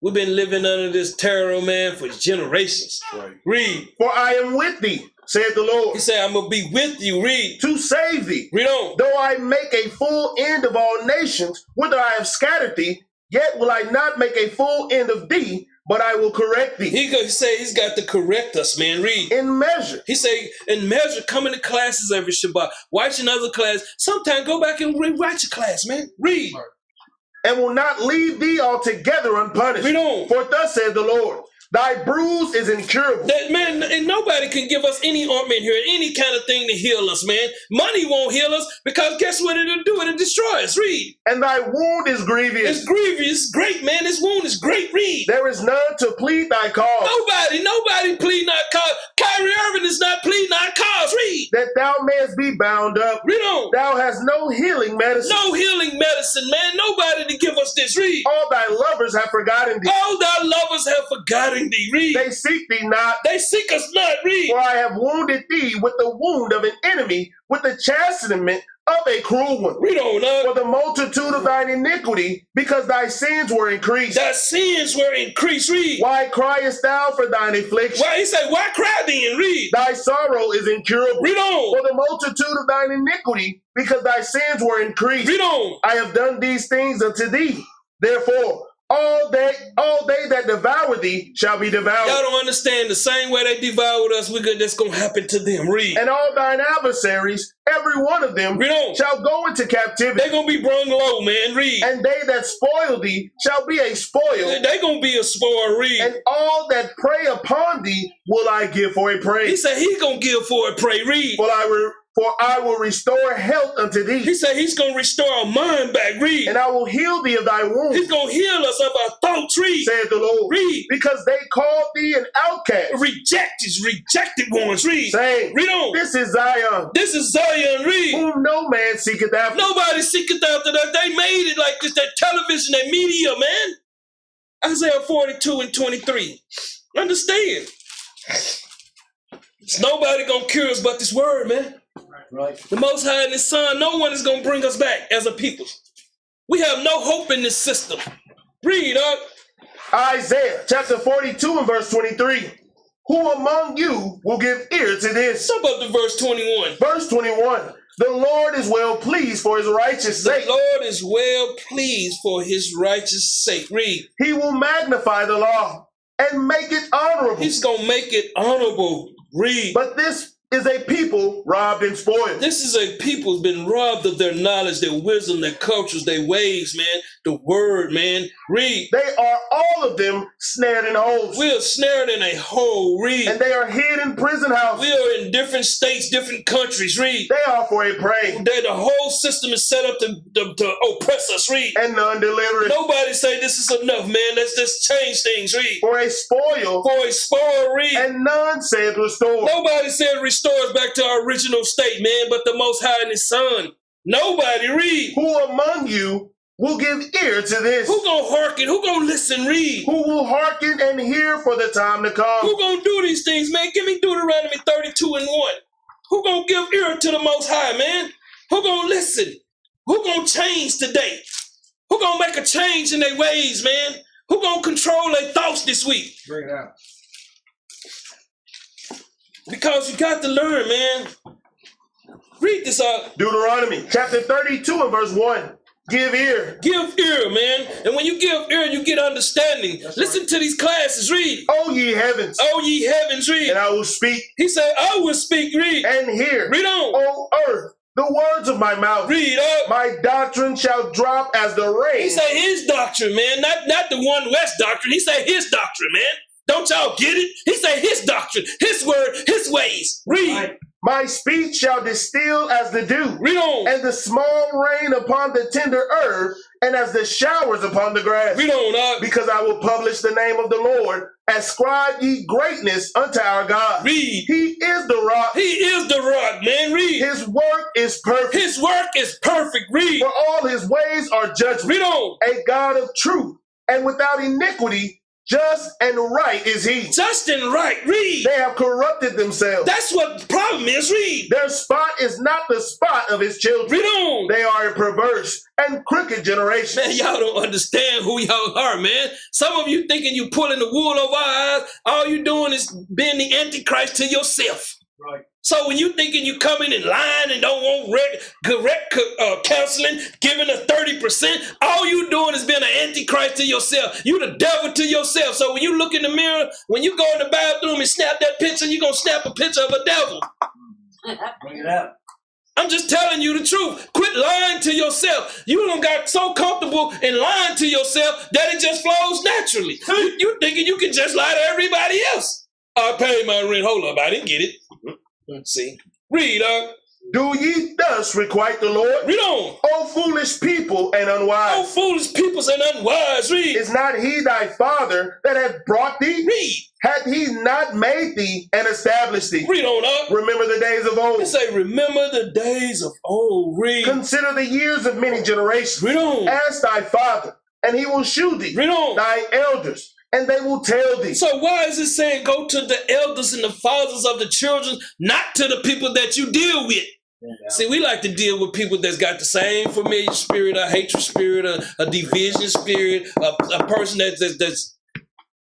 We've been living under this terror, man, for generations. Right. Read. For I am with thee, saith the Lord, He said, I'm going to be with you. Read. to save thee. Read on. Though I make a full end of all nations, whither I have scattered thee, yet will I not make a full end of thee, but I will correct thee. He say he's got to correct us, man. Read. In measure. He say, in measure, coming to classes every Shabbat, watch another class. Sometimes go back and rewrite your class, man. Read. And will not leave thee altogether unpunished. Read on. For thus saith the Lord, thy bruise is incurable. That man, and nobody can give us any ointment here, any kind of thing to heal us, man. Money won't heal us because guess what it'll do? It'll destroy us. Read. And thy wound is grievous. It's grievous. Great, man. This wound is great. Read. There is none to plead thy cause. Nobody pleading our cause. Kyrie Irving is not pleading our cause. Read. That thou mayest be bound up. Read on. Thou hast no healing medicine. No healing medicine, man. Nobody to give us this. Read. All thy lovers have forgotten thee. All thy lovers have forgotten thee. Read. They seek thee not. They seek us not. Read. For I have wounded thee with the wound of an enemy, with the chastisement of a cruel one. Read on, For the multitude of thine iniquity, because thy sins were increased. Thy sins were increased. Read. Why criest thou for thine affliction? Why? He say, why cry then? Read. Thy sorrow is incurable. Read on. For the multitude of thine iniquity, because thy sins were increased. Read on. I have done these things unto thee. Therefore, all they that devour thee shall be devoured. Y'all don't understand. The same way they devoured us, that's going to happen to them. Read. And all thine adversaries, every one of them, Read on. shall go into captivity. They're going to be brung low, man. Read. And they that spoil thee shall be a spoil. They're going to be a spoil. Read. And all that prey upon thee will I give for a He praise. said he going to give for it. Pray. Read. For I will restore health unto He thee, said he's going to restore our mind back. Read. and I will heal thee of thy He's wounds, going to heal us of our thoughts. Read. saith the Lord. Read. Because they called thee an outcast, Rejected ones. Read. saying, Read on. This is Zion, This is Zion. Read. whom no man seeketh after. Nobody seeketh after that. They made it like this. That television, that media, man. Isaiah 42 and 23. Understand. There's nobody going to cure us but this word, man. Right. The Most High and His Son, no one is going to bring us back as a people. We have no hope in this system. Read, Isaiah chapter 42 and verse 23. Who among you will give ear to this? How about the verse 21? Verse 21. The Lord is well pleased for his righteous The sake. Lord is well pleased for his righteous sake. Read. He will magnify the law and make it honorable. He's going to make it honorable. Read. But this is a people robbed and spoiled. This is a people who's been robbed of their knowledge, their wisdom, their cultures, their ways, man. The word, man. Read. They are all of them snared in holes, We are snared in a hole. Read. and they are hid in prison houses. We are in different states, different countries. Read. They are for a prey, The whole system is set up to oppress us. Read. and none deliver it. Nobody say this is enough, man. Let's just change things. Read. For a spoil, For a spoil, read. and none saith restore. Nobody said restore us back to our original state, man, but the Most High and His Son. Nobody, read. Who among you will give ear to this? Who gonna hearken? Who gonna listen, read? Who will hearken and hear for the time to come? Who gonna do these things, man? Give me Deuteronomy 32 and 1. Who gonna give ear to the Most High, man? Who gonna listen? Who gonna change today? Who gonna make a change in their ways, man? Who gonna control their thoughts this week? Bring it out. Because you got to learn, man. Read this out. Deuteronomy chapter 32 and verse 1. Give ear. Give ear, man. And when you give ear, you get understanding. Listen to these classes. Read. O ye heavens, Oh, ye heavens, read. and I will speak He said, I will speak. Read. and hear. Read on. O earth, the words of my mouth. Read up. My doctrine shall drop as the He rain. said his doctrine, man. Not the One West doctrine. He said his doctrine, man. Don't y'all get it? He said his doctrine, his word, his ways. Read. Right. My speech shall distill as the dew, Read on. and the small rain upon the tender earth, and as the showers upon the grass. Read on up. Because I will publish the name of the Lord. Ascribe ye greatness unto our God. Read. He is the rock. He is the rock, man. Read. His work is perfect. His work is perfect. Read. For all his ways are judgment. Read on. A God of truth, and without iniquity, just and right is he. Just and right. Read. They have corrupted themselves. That's what the problem is. Read. Their spot is not the spot of his children. Read on. They are a perverse and crooked generation. Man, y'all don't understand who y'all are, man. Some of you thinking you pulling the wool over our eyes. All you doing is being the Antichrist to yourself. Right. So when you thinking you coming in line and don't want correct counseling, giving us 30%, all you doing is being an Antichrist to yourself. You the devil to yourself. So when you look in the mirror, when you go in the bathroom and snap that picture, you're going to snap a picture of a devil. Bring it out. I'm just telling you the truth. Quit lying to yourself. You done got so comfortable in lying to yourself that it just flows naturally. You thinking you can just lie to everybody else. I paid my rent. Hold up, I didn't get it. Let's see. Read, Do ye thus requite the Lord? read on. O foolish people and unwise. Oh, foolish peoples and unwise. Read. Is not he thy father that hath brought thee? Read. Hath he not made thee and established thee? Read on up. Remember the days of old. It say, remember the days of old. Read. Consider the years of many generations. Read on. Ask thy father, and he will shew thee. Read on. Thy elders, and they will tell thee. So why is it saying go to the elders and the fathers of the children, not to the people that you deal with? See, we like to deal with people that's got the same familiar spirit, a hatred spirit, a division spirit, a person that's.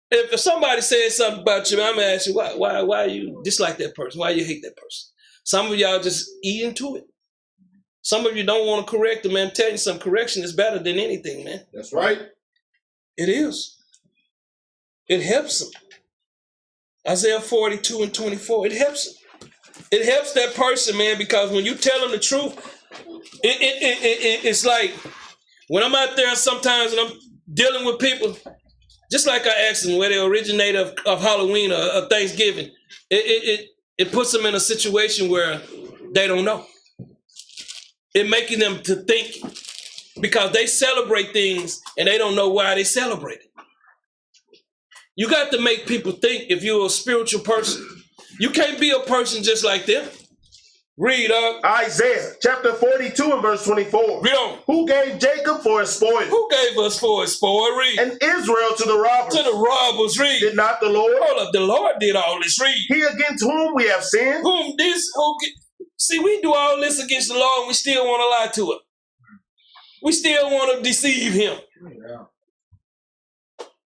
If somebody says something about you, I'm gonna ask you why you dislike that person, why you hate that person. Some of y'all just eat into it. Some of you don't want to correct them, man. I'm telling you, some correction is better than anything, man. That's right. It is. It helps them. Isaiah 42 and 24. It helps them. It helps that person, man, because when you tell them the truth, it's like when I'm out there sometimes and I'm dealing with people, just like I asked them where they originate of Halloween or Thanksgiving, it puts them in a situation where They don't know. It making them to think because they celebrate things and they don't know why they celebrate it. You got to make people think if you're a spiritual person. You can't be a person just like them. Read up. Isaiah chapter 42 and verse 24. Read on. Who gave Jacob for a spoil? Who gave us for a spoil? Read. And Israel to the robbers. To the robbers. Read. Did not the Lord? Hold up. The Lord did all this. Read. He against whom we have sinned? See, we do all this against the Lord and we still want to lie to him. We still want to deceive him.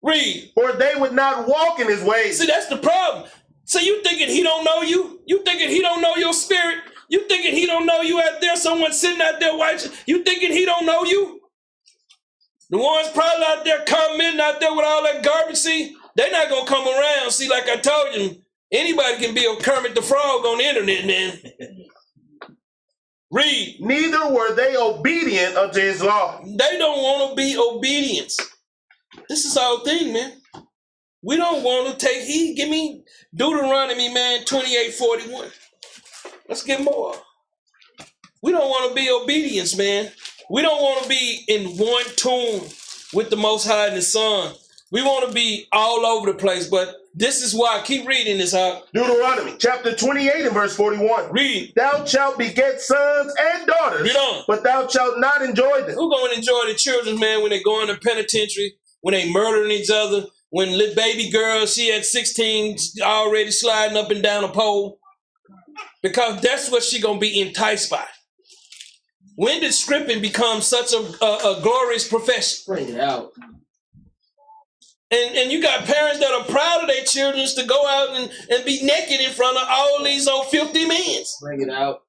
Read. For they would not walk in his ways. See, that's the problem. So you thinking he don't know you? You thinking he don't know your spirit? You thinking he don't know you out there? Someone sitting out there watching? You thinking he don't know you? The ones probably out there commenting out there with all that garbage, see, they're not going to come around. See, like I told you, anybody can be a Kermit the Frog on the internet, man. Read. Neither were they obedient unto his law. They don't want to be obedient. This is our thing, man. We don't want to take heed. Give me Deuteronomy, man, 28:41. Let's get more. We don't want to be obedience, man. We don't want to be in one tune with the Most High and the Son. We want to be all over the place, but this is why. Keep reading this out. Deuteronomy chapter 28 and verse 41. Read. Thou shalt beget sons and daughters, Read on. but thou shalt not enjoy them. Who going to enjoy the children, man, when they go in the penitentiary, when they murdering each other, when little baby girl, she at 16, already sliding up and down a pole? Because that's what she going to be enticed by. When did stripping become such a glorious profession? Bring it out. And you got parents that are proud of their children to go out and be naked in front of all these old filthy men. Bring it out.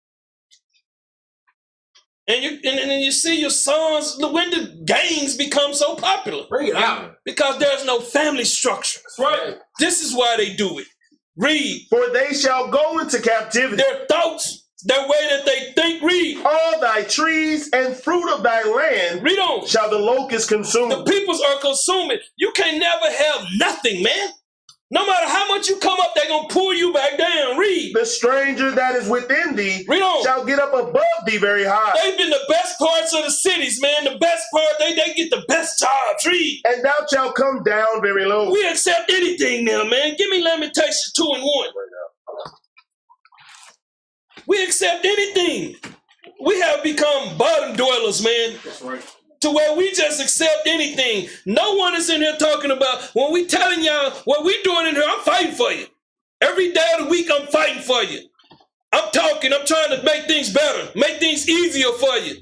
And you see your sons, when did gangs become so popular? Bring it out. Because there's no family structure. That's right. This is why they do it. Read. For they shall go into captivity. Their thoughts, their way that they think. Read. All thy trees and fruit of thy land Read on. shall the locust consume. The peoples are consuming. You can never have nothing, man. No matter how much you come up, they're going to pull you back down. Read. The stranger that is within thee Read on. shall get up above thee very high. They've been the best parts of the cities, man. The best part, they get the best jobs. Read. And thou shalt come down very low. We accept anything now, man. Give me Lamentations 2 and 1. We accept anything. We have become bottom dwellers, man. That's right. To where we just accept anything. No one is in here talking about, when we telling y'all what we doing in here, I'm fighting for you. Every day of the week, I'm fighting for you. I'm talking, I'm trying to make things better, make things easier for you.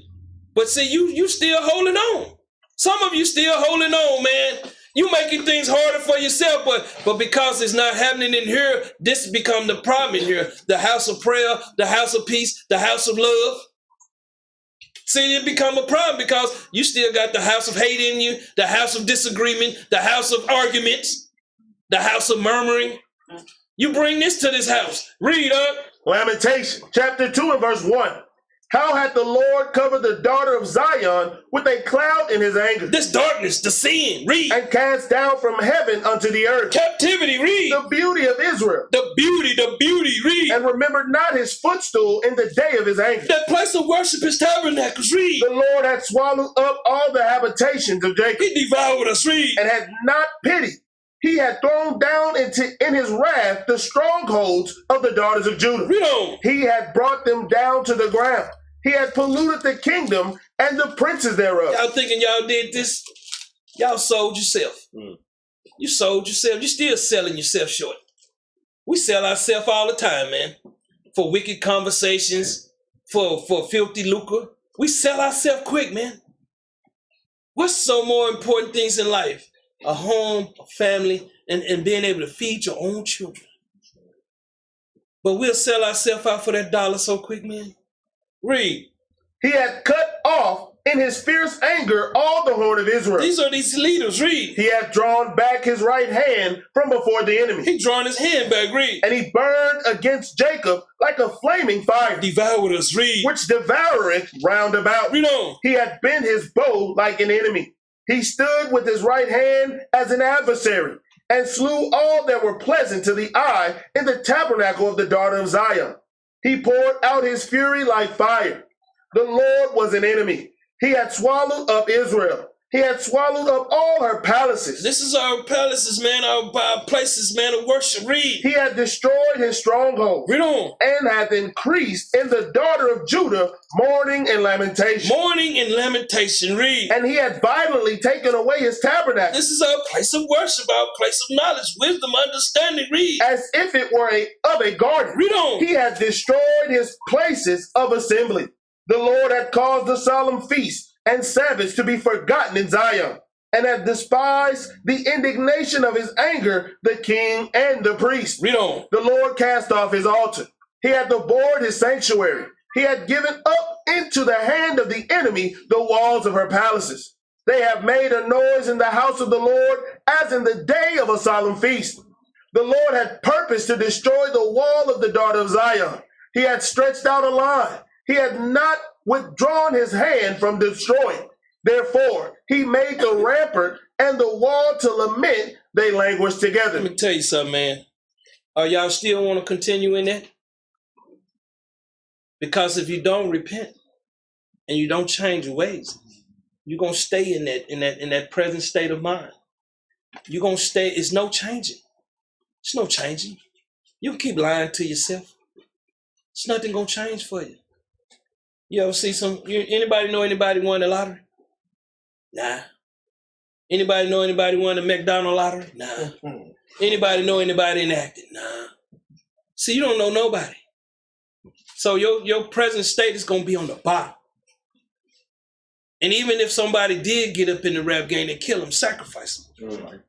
But see, you still holding on. Some of you still holding on, man. You making things harder for yourself, but because it's not happening in here, this become the problem in here. The house of prayer, the house of peace, the house of love. See, it become a problem because you still got the house of hate in you, the house of disagreement, the house of arguments, the house of murmuring. You bring this to this house. Read up. Lamentation chapter 2 and verse 1. How hath the Lord covered the daughter of Zion with a cloud in his anger? This darkness, the sin. Read. And cast down from heaven unto the earth. Captivity. Read. The beauty of Israel. The beauty. Read. And remembered not his footstool in the day of his anger. That place of worship is tabernacles. Read. The Lord hath swallowed up all the habitations of Jacob. He devoured us. Read. And had not pity. He had thrown down in his wrath the strongholds of the daughters of Judah. Read on. He had brought them down to the ground. He had polluted the kingdom and the princes thereof. Y'all thinking y'all did this? Y'all sold yourself. You sold yourself. You still selling yourself short. We sell ourselves all the time, man. For wicked conversations, for filthy lucre. We sell ourselves quick, man. What's so more important things in life? A home, a family, and being able to feed your own children. But we'll sell ourselves out for that dollar so quick, man. Read. He had cut off in his fierce anger all the horn of Israel. These are these leaders. Read. He had drawn back his right hand from before the enemy. He drawn his hand back. Read. And he burned against Jacob like a flaming fire. Devoured us. Read. Which devoureth round about. Read on. He had bent his bow like an enemy. He stood with his right hand as an adversary, and slew all that were pleasant to the eye in the tabernacle of the daughter of Zion. He poured out his fury like fire. The Lord was an enemy. He had swallowed up Israel. He had swallowed up all her palaces. This is our palaces, man, our places, man, of worship. Read. He had destroyed his strongholds. Read on. And hath increased in the daughter of Judah mourning and lamentation. Mourning and lamentation. Read. And he had violently taken away his tabernacle. This is our place of worship, our place of knowledge, wisdom, understanding. Read. As if it were of a garden. Read on. He had destroyed his places of assembly. The Lord had caused the solemn feast and Sabbaths to be forgotten in Zion, and had despised the indignation of his anger, the king and the priest. Read on. The Lord cast off his altar. He had abhorred his sanctuary. He had given up into the hand of the enemy the walls of her palaces. They have made a noise in the house of the Lord as in the day of a solemn feast. The Lord had purposed to destroy the wall of the daughter of Zion. He had stretched out a line. He had not withdrawn his hand from destroying. Therefore, he made the rampart and the wall to lament. They languished together. Let me tell you something, man. Y'all still want to continue in that? Because if you don't repent and you don't change your ways, you're gonna stay in that present state of mind. You're gonna stay. It's no changing. It's no changing. You can keep lying to yourself. It's nothing gonna change for you. You ever see anybody know anybody won the lottery? Nah. Anybody know anybody won the McDonald's lottery? Nah. Anybody know anybody in acting? Nah. See, you don't know nobody. So your present state is going to be on the bottom. And even if somebody did get up in the rap game, they kill him, sacrifice him. Let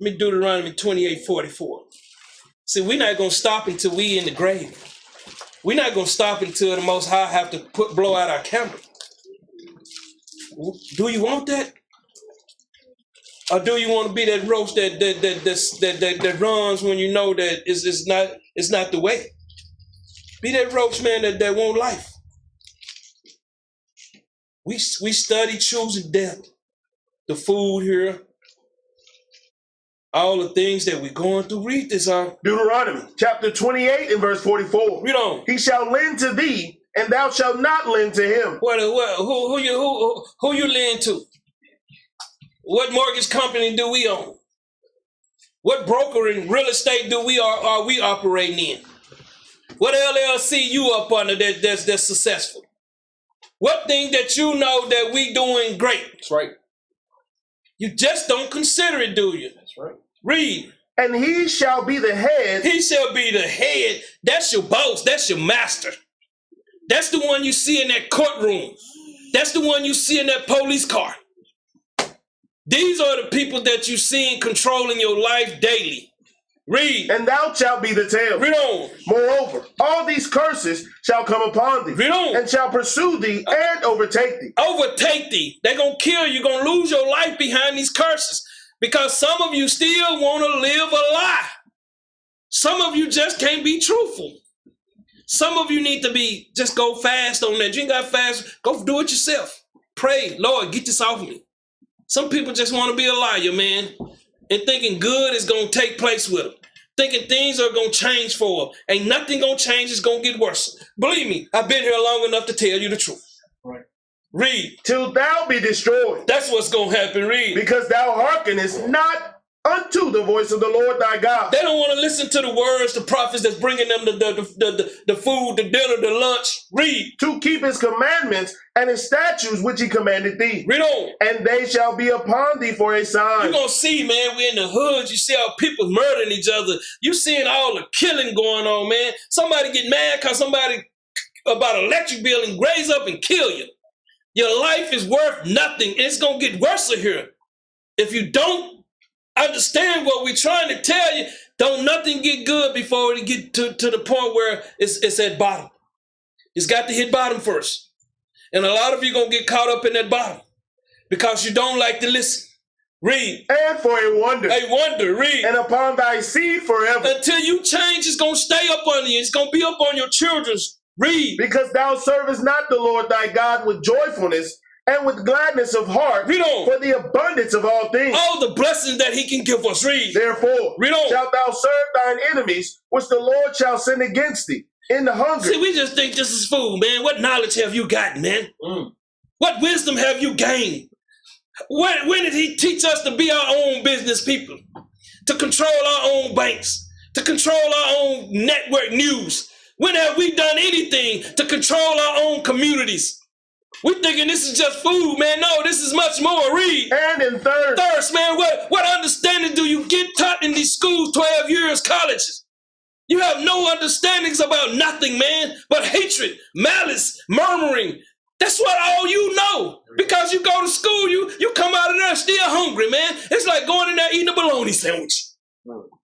me Deuteronomy 28:44. See, we're not going to stop until we in the grave. We're not going to stop until the Most High have to blow out our candle. Do you want that? Or do you want to be that roach that runs when you know that it's not the way? Be that roach, man, that want life. We study choosing death, the food here, all the things that we're going through. Read this, Deuteronomy chapter 28 and verse 44. Read on. He shall lend to thee, and thou shalt not lend to him. Who you lend to? What mortgage company do we own? What brokering real estate are we operating in? What LLC you up under that's successful? What thing that you know that we doing great? That's right. You just don't consider it, do you? That's right. Read. And he shall be the head. He shall be the head. That's your boss. That's your master. That's the one you see in that courtroom. That's the one you see in that police car. These are the people that you see controlling your life daily. Read. And thou shalt be the tail. Read on. Moreover, all these curses shall come upon thee. Read on. And shall pursue thee and overtake thee. Overtake thee. They're going to kill you. You're going to lose your life behind these curses. Because some of you still want to live a lie. Some of you just can't be truthful. Some of you need to just go fast on that. You ain't got fast. Go do it yourself. Pray, Lord, get this off of me. Some people just want to be a liar, man. And thinking good is going to take place with them. Thinking things are going to change for them. Ain't nothing going to change. It's going to get worse. Believe me, I've been here long enough to tell you the truth. Right. Read. Till thou be destroyed. That's what's going to happen. Read. Because thou hearkenest not unto the voice of the Lord thy God. They don't want to listen to the words, the prophets that's bringing them the food, the dinner, the lunch. Read. To keep his commandments and his statutes which he commanded thee. Read on. And they shall be upon thee for a sign. You're going to see, man, we're in the hoods. You see how people murdering each other. You seeing all the killing going on, man. Somebody get mad because somebody about an electric bill and raise up and kill you. Your life is worth nothing. It's going to get worse here. If you don't understand what we're trying to tell you, don't nothing get good before it get to the point where it's at bottom. It's got to hit bottom first. And a lot of you going to get caught up in that bottom because you don't like to listen. Read. And for a wonder. A wonder. Read. And upon thy seed forever. Until you change, it's going to stay up on you. It's going to be up on your children's. Read. Because thou servest not the Lord thy God with joyfulness and with gladness of heart. Read on. For the abundance of all things. All the blessings that he can give us. Read. Therefore, read on. Shalt thou serve thine enemies, which the Lord shall send against thee. in the hunger. See, we just think this is food, man. What knowledge have you gotten, man? What wisdom have you gained? When did he teach us to be our own business people? To control our own banks? To control our own network news? When have we done anything to control our own communities? We're thinking this is just food, man. No, this is much more. Read. And in thirst. Thirst, man. What understanding do you get taught in these schools, 12 years, colleges? You have no understandings about nothing, man, but hatred, malice, murmuring. That's what all you know. Because you go to school, you come out of there still hungry, man. It's like going in there eating a bologna sandwich.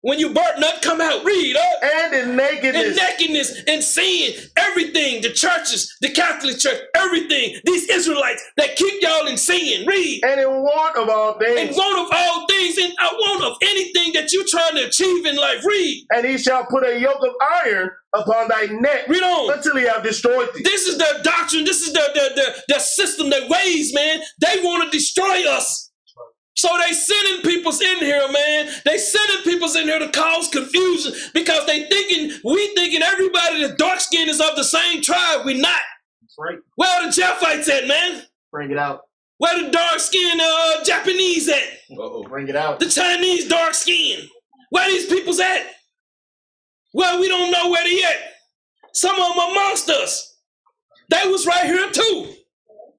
When you burnt nut, come out, read up. And in nakedness. In nakedness, and sin, everything, the churches, the Catholic Church, everything, these Israelites that keep y'all in sin, read. And in want of all things. In want of all things, and I want of anything that you're trying to achieve in life, read. And he shall put a yoke of iron upon thy neck. Read on. Until he have destroyed thee. This is their doctrine, this is their system, their ways, man. They want to destroy us. So they sending peoples in here, man. They sending peoples in here to cause confusion because we thinking everybody that's dark skinned is of the same tribe. We not. That's right. Where are the Jephthites at, man? Bring it out. Where the dark skinned Japanese at? Bring it out. The Chinese dark skin. Where these peoples at? Well, we don't know where they at. Some of them amongst us. They was right here too.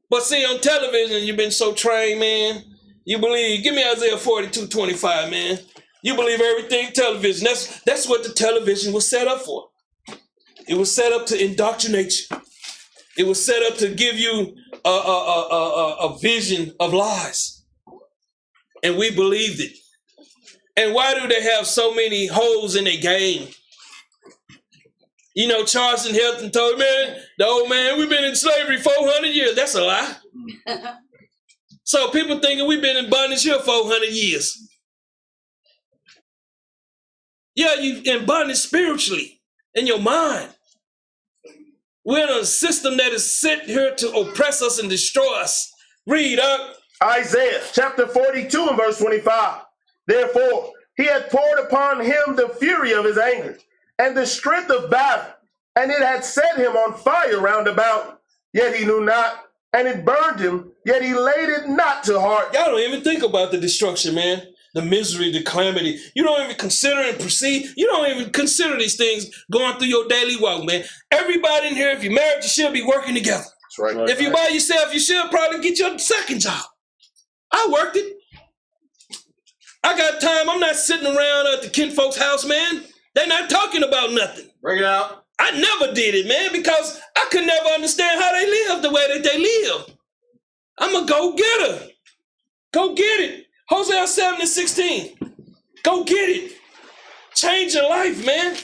But see, on television, you've been so trained, man. You believe, give me Isaiah 42:25, man. You believe everything television. That's what the television was set up for. It was set up to indoctrinate you. It was set up to give you a vision of lies. And we believed it. And why do they have so many holes in their game? You know, Charleston Heston told, man, the old man, we've been in slavery 400 years. That's a lie. So people thinking we've been in bondage here 400 years. Yeah, you in bondage spiritually, in your mind. We're in a system that is sent here to oppress us and destroy us. Read up. Isaiah chapter 42 and verse 25. Therefore, he had poured upon him the fury of his anger and the strength of battle, and it had set him on fire round about, yet he knew not. And it burned him, yet he laid it not to heart. Y'all don't even think about the destruction, man. The misery, the calamity. You don't even consider and perceive. You don't even consider these things going through your daily walk, man. Everybody in here, if you're married, you should be working together. That's right. If you're by yourself, you should probably get your second job. I worked it. I got time. I'm not sitting around at the kinfolk's house, man. They're not talking about nothing. Bring it out. I never did it, man, because I could never understand how they live the way that they live. I'm a go-getter. Go get it. Hosea 7:16. Go get it. Change your life, man.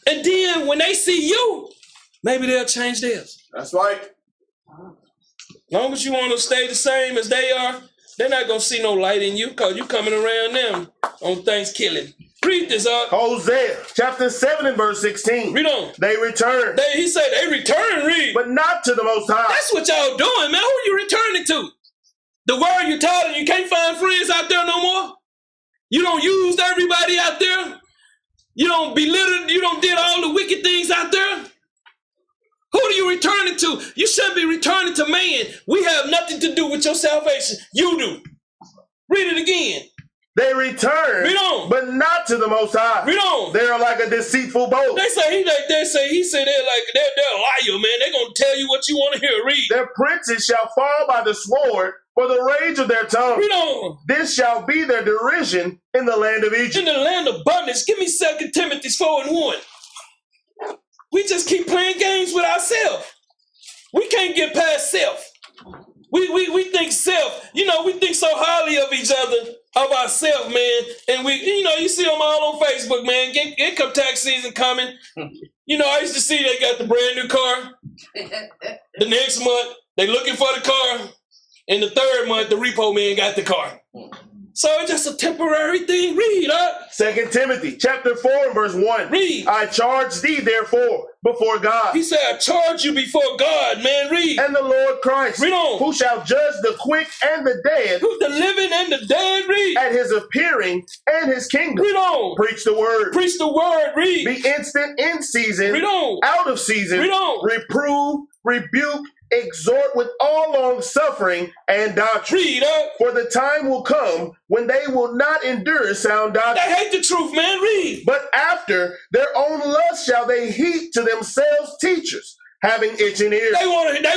And then when they see you, maybe they'll change theirs. That's right. As long as you want to stay the same as they are, they're not going to see no light in you because you coming around them on Thanksgiving. Read this up. Hosea chapter 7 and verse 16. Read on. They return. He said they return, read. But not to the Most High. That's what y'all doing, man. Who are you returning to? The world you're tired of, you can't find friends out there no more? You don't use everybody out there? You don't belittle, you don't did all the wicked things out there? Who are you returning to? You shouldn't be returning to man. We have nothing to do with your salvation. You do. Read it again. They return, Read on. but not to the Most High. Read on. They are like a deceitful bow. He said they're a liar, man. They're gonna tell you what you want to hear. Read. Their princes shall fall by the sword for the rage of their tongue. Read on. This shall be their derision in the land of Egypt. In the land of bondage. Give me 2 Timothy 4:1. We just keep playing games with ourselves. We can't get past self. We think self. You know, we think so highly of each other, of ourselves, man. And you see them all on Facebook, man. Income tax season coming. You know, I used to see they got the brand new car. The next month, they looking for the car. And the third month, the repo man got the car. So it's just a temporary thing. Read up. 2 Timothy chapter 4 and verse 1. Read. I charge thee therefore before God He said, I charge you before God, man. Read. and the Lord Christ, Read on. who shall judge the quick and the dead Who's the living and the dead? Read. at his appearing and his kingdom. Read on. Preach the word. Preach the word. Read. Be instant in season, Read on. out of season, Read on. reprove, rebuke, exhort with all long suffering and doctrine. Read up. For the time will come when they will not endure sound They doctrine, hate the truth, man. Read. but after their own lust shall they heap to themselves teachers, having itching ears. They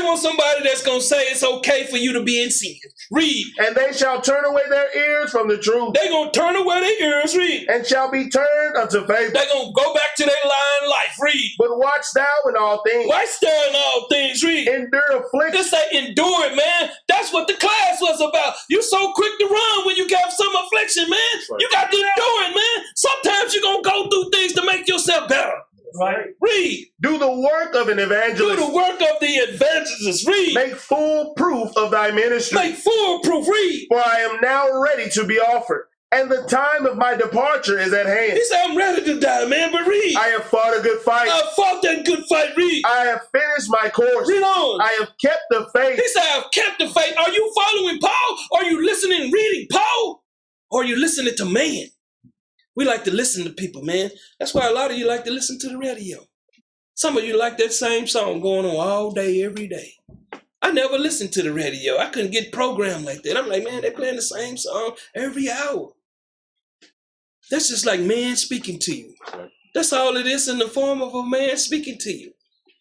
want somebody that's gonna say it's okay for you to be in sin. Read. And they shall turn away their ears from the truth, They gonna turn away their ears. Read. and shall be turned unto fable. They gonna go back to their lying life. Read. But watch thou in all things, Why stir in all things? Read. endure affliction, Just say endure it, man. That's what the class was about. You so quick to run when you got some affliction, man. Right. You got to endure it, man. Sometimes you're gonna go through things to make yourself better. Right. Read. do the work of an Do evangelist, the work of the evangelist. Read. make full proof of thy ministry. Make foolproof. Read. For I am now ready to be offered, and the time of my departure is at hand. He said, I'm ready to die, man, but read. I have fought a good fight. I fought that good fight. Read. I have finished my course. Read on. I have kept the faith. He said, I've kept the faith. Are you following Paul? Are you listening and reading Paul? Or are you listening to man? We like to listen to people, man. That's why a lot of you like to listen to the radio. Some of you like that same song going on all day, every day. I never listened to the radio. I couldn't get programmed like that. I'm like, man, they're playing the same song every hour. That's just like man speaking to you. That's all it is in the form of a man speaking to you.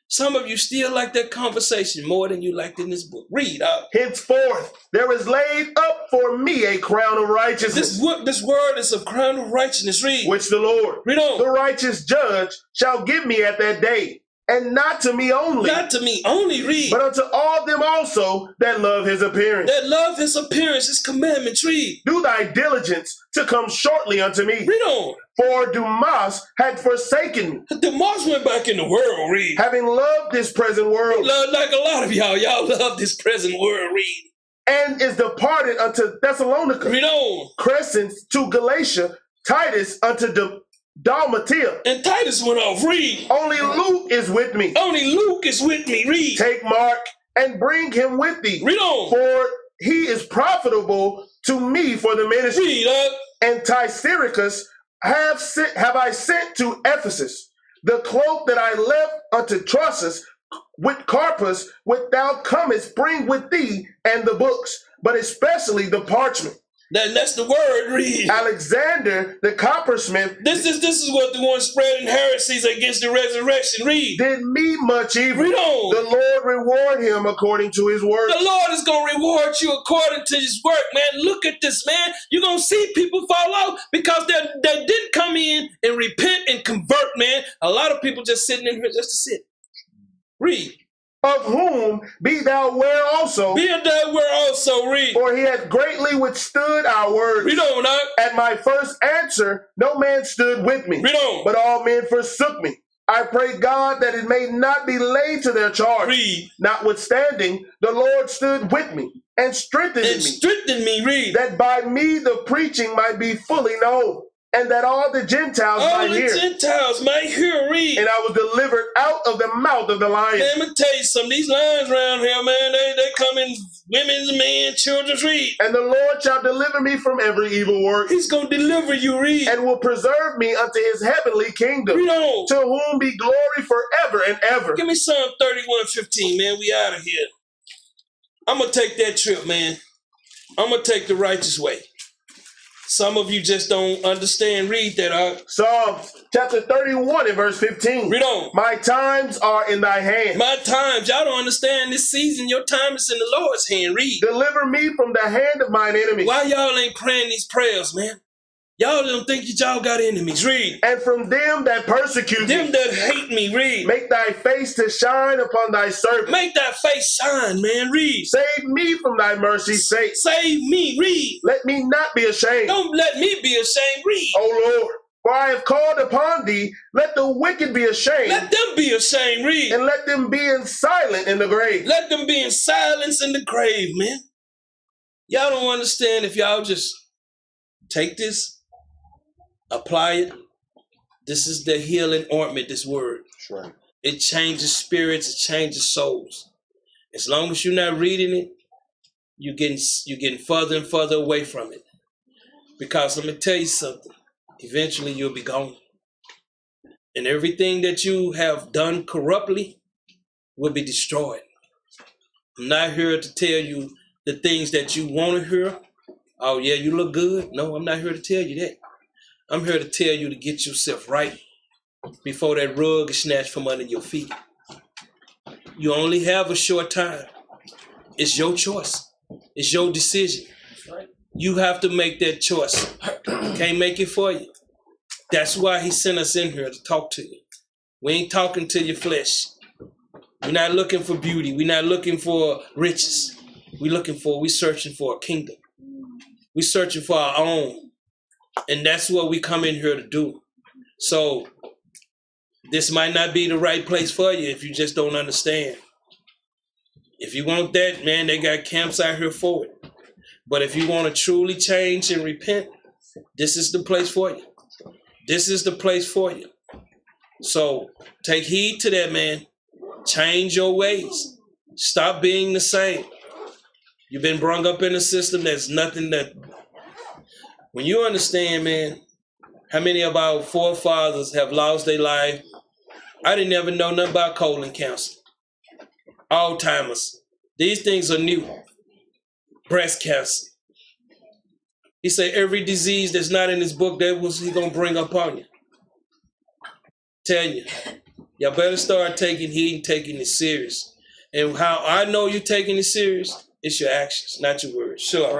Some of you still like that conversation more than you liked in this book. Read up. Henceforth, there is laid up for me a crown of righteousness, This word is a crown of righteousness. Read. which the Lord, Read on. the righteous judge, shall give me at that day, and not to me only, Not to me only. Read. but unto all them also that love his appearance. That love his appearance, his commandments. Read. Do thy diligence to come shortly unto me. Read on. For Dumas had forsaken me, The Moss went back in the world. Read. having loved this present world, Like a lot of y'all love this present world. Read. and is departed unto Thessalonica, Read on. Crescens to Galatia, Titus unto Dalmatia. And Titus went off. Read. Only Luke is with me. Only Luke is with me. Read. Take Mark and bring him with thee, Read on. for he is profitable to me for the ministry. Read up. And Thysericus have I sent to Ephesus. The cloak that I left unto Trussus with Carpus, which thou comest, bring with thee, and the books, but especially the parchment. That's the word. Read. Alexander the coppersmith This is what the one spreading heresies against the resurrection. Read. did me much evil. Read on. The Lord reward him according to his word. The Lord is going to reward you according to his work, man. Look at this, man. You're going to see people fall out because they didn't come in and repent and convert, man. A lot of people just sitting in here just to sit. Read. Of whom be thou aware also, Be thou where also. Read. for he hath greatly withstood our words. Read on, huh? At my first answer, no man stood with me, Read on. but all men forsook me. I pray God that it may not be laid to their charge. Read. Notwithstanding, the Lord stood with me and strengthened And me, strengthen me. Read. that by me the preaching might be fully known, and that all the Gentiles All might the hear. Gentiles might hear. Read. And I was delivered out of the mouth of the lion. Man, let me tell you something. These lions around here, man, they come in women's, men, children's. Read. And the Lord shall deliver me from every evil work, He's going to deliver you. Read. and will preserve me unto his heavenly kingdom, Read on. to whom be glory forever and ever. Give me Psalm 31:15, man. We out of here. I'm going to take that trip, man. I'm going to take the righteous way. Some of you just don't understand. Read that. Psalm chapter 31 and verse 15. Read on. My times are in thy hand. My times, y'all don't understand this season. Your time is in the Lord's hand. Read. Deliver me from the hand of mine enemies, Why y'all ain't praying these prayers, man? Y'all don't think y'all got enemies. Read. and from them that persecute Them me. that hate me. Read. Make thy face to shine upon thy servant. Make that face shine, man. Read. Save me from thy mercy's sake. Save me. Read. Let me not be ashamed, Don't let me be ashamed. Read. O Lord. For I have called upon thee. Let the wicked be ashamed, Let them be ashamed. Read. and let them be in silent in the grave. Let them be in silence in the grave, man. Y'all don't understand if y'all just Take this, apply it. This is the healing ointment, this word. That's right. It changes spirits, it changes souls. As long as you're not reading it, you're getting further and further away from it. Because let me tell you something, eventually you'll be gone. And everything that you have done corruptly will be destroyed. I'm not here to tell you the things that you want to hear. Oh yeah, you look good. No, I'm not here to tell you that. I'm here to tell you to get yourself right before that rug is snatched from under your feet. You only have a short time. It's your choice. It's your decision. You have to make that choice. Can't make it for you. That's why he sent us in here to talk to you. We ain't talking to your flesh. We're not looking for beauty. We're not looking for riches. We're searching for a kingdom. We're searching for our own. And that's what we come in here to do. So this might not be the right place for you if you just don't understand. If you want that, man, they got camps out here for it. But if you want to truly change and repent, this is the place for you. This is the place for you. So take heed to that, man. Change your ways. Stop being the same. You've been brought up in a system that's nothing that... When you understand, man, how many of our forefathers have lost their life? I didn't ever know nothing about colon cancer. Alzheimer's. These things are new. Breast cancer. He said every disease that's not in his book, that was he gonna bring up on you. Tell you, y'all better start taking heed and taking it serious. And how I know you're taking it serious, it's your actions, not your words. Sure.